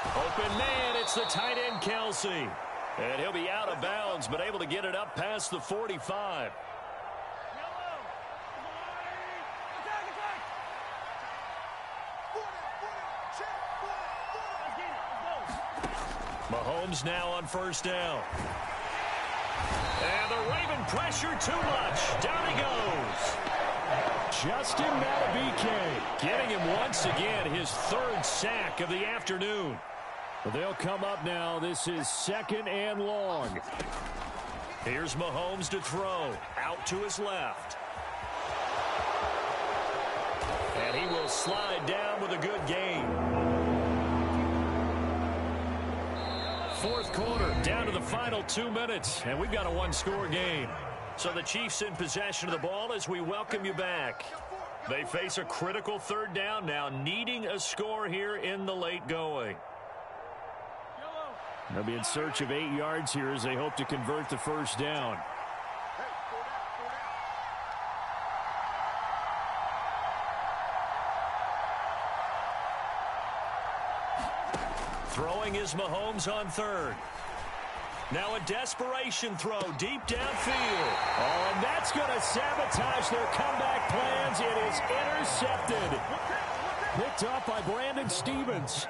Open man, it's the tight end Kelsey. And he'll be out of bounds, but able to get it up past the 45. Mahomes now on 1st down. And the Raven pressure too much. Down he goes. Justin Matabike getting him once again, his 3rd sack of the afternoon. Well, they'll come up now. This is 2nd and long. Here's Mahomes to throw. Out to his left. And he will slide down with a good gain. 4th quarter, down to the final 2 minutes, and we've got a 1-score game. So the Chiefs in possession of the ball as we welcome you back. They face a critical 3rd down now, needing a score here in the late going. They'll be in search of 8 yards here as they hope to convert the 1st down. Throwing is Mahomes on 3rd. Now a desperation throw deep downfield. Oh, and that's going to sabotage their comeback plans. It is intercepted. Picked up by Brandon Stevens.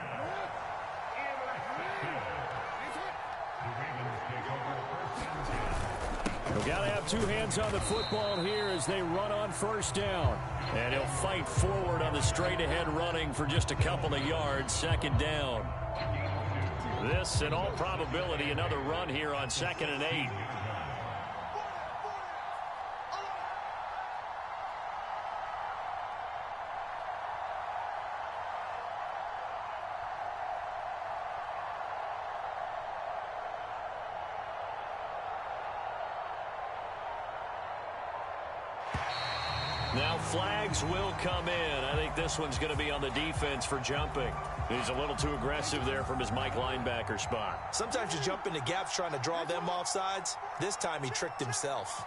They've got to have 2 hands on the football here as they run on 1st down. And he'll fight forward on the straight-ahead running for just a couple of yards. 2nd down. This, in all probability, another run here on 2nd and 8. Now flags will come in. I think this one's going to be on the defense for jumping. He's a little too aggressive there from his Mike linebacker spot. Sometimes you jump into gaps trying to draw them off sides. This time he tricked himself.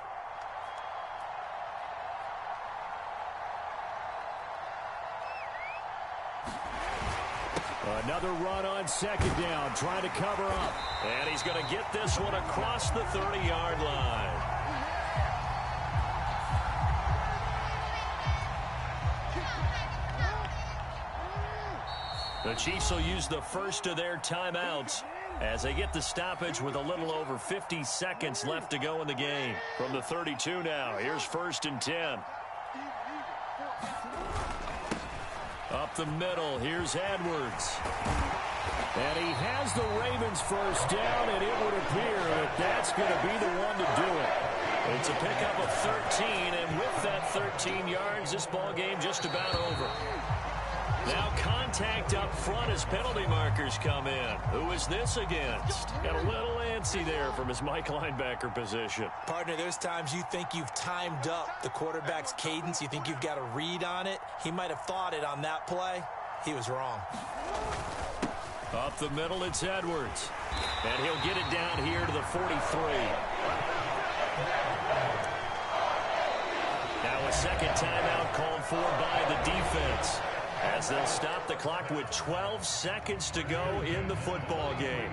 Another run on 2nd down, trying to cover up. And he's going to get this one across the 30-yard line. The Chiefs will use the first of their timeouts as they get the stoppage with a little over 50 seconds left to go in the game. From the 32 now, here's 1st and 10. Up the middle, here's Edwards. And he has the Ravens 1st down, and it would appear that that's going to be the one to do it. It's a pickup of 13, and with that 13 yards, this ball game just about over. Now contact up front as penalty markers come in. Who is this against? Got a little antsy there from his Mike linebacker position. Partner, there's times you think you've timed up the quarterback's cadence. You think you've got a read on it. He might have thought it on that play. He was wrong. Up the middle, it's Edwards. And he'll get it down here to the 43. Now a a second timeout called for by the defense, as they'll stop the clock with 12 seconds to go in the football game.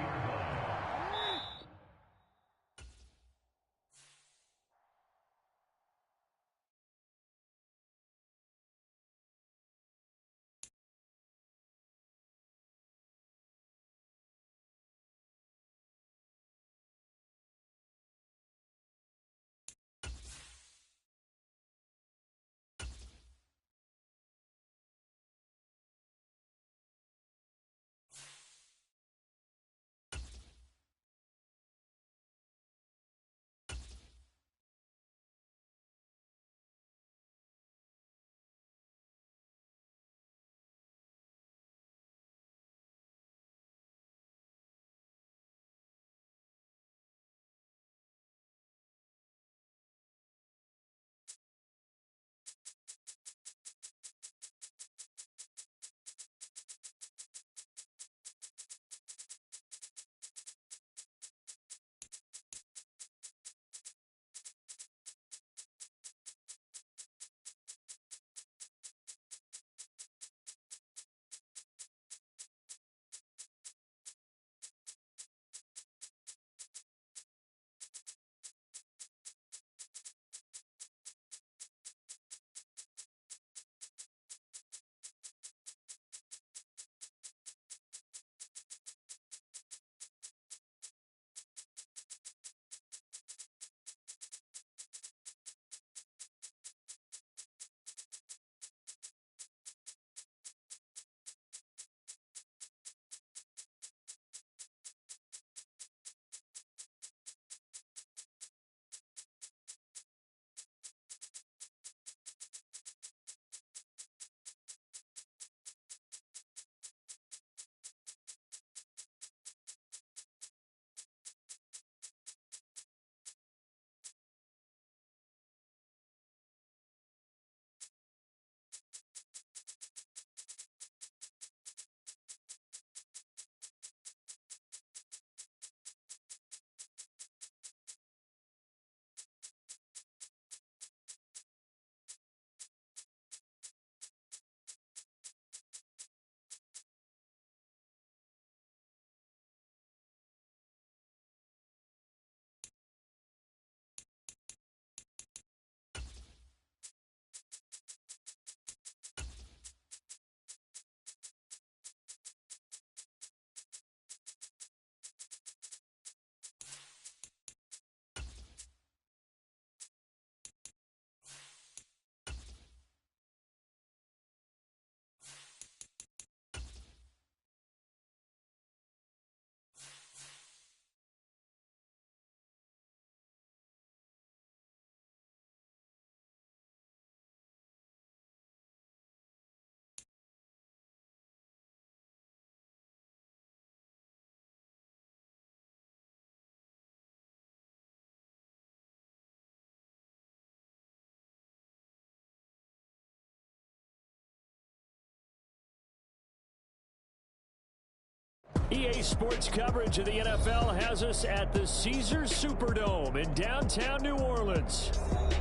EA Sports coverage of the NFL has us at the Caesars Superdome in downtown New Orleans.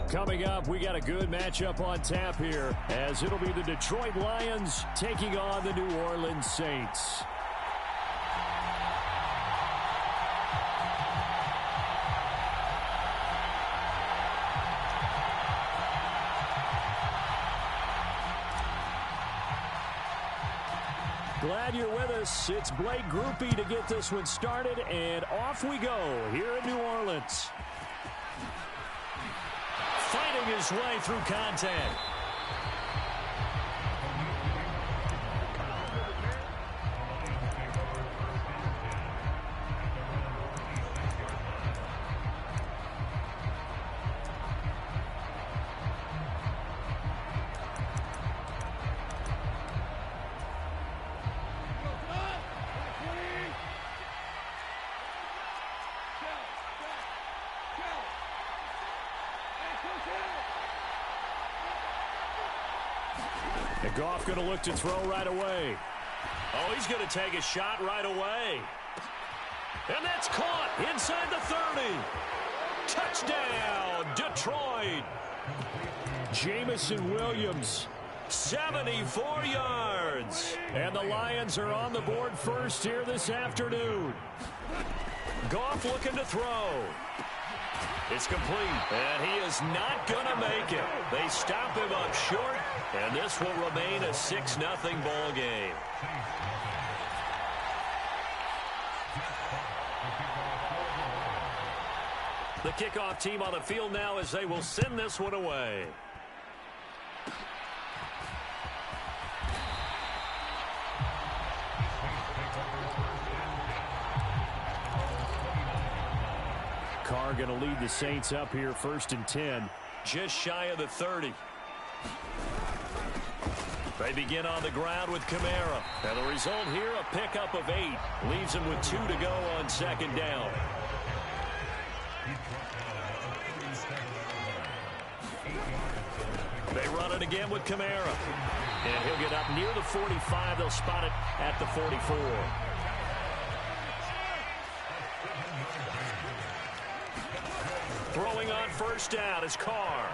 Coming up, we got a good matchup on tap here, as it'll be the Detroit Lions taking on the New Orleans Saints. Glad you're with us. It's Blake Groupie to get this one started, and off we go here in New Orleans. Fighting his way through contact. And Goff going to look to throw right away. Oh, he's going to take a shot right away. And that's caught inside the 30. Touchdown, Detroit. Jamison Williams. 74 yards. And the Lions are on the board first here this afternoon. Goff looking to throw. It's complete, and he is not going to make it. They stop him up short, and this will remain a 6-0 ball game. The kickoff team on the field now as they will send this one away. Carr going to lead the Saints up here 1st and 10. Just shy of the 30. They begin on the ground with Kamara. And the result here, a pickup of 8. Leaves them with 2 to go on 2nd down. They run it again with Kamara. And he'll get up near the 45. They'll spot it at the 44. Throwing on 1st down is Carr.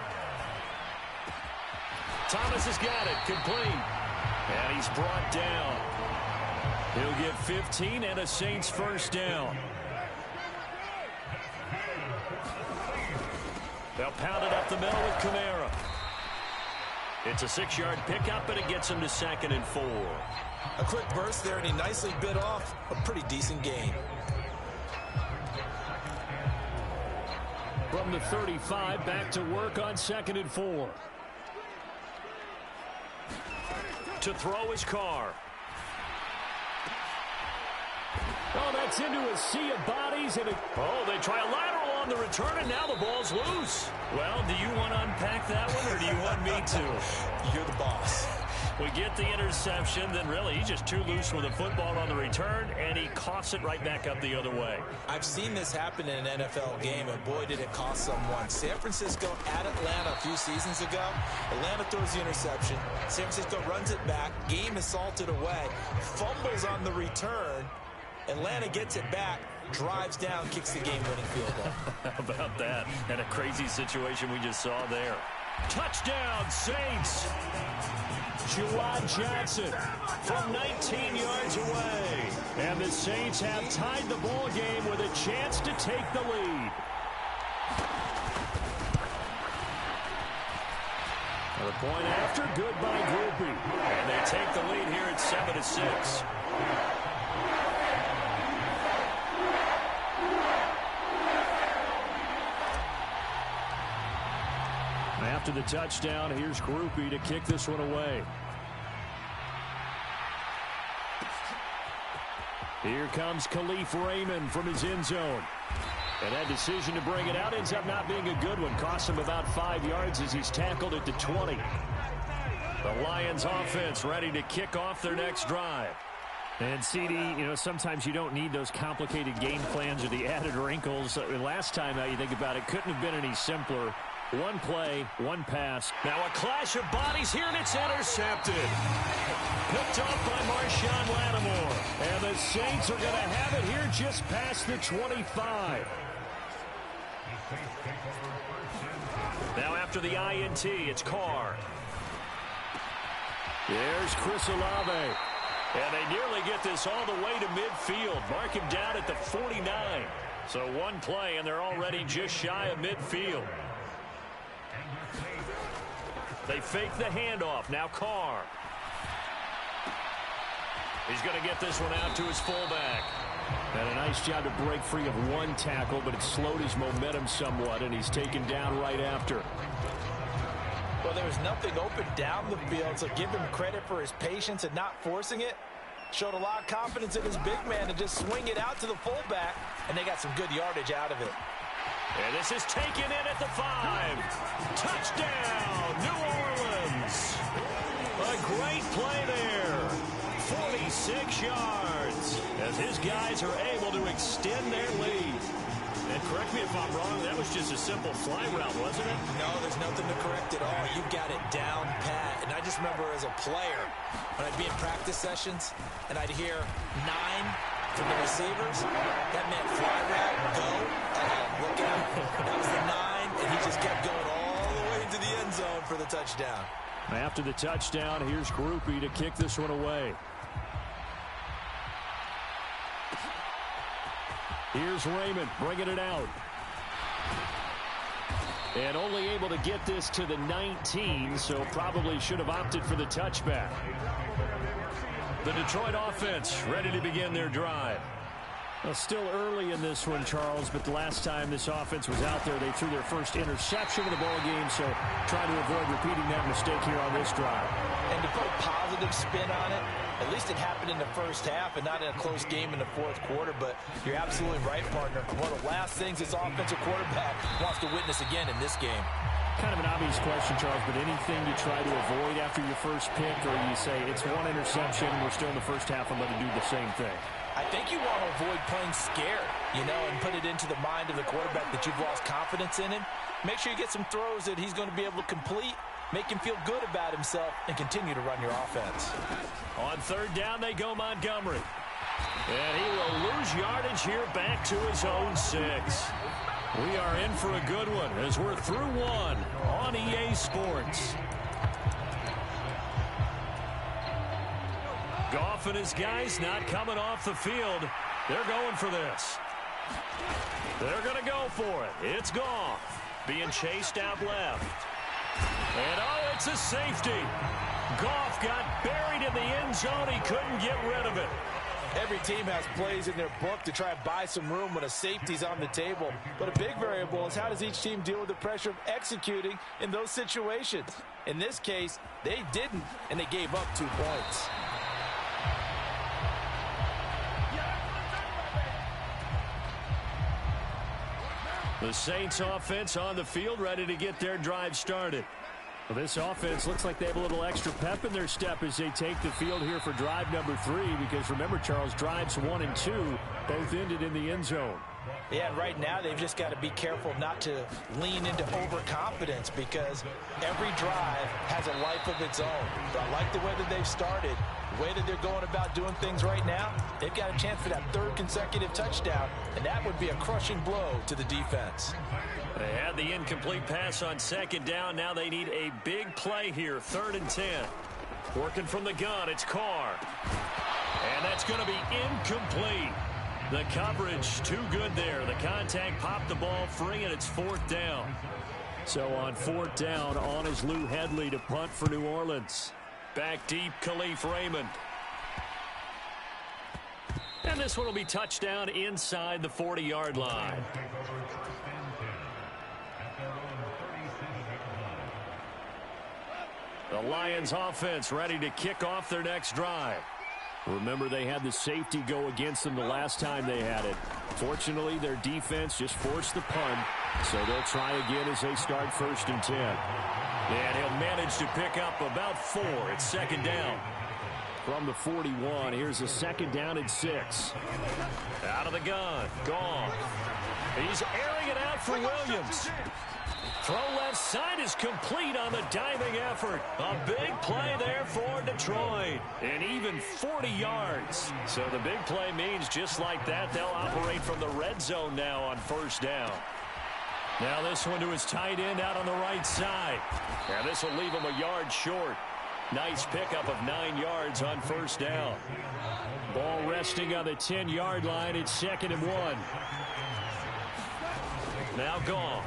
Thomas has got it. Complete. And he's brought down. He'll get 15 and a Saints 1st down. They'll pound it up the middle with Kamara. It's a 6-yard pickup, and it gets him to 2nd and 4. A quick burst there, and he nicely bit off a pretty decent gain. From the 35, back to work on 2nd and 4. To throw is Carr. Oh, that's into a sea of bodies. And they try a lateral on the return, and now the ball's loose. Well, do you want to unpack that one, or do you want me to? You're the boss. We get the interception, then really he's just too loose with the football on the return, and he coughs it right back up the other way. I've seen this happen in an NFL game, and boy, did it cost someone. San Francisco at Atlanta a few seasons ago. Atlanta throws the interception. San Francisco runs it back. Game is salted away. Fumbles on the return. Atlanta gets it back, drives down, kicks the game-winning field goal. How about that? And a crazy situation we just saw there. Touchdown, Saints! Juwan Johnson From 19 yards away. And the Saints have tied the ball game with a chance to take the lead. The point after, good by Groupie. And they take the lead here at 7-6. After the touchdown, here's Groupie to kick this one away. Here comes Khalif Raymond from his end zone. And that decision to bring it out ends up not being a good one. Costs him about 5 yards as he's tackled at the 20. The Lions offense ready to kick off their next drive. And CD, you know, sometimes you don't need those complicated game plans or the added wrinkles. Last time out, you think about it, couldn't have been any simpler. One play, one pass. Now a clash of bodies here, and it's intercepted. Picked off by Marshawn Lattimore. And the Saints are going to have it here just past the 25. Now after the INT, it's Carr. There's Chris Olave. And they nearly get this all the way to midfield. Mark him down at the 49. So one play, and they're already just shy of midfield. They fake the handoff. Now Carr. He's going to get this one out to his fullback. And a nice job to break free of one tackle, but it slowed his momentum somewhat, and he's taken down right after. Well, there was nothing open down the field, so give him credit for his patience and not forcing it. Showed a lot of confidence in his big man to just swing it out to the fullback, and they got some good yardage out of it. And this is taken in at the 5. Touchdown, New Orleans. A great play there. 46 yards as his guys are able to extend their lead. And correct me if I'm wrong, that was just a simple fly route, wasn't it? No, there's nothing to correct at all. You got it down pat. And I just remember as a player, when I'd be in practice sessions, and I'd hear 9 from the receivers, that meant fly route, go, look out. That was the 9, and he just kept going all the way to the for the touchdown. After the touchdown, here's Groupie to kick this one away. Here's Raymond bringing it out. And only able to get this to the 19, so probably should have opted for the touchback. The Detroit offense ready to begin their drive. Well, still early in this one, Charles, but the last time this offense was out there, they threw their first interception of the ball game, so trying to avoid repeating that mistake here on this drive. And to put a positive spin on it, at least it happened in the first half and not in a close game in the fourth quarter, but you're absolutely right, partner. One of the last things this offensive quarterback wants to witness again in this game. Kind of an obvious question, Charles, but anything you try to avoid after your first pick, or you say it's one interception, we're still in the first half, I'm going to do the same thing? I think you want to avoid playing scared, and put it into the mind of the quarterback that you've lost confidence in him. Make sure you get some throws that he's going to be able to complete, make him feel good about himself, and continue to run your offense. On third down, they go Montgomery. And he will lose yardage here back to his own 6. We are in for a good one as we're through one on EA Sports. Goff and his guys not coming off the field. They're going for this. They're going to go for it. It's Goff being chased out left. And, it's a safety. Goff got buried in the end zone. He couldn't get rid of it. Every team has plays in their book to try and buy some room when a safety's on the table. But a big variable is how does each team deal with the pressure of executing in those situations. In this case, they didn't, and they gave up 2 points. The Saints offense on the field ready to get their drive started. Well, this offense looks like they have a little extra pep in their step as they take the field here for drive number 3, because remember, Charles, drives 1 and 2 both ended in the end zone. Yeah, and right now they've just got to be careful not to lean into overconfidence, because every drive has a life of its own. But I like the way that they've started, the way that they're going about doing things right now. They've got a chance for that 3rd consecutive touchdown, and that would be a crushing blow to the defense. They had the incomplete pass on 2nd down. Now they need a big play here, 3rd and 10. Working from the gun, it's Carr. And that's going to be incomplete. The coverage too good there. The contact popped the ball free, and it's 4th down. So on 4th down, on is Lou Hedley to punt for New Orleans. Back deep, Khalif Raymond. And this one will be touchdown inside the 40-yard line. The Lions offense ready to kick off their next drive. Remember, they had the safety go against them the last time they had it. Fortunately, their defense just forced the punt, so they'll try again as they start 1st and 10. And he'll manage to pick up about 4. It's 2nd down. From the 41, here's a 2nd down and 6. Out of the gun, gone. He's airing it out for Williams. Throw left side is complete on the diving effort. A big play there for Detroit. And even 40 yards. So the big play means just like that, they'll operate from the red zone now on 1st down. Now this one to his tight end out on the right side. And this will leave him a yard short. Nice pickup of 9 yards on 1st down. Ball resting on the 10-yard line. It's 2nd and 1. Now gone.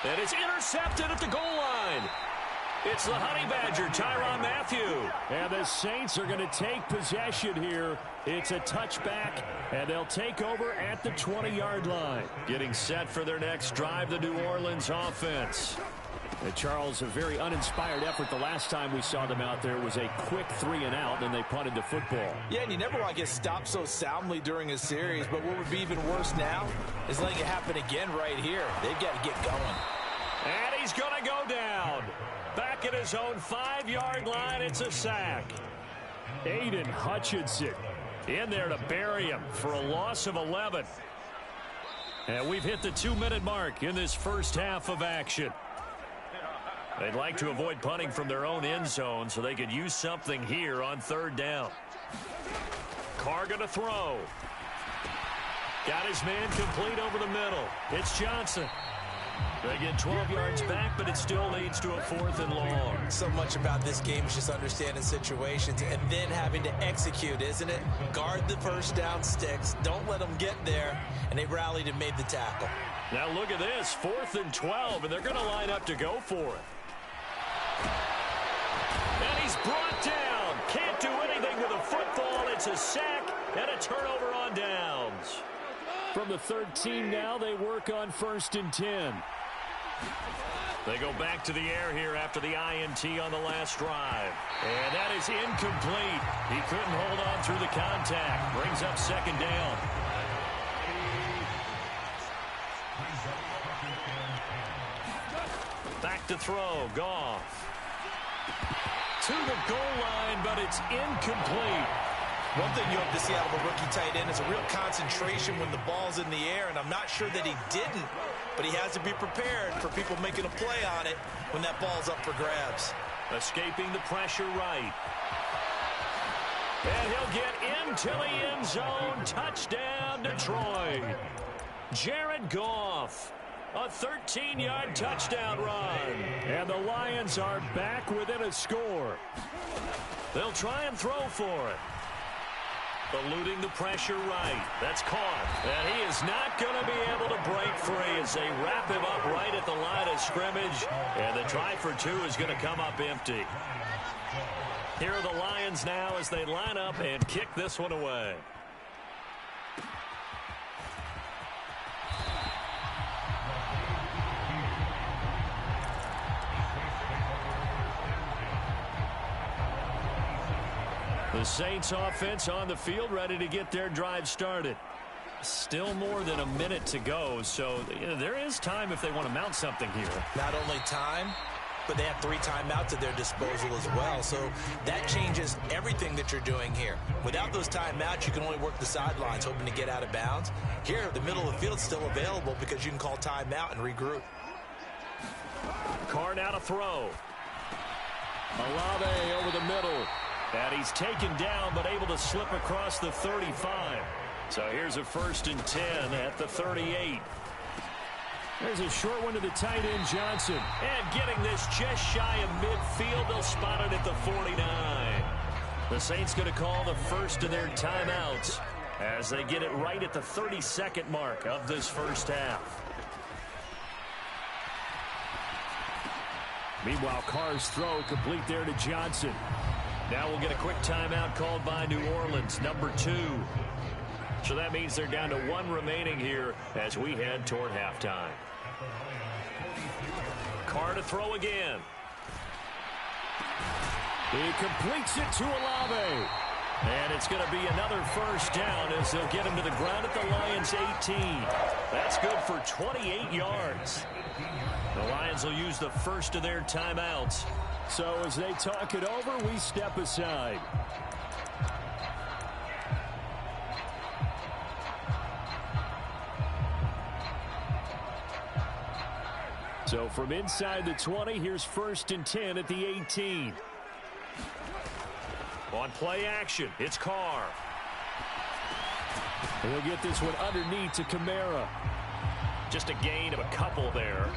And it's intercepted at the goal line. It's the Honey Badger, Tyrann Mathieu. And the Saints are going to take possession here. It's a touchback, and they'll take over at the 20-yard line. Getting set for their next drive, the New Orleans offense. And Charles, a very uninspired effort. The last time we saw them out there was a quick 3-and-out, then they punted the football. Yeah, and you never want to get stopped so soundly during a series, but what would be even worse now is letting it happen again right here. They've got to get going. And he's going to go down. Back at his own 5-yard line, it's a sack. Aiden Hutchinson in there to bury him for a loss of 11. And we've hit the 2-minute mark in this first half of action. They'd like to avoid punting from their own end zone so they could use something here on 3rd down. Carr going to throw. Got his man complete over the middle. It's Johnson. They get 12 yards back, but it still leads to a 4th and long. So much about this game is just understanding situations and then having to execute, isn't it? Guard the first down sticks. Don't let them get there. And they rallied and made the tackle. Now look at this, 4th and 12, and they're going to line up to go for it. And he's brought down. Can't do anything with a football. It's a sack and a turnover on downs. From the 13 now, they work on 1st and 10. They go back to the air here after the INT on the last drive. And that is incomplete. He couldn't hold on through the contact. Brings up 2nd down. Back to throw. Goff. To the goal line, but it's incomplete. One thing you have to see out of a rookie tight end is a real concentration when the ball's in the air, and I'm not sure that he didn't, but he has to be prepared for people making a play on it when that ball's up for grabs. Escaping the pressure right. And he'll get into the end zone. Touchdown, Detroit. Jared Goff. A 13-yard touchdown run. And the Lions are back within a score. They'll try and throw for it. Eluding the pressure right. That's caught. And he is not going to be able to break free as they wrap him up right at the line of scrimmage. And the try for 2 is going to come up empty. Here are the Lions now as they line up and kick this one away. The Saints offense on the field ready to get their drive started. Still more than a minute to go, so there is time if they want to mount something here. Not only time, but they have 3 timeouts at their disposal as well, so that changes everything that you're doing here. Without those timeouts, you can only work the sidelines, hoping to get out of bounds. Here, the middle of the field is still available because you can call timeout and regroup. Carr now to throw. Olave over the middle. And he's taken down, but able to slip across the 35. So here's a 1st and 10 at the 38. There's a short one to the tight end, Johnson. And getting this just shy of midfield, they'll spot it at the 49. The Saints going to call the first of their timeouts as they get it right at the 32nd mark of this first half. Meanwhile, Carr's throw complete there to Johnson. Now we'll get a quick timeout called by New Orleans, number 2. So that means they're down to 1 remaining here as we head toward halftime. Carr to throw again. He completes it to Olave. And it's going to be another first down as they'll get him to the ground at the Lions' 18. That's good for 28 yards. The Lions will use the first of their timeouts. So as they talk it over, we step aside. So from inside the 20, here's 1st and 10 at the 18. On play action, it's Carr. He'll get this one underneath to Kamara. Just a gain of a couple there.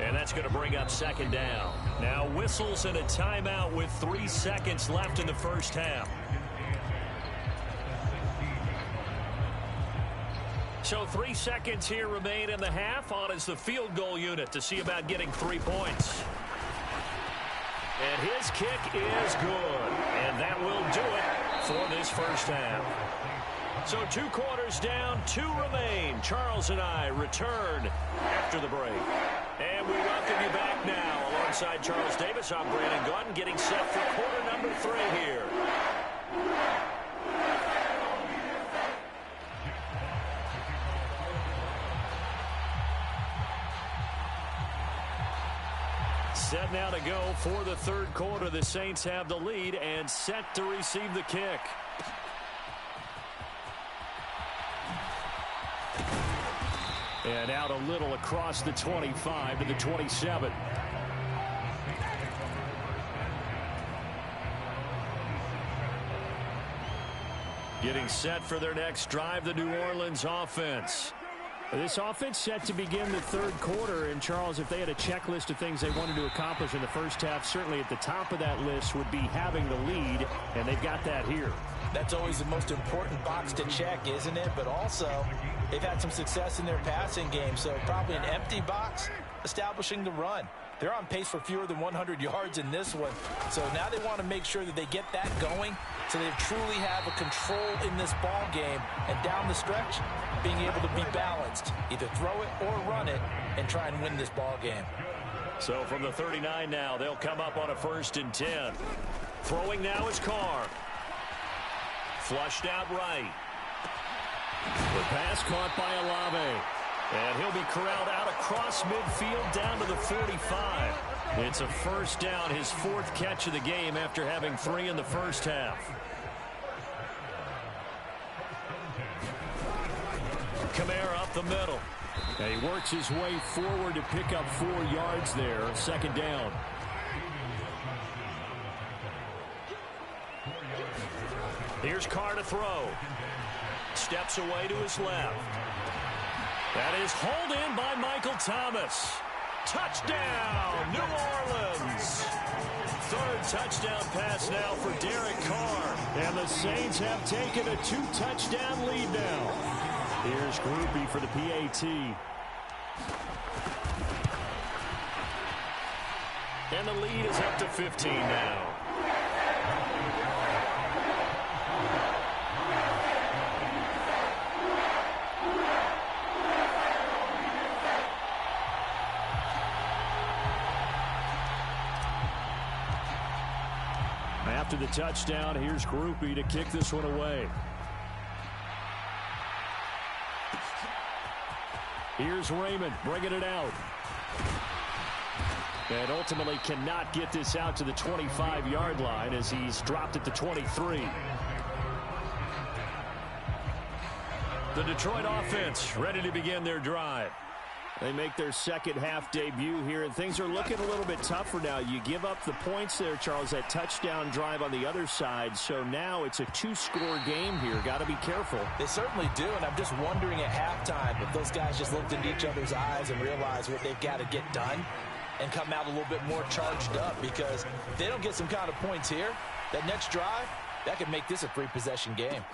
And that's going to bring up 2nd down. Now whistles and a timeout with 3 seconds left in the first half. So 3 seconds here remain in the half. On is the field goal unit to see about getting 3 points. And his kick is good. And that will do it for this first half. So 2 quarters down, 2 remain. Charles and I return after the break. And we welcome you back now. Alongside Charles Davis, I'm Brandon Gordon, getting set for quarter number 3 here. Set now to go for the 3rd quarter. The Saints have the lead and set to receive the kick. And out a little across the 25 to the 27. Getting set for their next drive, the New Orleans offense. This offense set to begin the third quarter. And, Charles, if they had a checklist of things they wanted to accomplish in the first half, certainly at the top of that list would be having the lead, and they've got that here. That's always the most important box to check, isn't it? But also, they've had some success in their passing game, so probably an empty box establishing the run. They're on pace for fewer than 100 yards in this one. So now they want to make sure that they get that going so they truly have a control in this ball game. And down the stretch, being able to be balanced. Either throw it or run it and try and win this ball game. So from the 39 now, they'll come up on a 1st and 10. Throwing now is Carr. Flushed out right. The pass caught by Olave. And he'll be corralled out across midfield down to the 45. It's a first down, his 4th catch of the game after having 3 in the first half. Kamara up the middle. And he works his way forward to pick up 4 yards there. 2nd down. Here's Carr to throw. Steps away to his left. That is hauled in by Michael Thomas. Touchdown, New Orleans. 3rd touchdown pass now for Derek Carr. And the Saints have taken a 2-touchdown lead now. Here's Groupie for the PAT. And the lead is up to 15 now. After the touchdown, here's Groupie to kick this one away. Here's Raymond bringing it out. And ultimately cannot get this out to the 25-yard line as he's dropped at the 23. The Detroit offense ready to begin their drive. They make their second half debut here, and things are looking a little bit tougher now. You give up the points there, Charles, that touchdown drive on the other side. So now it's a 2-score game here. Got to be careful. They certainly do, and I'm just wondering at halftime if those guys just looked into each other's eyes and realized what they've got to get done and come out a little bit more charged up, because if they don't get some kind of points here, that next drive, that could make this a 3-possession game.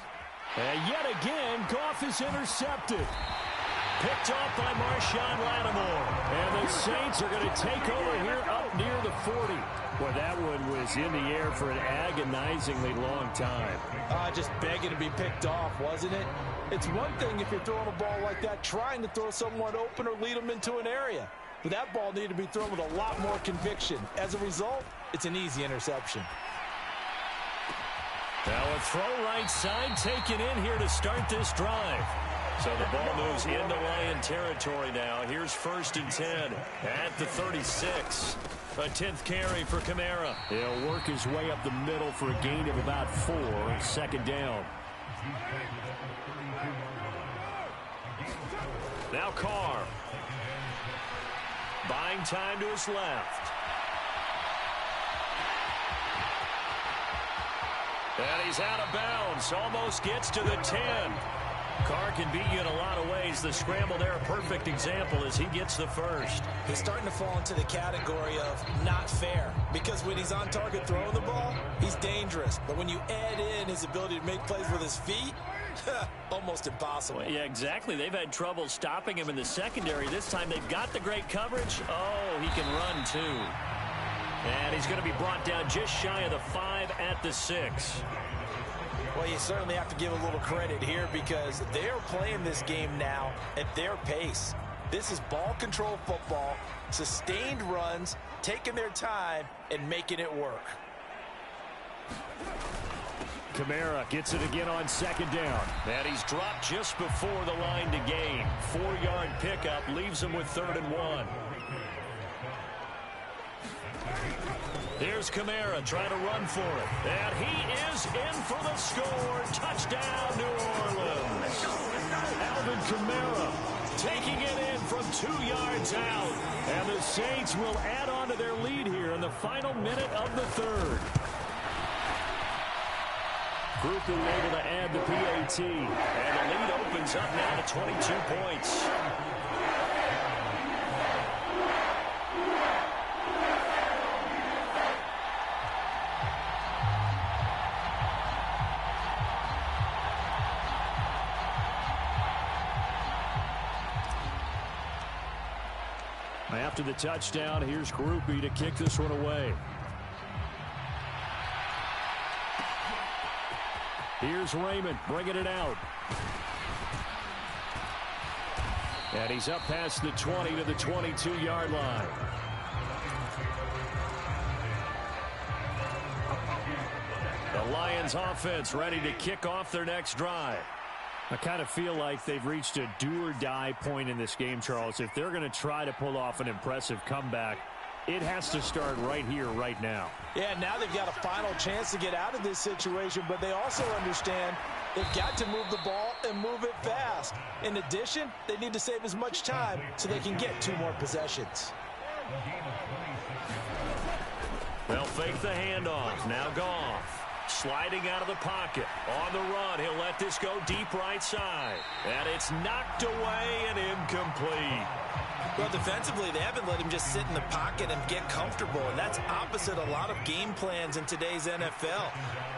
And yet again, Goff is intercepted. Picked off by Marshawn Lattimore. And the Saints are going to take over here up near the 40. Boy, that one was in the air for an agonizingly long time. Just begging to be picked off, wasn't it? It's one thing if you're throwing a ball like that, trying to throw someone open or lead them into an area. But that ball needed to be thrown with a lot more conviction. As a result, it's an easy interception. Now a throw right side taken in here to start this drive. So the ball moves into Lion territory now. Here's 1st and 10 at the 36. A 10th carry for Kamara. He'll work his way up the middle for a gain of about 4. 2nd down. Now Carr. Buying time to his left. And he's out of bounds. Almost gets to the 10. Carr can beat you in a lot of ways. The scramble there, a perfect example as he gets the first. He's starting to fall into the category of not fair, because when he's on target throwing the ball, he's dangerous. But when you add in his ability to make plays with his feet, almost impossible. Well, yeah, exactly. They've had trouble stopping him in the secondary. This time they've got the great coverage. Oh, he can run too. And he's going to be brought down just shy of the 5 at the 6. Well, you certainly have to give a little credit here, because they're playing this game now at their pace. This is ball control football, sustained runs, taking their time and making it work. Kamara gets it again on 2nd down. And he's dropped just before the line to gain. 4-yard pickup leaves him with 3rd and 1. Here's Kamara trying to run for it. And he is in for the score. Touchdown, New Orleans. Alvin Kamara taking it in from 2 yards out. And the Saints will add on to their lead here in the final minute of the 3rd. Grupe able to add the PAT. And the lead opens up now to 22 points. After the touchdown, here's Grupe to kick this one away. Here's Raymond bringing it out. And he's up past the 20 to the 22-yard line. The Lions offense ready to kick off their next drive. I kind of feel like they've reached a do-or-die point in this game, Charles. If they're going to try to pull off an impressive comeback, it has to start right here, right now. Yeah, now they've got a final chance to get out of this situation, but they also understand they've got to move the ball and move it fast. In addition, they need to save as much time so they can get 2 more possessions. They'll fake the handoff. Now Goff. Sliding out of the pocket. On the run, he'll let this go deep right side. And it's knocked away and incomplete. Well, defensively, they haven't let him just sit in the pocket and get comfortable, and that's opposite a lot of game plans in today's NFL.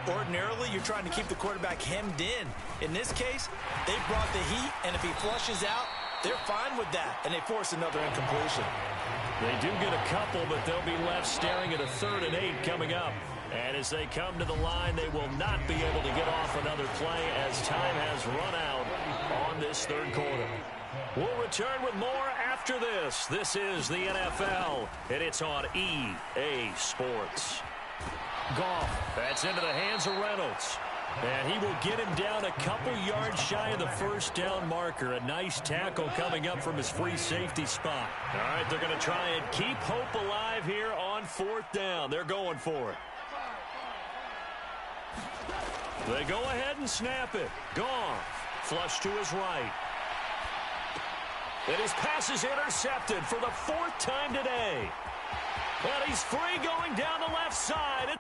Ordinarily, you're trying to keep the quarterback hemmed in. In this case, they brought the heat, and if he flushes out, they're fine with that, and they force another incompletion. They do get a couple, but they'll be left staring at a 3rd and 8 coming up. And as they come to the line, they will not be able to get off another play as time has run out on this 3rd quarter. We'll return with more after this. This is the NFL, and it's on EA Sports. Goff, that's into the hands of Reynolds. And he will get him down a couple yards shy of the 1st down marker. A nice tackle coming up from his free safety spot. All right, they're going to try and keep hope alive here on 4th down. They're going for it. They go ahead and snap it. Goff, flush to his right. And his pass is intercepted for the 4th time today. Well, he's free going down the left side.